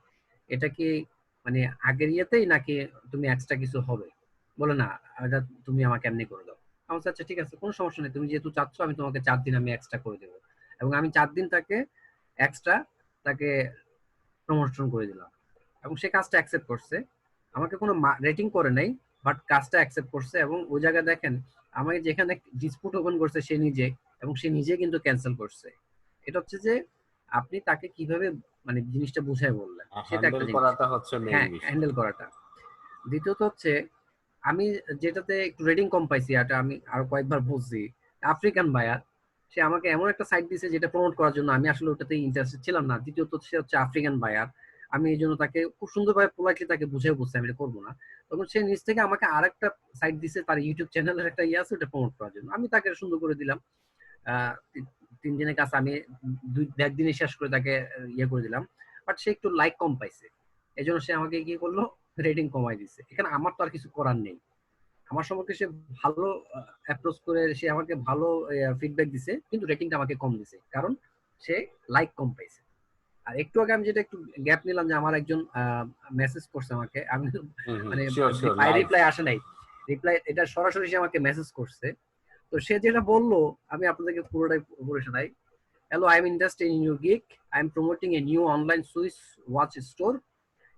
এটা কি মানে আগের ইয়েতেই নাকি তুমি এক্সট্রা কিছু হবে? বলে না, এটা তুমি আমাকে এমনি করে দাও। আমার বলছি, আচ্ছা ঠিক আছে, কোনো সমস্যা নেই, তুমি যেহেতু চাচ্ছ আমি তোমাকে 4 দিন আমি এক্সট্রা করে দেবো। এবং আমি 4 দিন তাকে এক্সট্রা তাকে প্রমোশন করে দিলাম, এবং সে কাজটা অ্যাকসেপ্ট করছে। আমাকে কোনো রেটিং করে নাই, বাট কাজটা অ্যাকসেপ্ট করছে। এবং ওই জায়গায় দেখেন, আমাকে যেখানে ডিসপুট ওপেন করছে সে নিজে, এবং সে নিজে কিন্তু ক্যান্সেল করছে। এটা হচ্ছে যে আপনি তাকে কিভাবে মানে জিনিসটা বুঝায় বললেন, সেটা একটা হ্যান্ডেল জিনিস। করাটা হচ্ছে মেইন হ্যাঁ, বিষয়। হ্যান্ডেল করাটা। দ্বিতীয়ত হচ্ছে আমি যেটাতে একটু রেটিং কম পাইছি, এটা আমি আরো কয়েকবার বুঝছি, আফ্রিকান বায়ার সে আমাকে এমন একটা সাইট দিছে যেটা প্রমোট করার জন্য আমি আসলে ওটাতে ইন্টারেস্টেড ছিলাম না। দ্বিতীয়ত সে হচ্ছে আফ্রিকান বায়ার, আমি এই জন্য তাকে খুব সুন্দরভাবে পোলাইটলি তাকে বুঝিয়ে বলছি আমি এটা করবো না। তখন সে নিজ থেকে আমাকে আরেকটা সাইট দিছে, তার ইউটিউব চ্যানেলের একটা ইয়ে আছে, ওটা প্রমোট করার জন্য। আমি তাকে সুন্দর করে দিলাম। 3 দিনের কাছে আমি 1 দিনে শেষ করে তাকে ইয়ে করে দিলাম। বাট সে একটু লাইক কম পাইছে, এই জন্য সে আমাকে কি করলো, রেটিং কমাই দিচ্ছে। এখানে আমার তো আর কিছু করার নেই। আমার সম্পর্কে সে ভালো অ্যাপ্রোচ করে সে আমাকে ভালো ফিডব্যাক দিছে, কিন্তু রেটিংটা আমাকে কম দিছে, কারণ সে লাইক কম পাইছে। আর একটু আগে আমি যেটা একটু গ্যাপ নিলাম, যে আমার একজন মেসেজ করছে আমাকে, আমি মানে রিপ্লাই আসে নাই, রিপ্লাই এটা সরাসরি সে আমাকে মেসেজ করছে। তো সে যেটা বললো আমি আপনাদেরকে পুরোটাই পড়ে শোনাই। Hello, I'm interested in your gig. I'm promoting a new online Swiss watch store.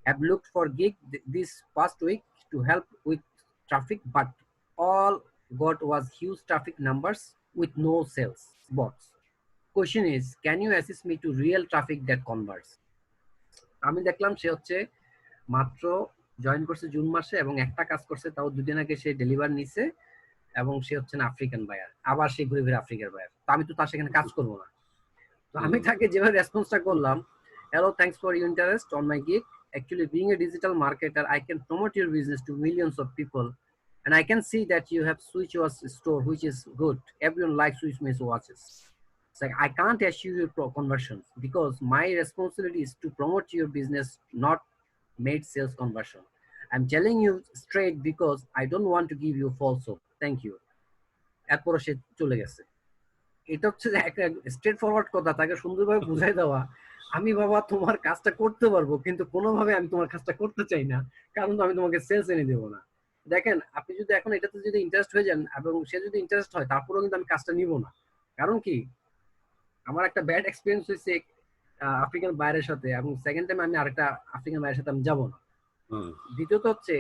Have looked for gig this past week to help with traffic, but all got was huge traffic numbers with no sales bots. Question is, can you assist me to real traffic that converts? আমি দেখলাম সে হচ্ছে মাত্র join করছে June মাসে এবং একটা কাজ করছে, তাও 2 দিন আগে সে ডেলিভার নিছে, এবং সে হচ্ছে আফ্রিকান বায়ার, আবার সে ঘুরে ঘুরে আফ্রিকার বায়ার। তো আমি তো তার সেখানে কাজ করবো না। তো আমি তাকে যেভাবে রেসপন্সটা করলাম, hello, thanks for your interest on my gig. Actually, being a digital marketer, I can promote your business to millions of people, and I can see that you have Switch watch store, which is good. Everyone likes Switch watches. It's like I can't assure you conversions because my responsibility is to promote your business, not made sales conversion. I'm telling you straight because I don't want to give you false hope. Thank you. এরপর সে চলে গেছে। এটা হচ্ছে একটা straight forward কথা, তাকে সুন্দরভাবে বুঝাই দেওয়া, আমি বাবা তোমার কাজটা করতে পারবো, কিন্তু কোনোভাবে আমি তোমার কাজটা করতে চাই না, কারণ আমি তোমাকে সেলস এনে দেবো না। দেখেন, আপনি যদি এখন এটাতে যদি ইন্টারেস্ট হয়ে যান এবং সে যদি ইন্টারেস্ট হয়, তারপরেও কিন্তু আমি কাজটা নিব না। কারণ কি, আমার একটা ব্যাড এক্সপিরিয়েন্স হয়েছে আফ্রিকান বাইরের সাথে, এবং সেকেন্ড টাইম আমি আরেকটা আফ্রিকান বাইরের সাথে আমি যাবো না। দ্বিতীয়ত হচ্ছে,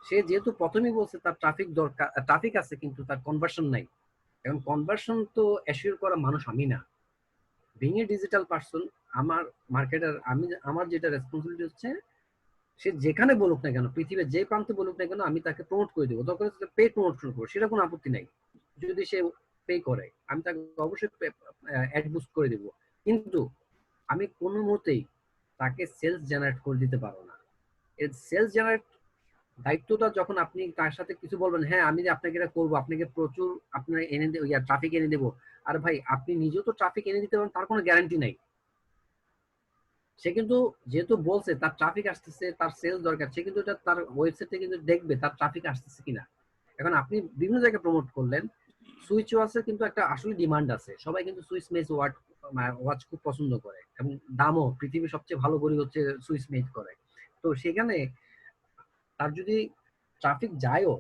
সে যেহেতু প্রথমেই বলছে তার ট্রাফিক দরকার, ট্রাফিক আছে কিন্তু তার কনভার্সন নাই। এখন কনভার্সন তো অ্যাসিওর করা মানুষ আমি না। বিং এ ডিজিটাল পারসন, আমার মার্কেটার, আমার যেটা রেসপন্সিবিলিটি হচ্ছে, সে যেখানে বলুক না কেন, পৃথিবীর যে প্রান্তে বলুক না কেন, আমি তাকে প্রমোট করে দেবো। দরকার হচ্ছে পে প্রমোশন করবো, সেটা কোনো আপত্তি নাই। যদি সে পে করে, আমি তাকে অবশ্যই অ্যাড বুস্ট করে দেবো, কিন্তু আমি কোনো মতেই তাকে সেলস জেনারেট করে দিতে পারবো না। এর সেলস জেনারেট দায়িত্বটা যখন আপনি তার সাথে কিছু বলবেন, হ্যাঁ আমি আপনাকে এটা করবো, আপনাকে প্রচুর আপনার এনে দেবো, ট্রাফিক এনে দেবো, আর ভাই আপনি নিজেও তো ট্রাফিক এনে দিতে পারেন, তার কোনো গ্যারান্টি নাই। সে কিন্তু যেহেতু বলছে তার ট্রাফিক আসতেছে, তার সেলস দরকার, সে কিন্তু এটা তার ওয়েবসাইটে কিন্তু দেখবে তার ট্রাফিক আসতেছে কিনা। এখন আপনি বিভিন্ন জায়গায় প্রমোট করলেন, সুইচ ওয়াচের কিন্তু একটা আসলে ডিমান্ড আছে, সবাই কিন্তু সুইচ মেজ ওয়াচ খুব পছন্দ করে, এবং দামও পৃথিবীর সবচেয়ে ভালো ঘড়ি হচ্ছে সুইচ মেজ করে। তো সেখানে তার যদি ট্রাফিক যায়ও,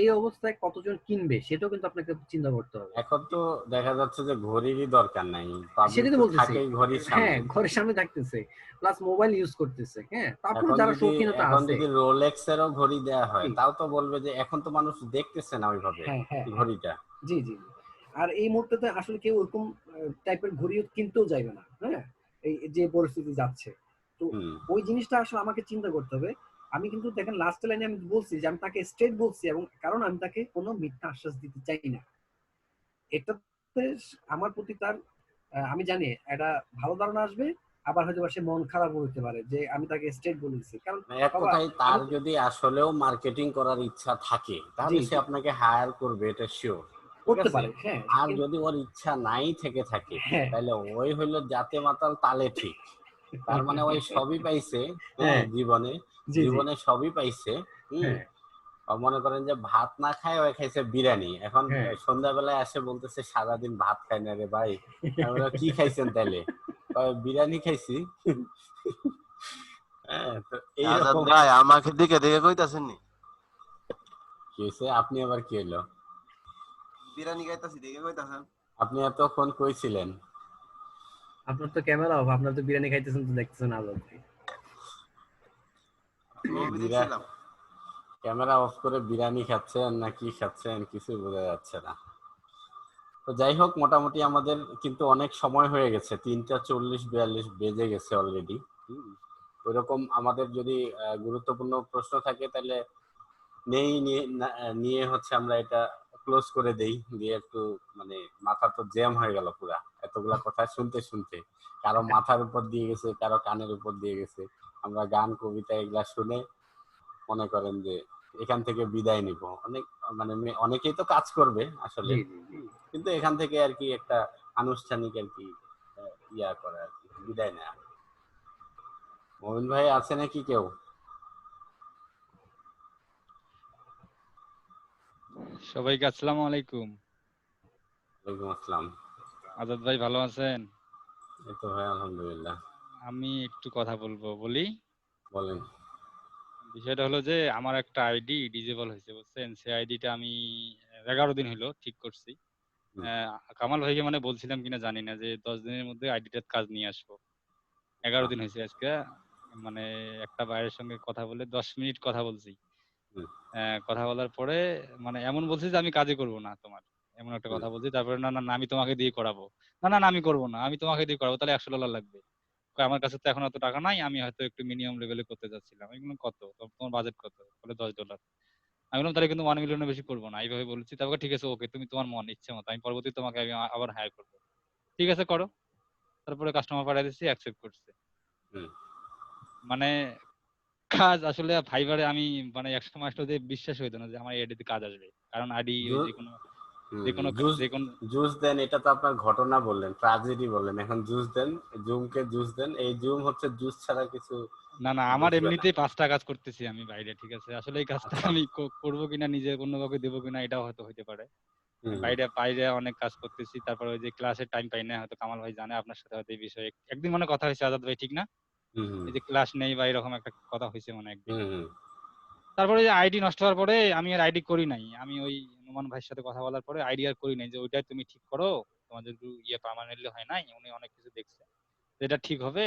এই অবস্থায় কতজন কিনবে সেটাও কিন্তু আপনাকে চিন্তা করতে হবে। এখন তো দেখা যাচ্ছে যে ঘড়িরই দরকার নাই, সেটাই তো বলতেছি, থাকেই ঘড়ির সামনে। হ্যাঁ ঘরের সামনে থাকতেছে, প্লাস মোবাইল ইউজ করতেছে। হ্যাঁ, তারপরে যারা শৌখিনতা এখন আছে, যদি রোলেক্স এরও ঘড়ি দেয়া হয়, তাও তো বলবে যে এখন তো মানুষ দেখতেছে না ওইভাবে ঘড়িটা। জি জি। আর এই মুহূর্তে আসলে কেউ ওরকম টাইপের ঘড়ি কিনতেও যাইবে না। হ্যাঁ, এই যে পরিস্থিতি যাচ্ছে, তো ওই জিনিসটা আসলে আমাকে চিন্তা করতে হবে। আমি কিন্তু দেখেন লাস্ট লাইনে আমি বলছি যে আমি তাকে স্ট্রেট বলছি, এবং কারণ আমি তাকে কোনো মিথ্যা আশ্বাস দিতে চাই না। এটাতে আমার প্রতি তার আমি জানি একটা ভালো ধারণা আসবে, আবার হয়তো সে মন খারাপ হতে পারে যে আমি তাকে স্ট্রেট বলেছি। কারণ এক কথায় তার যদি আসলেও মার্কেটিং করার ইচ্ছা থাকে, তাহলে সে আপনাকে হায়ার করবে, এটা শিওর করতে পারে। হ্যাঁ, আর যদি ওর ইচ্ছা নাই থেকে থাকে, তাহলে ওই হইলো জাতে মাতাল তালে ঠিক। তার মানে ওই সবই পাইছে, হ্যাঁ জীবনে সবই পাইছে। মনে করেন যে ভাত না খায় ওই খাইছে বিরিয়ানি, এখন সন্ধ্যাবেলায় আসে বলতেছে সারাদিন ভাত খাই না রে ভাই। আমরা কি খাইছেন তাহলে? বিরিয়ানি খাইছি। ভাই আমাকে দিকে দেখে কইতাছেন নি? কি হইছে? আপনি আবার কি হইলো? বিরিয়ানি খাইতাছি দেখে কইতাছেন? আপনি এতক্ষণ কইছিলেন? আপনার তো ক্যামেরা অফ, আপনার তো বিরিয়ানি খাইতেছেন তো দেখতেছেন আলাদা। ক্যামেরা অফ করে বিরিয়ানি খাচ্ছেন না কি খাচ্ছেন কিছু বোঝা যাচ্ছে না। তো যাই হোক, মোটামুটি আমাদের কিন্তু অনেক সময় হয়ে গেছে, 3:40-42 বেজে গেছে অলরেডি। ওইরকম আমাদের যদি গুরুত্বপূর্ণ প্রশ্ন থাকে তাহলে নিয়ে হচ্ছে আমরা এটা ক্লোজ করে দেই, দিয়ে একটু মানে মাথা তো জ্যাম হয়ে গেল পুরা এতগুলা কথা শুনতে শুনতে। কারো মাথার উপর দিয়ে গেছে, কারো কানের উপর দিয়ে গেছে। আমরা গান কবিতা এগুলা শুনে মনে করেন যে এখান থেকে বিদায় নিব। অনেকেই তো কাজ করবে আসলে, কিন্তু এখান থেকে আর কি একটা আনুষ্ঠানিক আর কি ইয়া করা আর কি, বিদায় নেয়া। মমিন ভাই আছে নাকি কেউ? সবাইকে আসসালামু আলাইকুম। ওয়ালাইকুম আসসালাম। আজাদ ভাই ভালো আছেন? এই তো ভাই আলহামদুলিল্লাহ। আমি একটু কথা বলি। বলেন। বিষয়টা হলো যে আমার একটা আইডি ডিজেবল হয়েছে, বুঝছেন? সেই আইডিটা আমি 11 দিন হলো ঠিক করছি। কামাল ভাইকে মানে বলছিলাম কিনা জানি না যে 10 দিনের মধ্যে আইডিটার কাজ নিয়ে আসবো। 11 দিন হয়েছে আজকে। মানে একটা ভাইয়ের সঙ্গে কথা বলে 10 মিনিট কথা বলছি। কথা বলার পরে মানে এমন বলছি যে আমি কাজই করবো না তোমার, এমন একটা কথা বলছি। তারপরে না না আমি তোমাকে দিয়ে করাবো। না না আমি করবো না, আমি তোমাকে দিয়ে করাবো, তাহলে $100 লাগবে। আমার কাছে তো এখন অত টাকা নাই, আমি হয়তো একটু মিনিমাম লেভেলে করতে যাচ্ছিলাম। আমি বললাম কত, তোমার বাজেট কত? বলে $10। আমি বললাম তাহলে কিন্তু 1 মিলিয়নের বেশি করবো না, এইভাবে বলছি। তারপর ঠিক আছে, ওকে, তুমি তোমার মন ইচ্ছে মতো, আমি পরবর্তী তোমাকে আবার হায়ার করবো। ঠিক আছে করো। তারপরে কাস্টমার পাঠিয়ে দিচ্ছি, অ্যাকসেপ্ট করছে। মানে কাজ আসলে ফাইবারে আমি মানে এক সময় আসলে যে বিশ্বাস হইতো না যে আমার আইডিতে কাজ আসবে, কারণ আইডি যেকোনো জুস দেন, এটা তো আপনার ঘটনা বললেন, ট্র্যাজেডি বললেন, এখন জুস দেন, জুমকে জুস দেন। এই জুম হচ্ছে জুস ছাড়া কিছু না না, আমার এমনিতেই 5টা কাজ করতেছি আমি বাইরে, ঠিক আছে? আসলে এই কাজটা আমি করবো কিনা, নিজে অন্য কাউকে দেবো কিনা, এটাও হয়তো হইতে পারে। বাইরে বাইরে অনেক কাজ করতেছি। তারপর ওই যে ক্লাসের টাইম পাই না, হয়তো কামাল ভাই জানে, আপনার সাথে হয়তো এই বিষয়ে একদিন মনে কথা হয়েছে আজাদ ভাই, ঠিক না? এই যে ক্লাস নেই বা এরকম একটা কথা হয়েছে মনে একদিন। তারপরে যে আইডি নষ্ট হওয়ার পরে আমি আর আইডি করি নাই। আমি ওই নোমান ভাইয়ের সাথে কথা বলার পরে আইডি আর করি নাই, যে ওইটাই তুমি ঠিক করো, তোমাদের একটু পার্মানেন্টলি হয় নাই। উনি অনেক কিছু দেখছে, যেটা ঠিক হবে,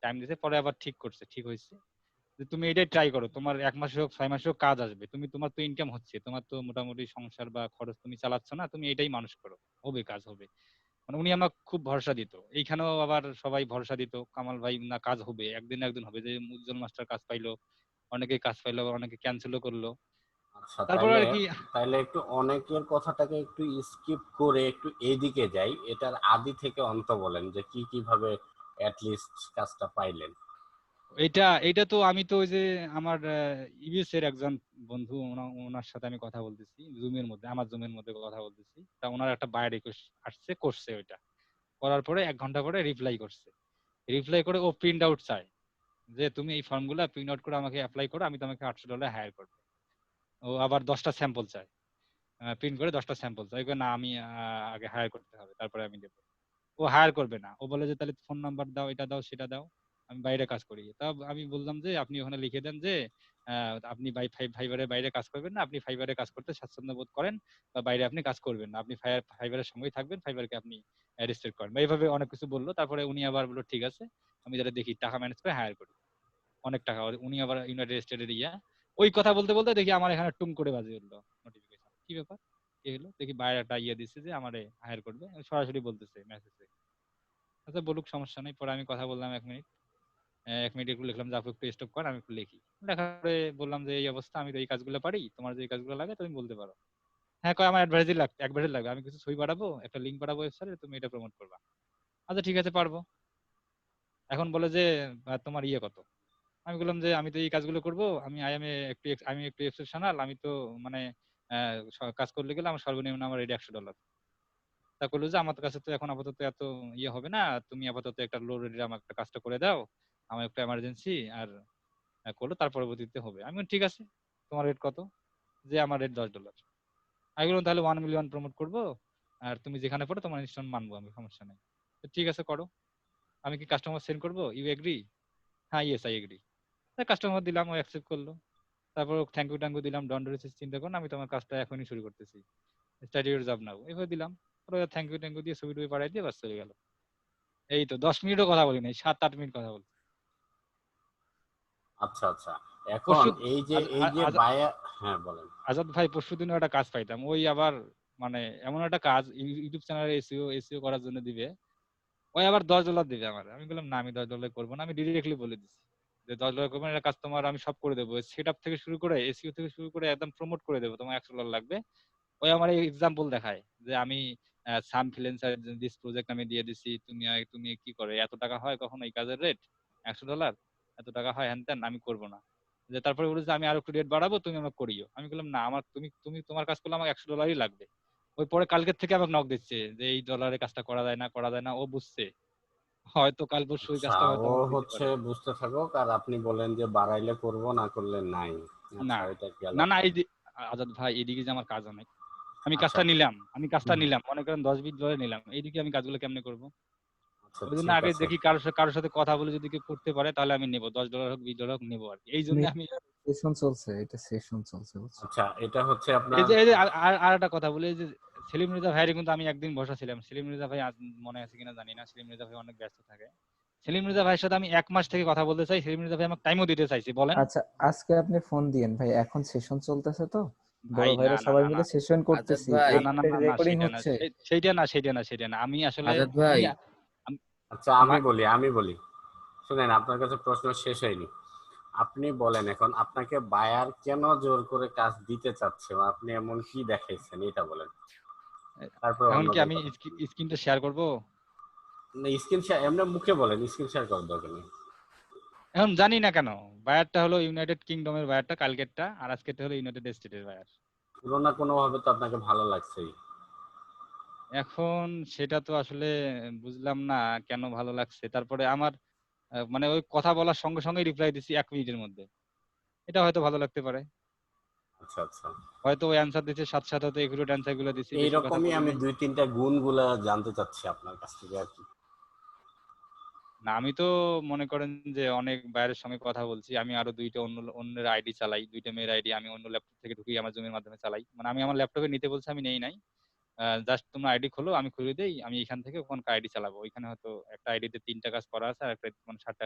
টাইম দিতে। পরে আবার ঠিক করছে, ঠিক হয়েছে যে তুমি এটাই ট্রাই করো, তোমার 1 মাস হোক 6 মাস হোক কাজ আসবে। তোমার তো ইনকাম হচ্ছে, তোমার তো মোটামুটি সংসার বা খরচ তুমি চালাচ্ছ না, তুমি এটাই মানুষ করো, হবে, কাজ হবে। মানে উনি আমাকে খুব ভরসা দিত। এইখানেও আবার সবাই ভরসা দিত, কামাল ভাই না কাজ হবে, একদিন একদিন হবে। যে উজ্জ্বল মাস্টার কাজ পাইলো, অনেকে কাজ পাইলো, অনেকে ক্যান্সেলও করলো। আচ্ছা, তারপর আর কি, তাইলে একটু অনেকের কথাটাকে একটু স্কিপ করে একটু এইদিকে যাই, এটার আদি থেকে অন্ত বলেন যে কিভাবে অ্যাট লিস্ট কাজটা পাইলেন। এইটা তো আমি তো ওই যে আমার ইবিএস এর একজন বন্ধু, ওনার সাথে আমি কথা বলতেছি জুমের মধ্যে, আমার জুমের মধ্যে কথা বলতেছি। তা ওনার একটা বায়োর রিকোয়েস্ট আসছে, করছে। ওইটা করার পরে 1 ঘন্টা পরে রিপ্লাই করছে। রিপ্লাই করে ও প্রিন্ট আউট চায় যে তুমি এই ফর্মগুলা প্রিন্ট আউট করে আমাকে অ্যাপ্লাই করো, আমি তোমাকে $800 হায়ার করবো। ও আবার 10টা স্যাম্পল চায়, প্রিন্ট করে 10টা স্যাম্পল চায়। না আমি আগে হায়ার করতে হবে, তারপরে আমি দেবো। ও হায়ার করবে না, ও বলে যে তাহলে ফোন নাম্বার দাও, এটা দাও, সেটা দাও, আমি বাইরে কাজ করি। তা আমি বললাম যে আপনি ওখানে লিখে দেন যে আপনি ফাইবারের বাইরে কাজ করবেন না, আপনি ফাইবারে কাজ করতে স্বাচ্ছন্দ্য বোধ করেন, বা বাইরে আপনি কাজ করবেন না, আপনি ফাইবারের সঙ্গেই থাকবেন, ফাইবারকে আপনি রেসপেক্ট করেন, বা এইভাবে অনেক কিছু বললো। তারপরে উনি আবার বললো ঠিক আছে, আমি যারা দেখি টাকা ম্যানেজ করে হায়ার করি, অনেক টাকা। উনি আবার ইউনাইটেড স্টেটের ওই কথা বলতে বলতে দেখি আমার এখানে টুং করে বাজে উঠলো নোটিফিকেশন। কি ব্যাপার, কি হলো? দেখি বাইরেটা দিচ্ছে যে আমারে হায়ার করবে, সরাসরি বলতেছে মেসেজে। আচ্ছা বলুক, সমস্যা নেই। পরে আমি কথা বললাম 1 মিনিট, 1 মিনিট একটু লিখলাম যে আপু একটু স্টপ কর, আমি একটু লিখি। লেখার পরে বললাম যে এই অবস্থা, আমি তো এই কাজগুলো পারি, তোমার যে এই কাজগুলো লাগে তুমি বলতে পারো। হ্যাঁ, কয় আমার অ্যাডভার্টাইজ লাগবে, আমি কিছু ছবি পাঠাবো, একটা লিঙ্ক পাঠাবো ওয়েবসাইটে, তুমি এটা প্রমোট করবা। আচ্ছা ঠিক আছে, পারবো। এখন বলে যে তোমার কত? আমি বললাম যে আমি তো এই কাজগুলো করবো, আমি একটু এক্সেপশনাল, আমি তো মানে কাজ করলে গেলে আমার সর্বনিম্ন আমার রেট $100। তা করলো যে আমার কাছে তো এখন আপাতত এত হবে না, তুমি আপাতত একটা লো রেটে আমার একটা কাজটা করে দাও, আমার একটা এমার্জেন্সি। আর করলো, তার পরবর্তীতে হবে। আমি বললাম ঠিক আছে, তোমার রেট কত? যে আমার রেট $10। আমি বললাম তাহলে 1 মিলিয়ন প্রমোট করবো, আর তুমি যেখানে পড়ো তোমার ইনস্টল মানবো আমি, সমস্যা নেই। ঠিক আছে করো। আমি কি কাস্টমার সেন্ড করবো? You agree? হ্যাঁ, ইয়েস আই এগ্রি। কাস্টমার দিলাম, ও অ্যাকসেপ্ট করলো। তারপর থ্যাংক ইউ দিলাম, ডন্ট ওয়ারি, চিন্তা করুন, আমি তোমার কাজটা এখনই শুরু করতেছি, স্টার্ট ইউর জব নাও, এভাবে দিলাম। থ্যাংক ইউ দিয়ে ছবি টবি পাঠাই দিয়ে বাস চলে গেল। এই তো 10 মিনিটও কথা বলি নাই, 7-8 মিনিট কথা বলছি। আচ্ছা আচ্ছা, এখন এই যে বায়া, হ্যাঁ বলেন। আজাদ ভাই, পরশুদিনও একটা কাজ পাইতাম, ওই আবার মানে এমন একটা কাজ ইউটিউব চ্যানেলে এসইও করার জন্য দিবে, ওই আবার $10 দিবে আমার। আমি বললাম না, আমি $10 করবো না। আমি ডিরেক্টলি বলে দিচ্ছি যে $10 করবো না, এটা কাস্টমার আমি সব করে দেবো, সেট আপ থেকে শুরু করে এসইও থেকে শুরু করে একদম প্রমোট করে দেবো, তোমার $100 লাগবে। ওই আমার এই এক্সাম্পল দেখায় যে আমি সাম ফ্রিল্যান্সার দিস প্রজেক্ট আমি দিয়ে দিছি, তুমি কি করে, এত টাকা হয় কখনো এই কাজের রেট $100, এত টাকা হয় হ্যান ত্যান, আমি করবো না। যে তারপরে বলেছে আমি আরো একটু রেট বাড়াবো, তুমি আমাকে করিও। আমি বললাম না, আমার তুমি তোমার কাজ করলে আমাকে $100 লাগবে। ওই পরে কালকের থেকে আমাকে নক দিচ্ছে যে এই ডলারে কাজটা করা যায় না। ও বুঝছে, হয়তো কাল পরশু ওই আচ্ছা, কাজটা হয়তো ও আমাকে দিতে হচ্ছে পারে। বুঝতে থাকুক, আর আপনি বলেন যে বাড়াইলে করব, না করলে নাই। না আচ্ছা, এটা গেল। না না, এই যে আজাদ ভাই, এদিকে যে আমার কাজ অনেক, আমি আচ্ছা কাজটা নিলাম, মনে করেন $10-20 নিলাম, এইদিকে আমি কাজগুলো কেমনে করবো? আচ্ছা, ওই জন্য ঠিক আগে আছে। দেখি কারোর সাথে কথা বলে যদি কেউ করতে পারে তাহলে আমি নেবো, $10 হোক $20 হোক নেবো আর কি। এই জন্য আমি সেশন চলছে, এটা সেশন চলছে বুঝছো? আচ্ছা, এটা হচ্ছে এই আপনার যে আর একটা কথা বলি, এই যে সেলিম রেজা ভাইয়ের কিন্তু আমি একদিন বসা ছিলাম। সেলিম রেজা ভাই আজ মনে আছে কিনা জানি না, সেলিম রেজা ভাই অনেক ব্যস্ত থাকে। সেলিম রেজা ভাইয়ের সাথে আমি 1 মাস থেকে কথা বলতে চাই, সেলিম রেজা ভাই আমাকে টাইমও দিতে চাইছি, বলেন আচ্ছা, আজকে আপনি ফোন দিয়েন ভাই, এখন সেশন চলতেছে তো, ভাই। বড় না ভাইরা না সবাই না না মিলে সেশন আজাদ করতেছি, ভাই, না না না না, রেকর্ডিং সেটা না, হচ্ছে। সেটা না, আমি আসলে আজাদ ভাই, আচ্ছা, আমার আমি বলি শুনেন, আপনার কাছে প্রশ্ন শেষ হয়নি। আপনি বলেন এখন, আপনাকে বায়ার কেন জোর করে কাজ দিতে চাচ্ছে, বা আপনি এমন কি দেখাইছেন এটা বলেন, তারপর এখন কি অন্যদের আমি কথা। স্ক্রিনটা শেয়ার করব? স্ক্রিন শেয়ার এমনি মুখে বলেন, স্ক্রিন শেয়ার করার দরকার নেই। এখন জানি না কেন বায়ারটা হলো ইউনাইটেড কিংডমের বায়ারটা কালকেরটা, আর আজকেরটা হলো ইউনাইটেড স্টেটের বায়ার। কোনো না কোনো ভাবে তো আপনাকে ভালো লাগছেই। এখন সেটা তো আসলে বুঝলাম না কেন ভালো লাগছে। তারপরে আমার মানে ওই কথা বলার সঙ্গে সঙ্গে রিপ্লাই দিছি 1 মিনিটের মধ্যে, এটা হয়তো ভালো লাগতে পারে। আচ্ছা আচ্ছা, হয়তো ওই অ্যান্সার দিচ্ছে সাথে সাথে হয়তো একুরেট অ্যান্সার গুলো দিছি, বেশি কথা এইরকমই বলি আমি নাই। 2-3টা গুণগুলা জানতে চাচ্ছি আপনার কাছ থেকে আর কি। না আমি তো মনে করেন যে অনেক বাইরের সঙ্গে কথা বলছি, আমি আরো 2টা অন্যের আইডি চালাই, 2টা মেয়ের আইডি আমি অন্য ল্যাপটপ থেকে ঢুকিয়ে আমার জুমের মাধ্যমে চালাই। মানে আমি আমার ল্যাপটপে নিতে বলছি, আমি নেই নাই, জাস্ট তোমরা আইডি খোলো, আমি খুলে দেই, আমি এখান থেকে কোন আইডি চালাবো। ওইখানে হয়তো একটা আইডিতে 3টা কাজ করা আছে, আর একটা মানে 7টা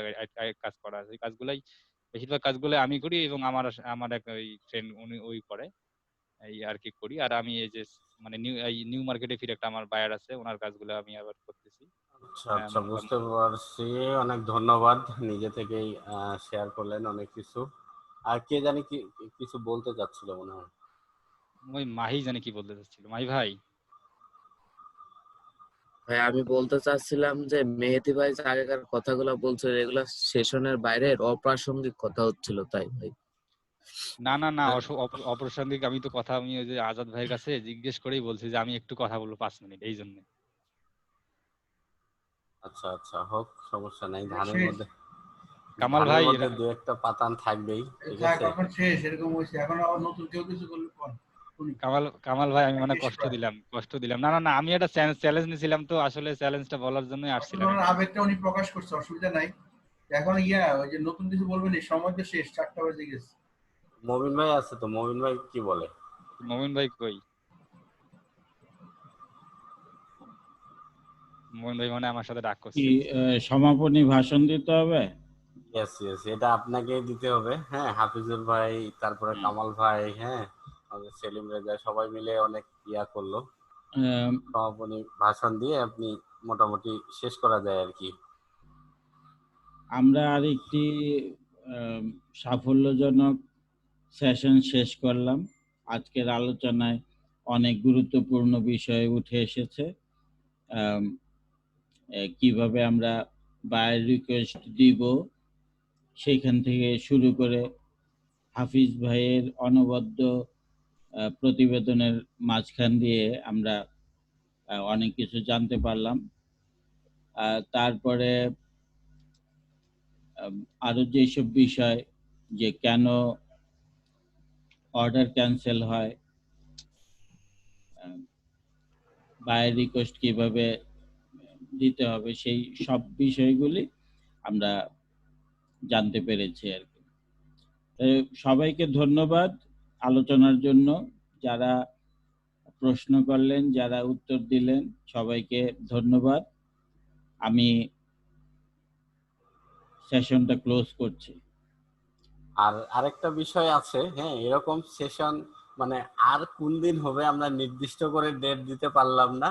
কাজ করা আছে। ওই কাজগুলাই বেশিরভাগ কাজগুলো আমি করি, এবং আমার এক ওই ফ্রেন্ড উনি ওই করে, এই আর কি করি। আর আমি এই যে মানে নিউ মার্কেটে ফিরে একটা আমার বায়ার আছে, ওনার কাজগুলো আমি আবার করতেছি। আচ্ছা আচ্ছা, বুঝতে মোটামুটি পারছি। অনেক ধন্যবাদ, নিজে থেকেই শেয়ার করলেন অনেক কিছু। আর কে জানি কি কিছু বলতে চাচ্ছিল মনে হয়। ওই মাহি জানি কি বলতে চাচ্ছিল। মাহি ভাই, ভাই আমি বলতে চাচ্ছিলাম যে মেহেদী ভাই যে আগেকার কথাগুলো বলছিল এগুলা সেশনের বাইরের অপ্রাসঙ্গিক কথা হচ্ছিল, তাই ভাই। না না না, অপ্রাসঙ্গিক আমি তো কথা আমি ওই যে আজাদ ভাইয়ের কাছে জিজ্ঞেস করেই বলছি যে আমি একটু কথা বলবো 5 মিনিট, এই জন্য। আচ্ছা আচ্ছা, হোক, সমস্যা নাই। শেষ কামাল ভাই 2-একটা পাতান থাকবেই, ঠিক থাক, আছে। এখন শেষ, এরকম হয়েছে, এখন আবার নতুন কেউ কিছু করলে কোন শুনি। কামাল ভাই আমি মানে শেষ কষ্ট প্রায়। দিলাম। না না না, আমি একটা চ্যালেঞ্জ নিয়েছিলাম, তো আসলে চ্যালেঞ্জটা বলার জন্যই আসলে আসছিলাম ওনার এখানে। আবেগটা উনি প্রকাশ করছে, অসুবিধা নাই। এখন ওই যে নতুন কিছু বলবেন, এই সময় তো শেষ, 4টা বাজে গেছে। মমিন ভাই আছে তো, মমিন ভাই কি বলে? মমিন ভাই কই? মমিন ভাই মানে আমার সাথে রাগ কি করছে। সমাপনী ভাষণ দিতে হবে? ইয়েস ইয়েস, এটা আপনাকে দিতে হবে। হ্যাঁ, হাফিজুল ভাই, তারপরে কামাল ভাই, হ্যাঁ, আমাদের সেলিম রেজা, সবাই মিলে অনেক করলো। সমাপনী ভাষণ দিয়ে আপনি মোটামুটি শেষ করা যায় আর কি। আমরা আরেকটি সাফল্যজনক সেশন শেষ করলাম। আজকের আলোচনায় অনেক গুরুত্বপূর্ণ বিষয় উঠে এসেছে। কিভাবে আমরা বায়ার রিকোয়েস্ট দিব সেখান থেকে শুরু করে হাফিজ ভাইয়ের অনবদ্য প্রতিবেদনের মাঝখান দিয়ে আমরা অনেক কিছু জানতে পারলাম। তারপরে আরো যেসব বিষয়, যে কেন অর্ডার ক্যান্সেল হয়, বায়ার রিকোয়েস্ট কিভাবে দিতে হবে, সেই সব বিষয়গুলি আমরা জানতে পেরেছি আর কি। সবাইকে ধন্যবাদ আলোচনার জন্য, যারা প্রশ্ন করলেন, যারা উত্তর দিলেন, সবাইকে ধন্যবাদ। আমি সেশনটা ক্লোজ করছি। আর আরেকটা বিষয় আছে, হ্যাঁ, এরকম সেশন মানে আর কোন দিন হবে আমরা নির্দিষ্ট করে ডেট দিতে পারলাম না,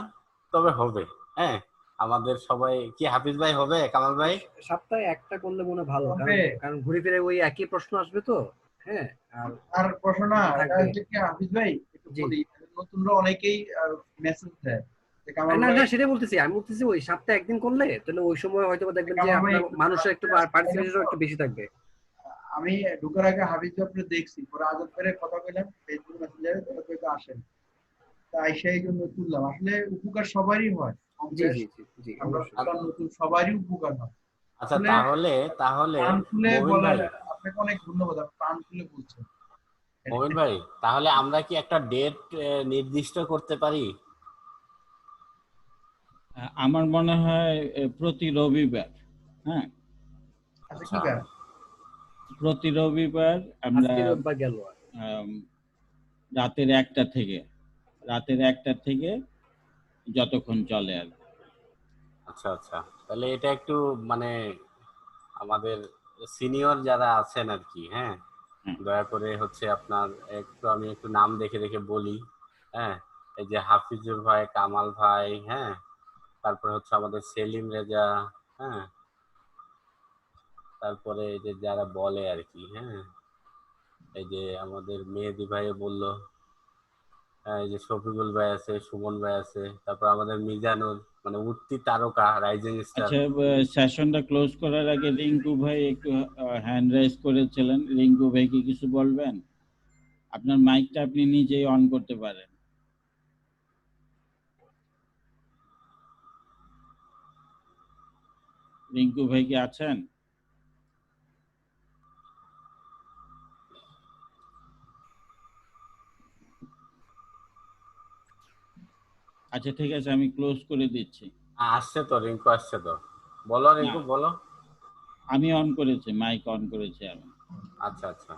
তবে হবে। হ্যাঁ, আমাদের সবাই কি হাফিজ ভাই হবে, কামাল ভাই? সপ্তাহে একটা করলে মনে হয় ভালো, হবে। কারণ ঘুরে ফিরে ওই একই প্রশ্ন আসবে তো। হ্যাঁ, আর প্রশ্ন না, এটা থাকবে। হচ্ছে কি হাফিজ ভাই একটু বলি, নতুনরা অনেকেই মেসেজ দেয় যে কামাল না ভাই, না সেটাই বলতেছি, আমি বলতেছি ওই সপ্তাহে একদিন করলে তাহলে ওই সময় হয়তো দেখবেন যে কামাল ভাই আপনার মানুষের একটু পার্টিসিপেশন একটু বেশি থাকবে। আমি ঢোকার আগে হাফিজ ভাই দেখছি, পরে আদত করে কথা বললাম ফেসবুক মেসেঞ্জারে, তারপরে তো আসেন, তাই সেই জন্য তুললাম। আসলে উপকার সবারই হয়, জি জি জি জি আমরা অবশ্যই। নতুন সবারই উপকার হয়। আচ্ছা, আসলে তাহলে প্রাণ খুলে মবিন বলার ভাই, আপনাকে অনেক ধন্যবাদ, আপনি প্রাণ খুলে বলছেন। মবিন ভাই, তাহলে আমরা কি একটা ডেট নির্দিষ্ট করতে পারি? আমার মনে হয় প্রতি রবিবার। হ্যাঁ, আচ্ছা কি বার? প্রতি রবিবার আমরা আজকে রোববার গেল। রাতের 1টা থেকে যতক্ষণ চলে আর কি। আচ্ছা আচ্ছা, তাহলে এটা একটু মানে আমাদের সিনিয়র যারা আছেন আর কি, হ্যাঁ, দয়া করে হচ্ছে আপনার আমি একটু নাম দেখে দেখে বলি। হ্যাঁ, এই যে হাফিজুর ভাই, কামাল ভাই, হ্যাঁ, তারপরে হচ্ছে আমাদের সেলিম রেজা, হ্যাঁ, তারপরে এই যে যারা বলে আর কি, হ্যাঁ, এই যে আমাদের মেহেদি ভাই বললো, এই যে শফিকুল ভাই আছে, সুমন ভাই আছে, তারপর আমাদের মিজানুর, মানে উঠতি তারকা, রাইজিং স্টার। আচ্ছা, সেশনটা ক্লোজ করার আগে রিঙ্কু ভাই একটু হ্যান্ড রাইজ করেছিলেন। রিঙ্কু ভাই কি কিছু বলবেন? আপনার মাইকটা আপনি নিজেই অন করতে পারেন। রিঙ্কু ভাই কি আছেন? আচ্ছা ঠিক আছে, আমি ক্লোজ করে দিচ্ছি। আসছে তো, রিঙ্কু আসছে তো, বলো রিঙ্কু বলো। আমি অন করেছি, মাইক অন করেছি আমি। আচ্ছা আচ্ছা।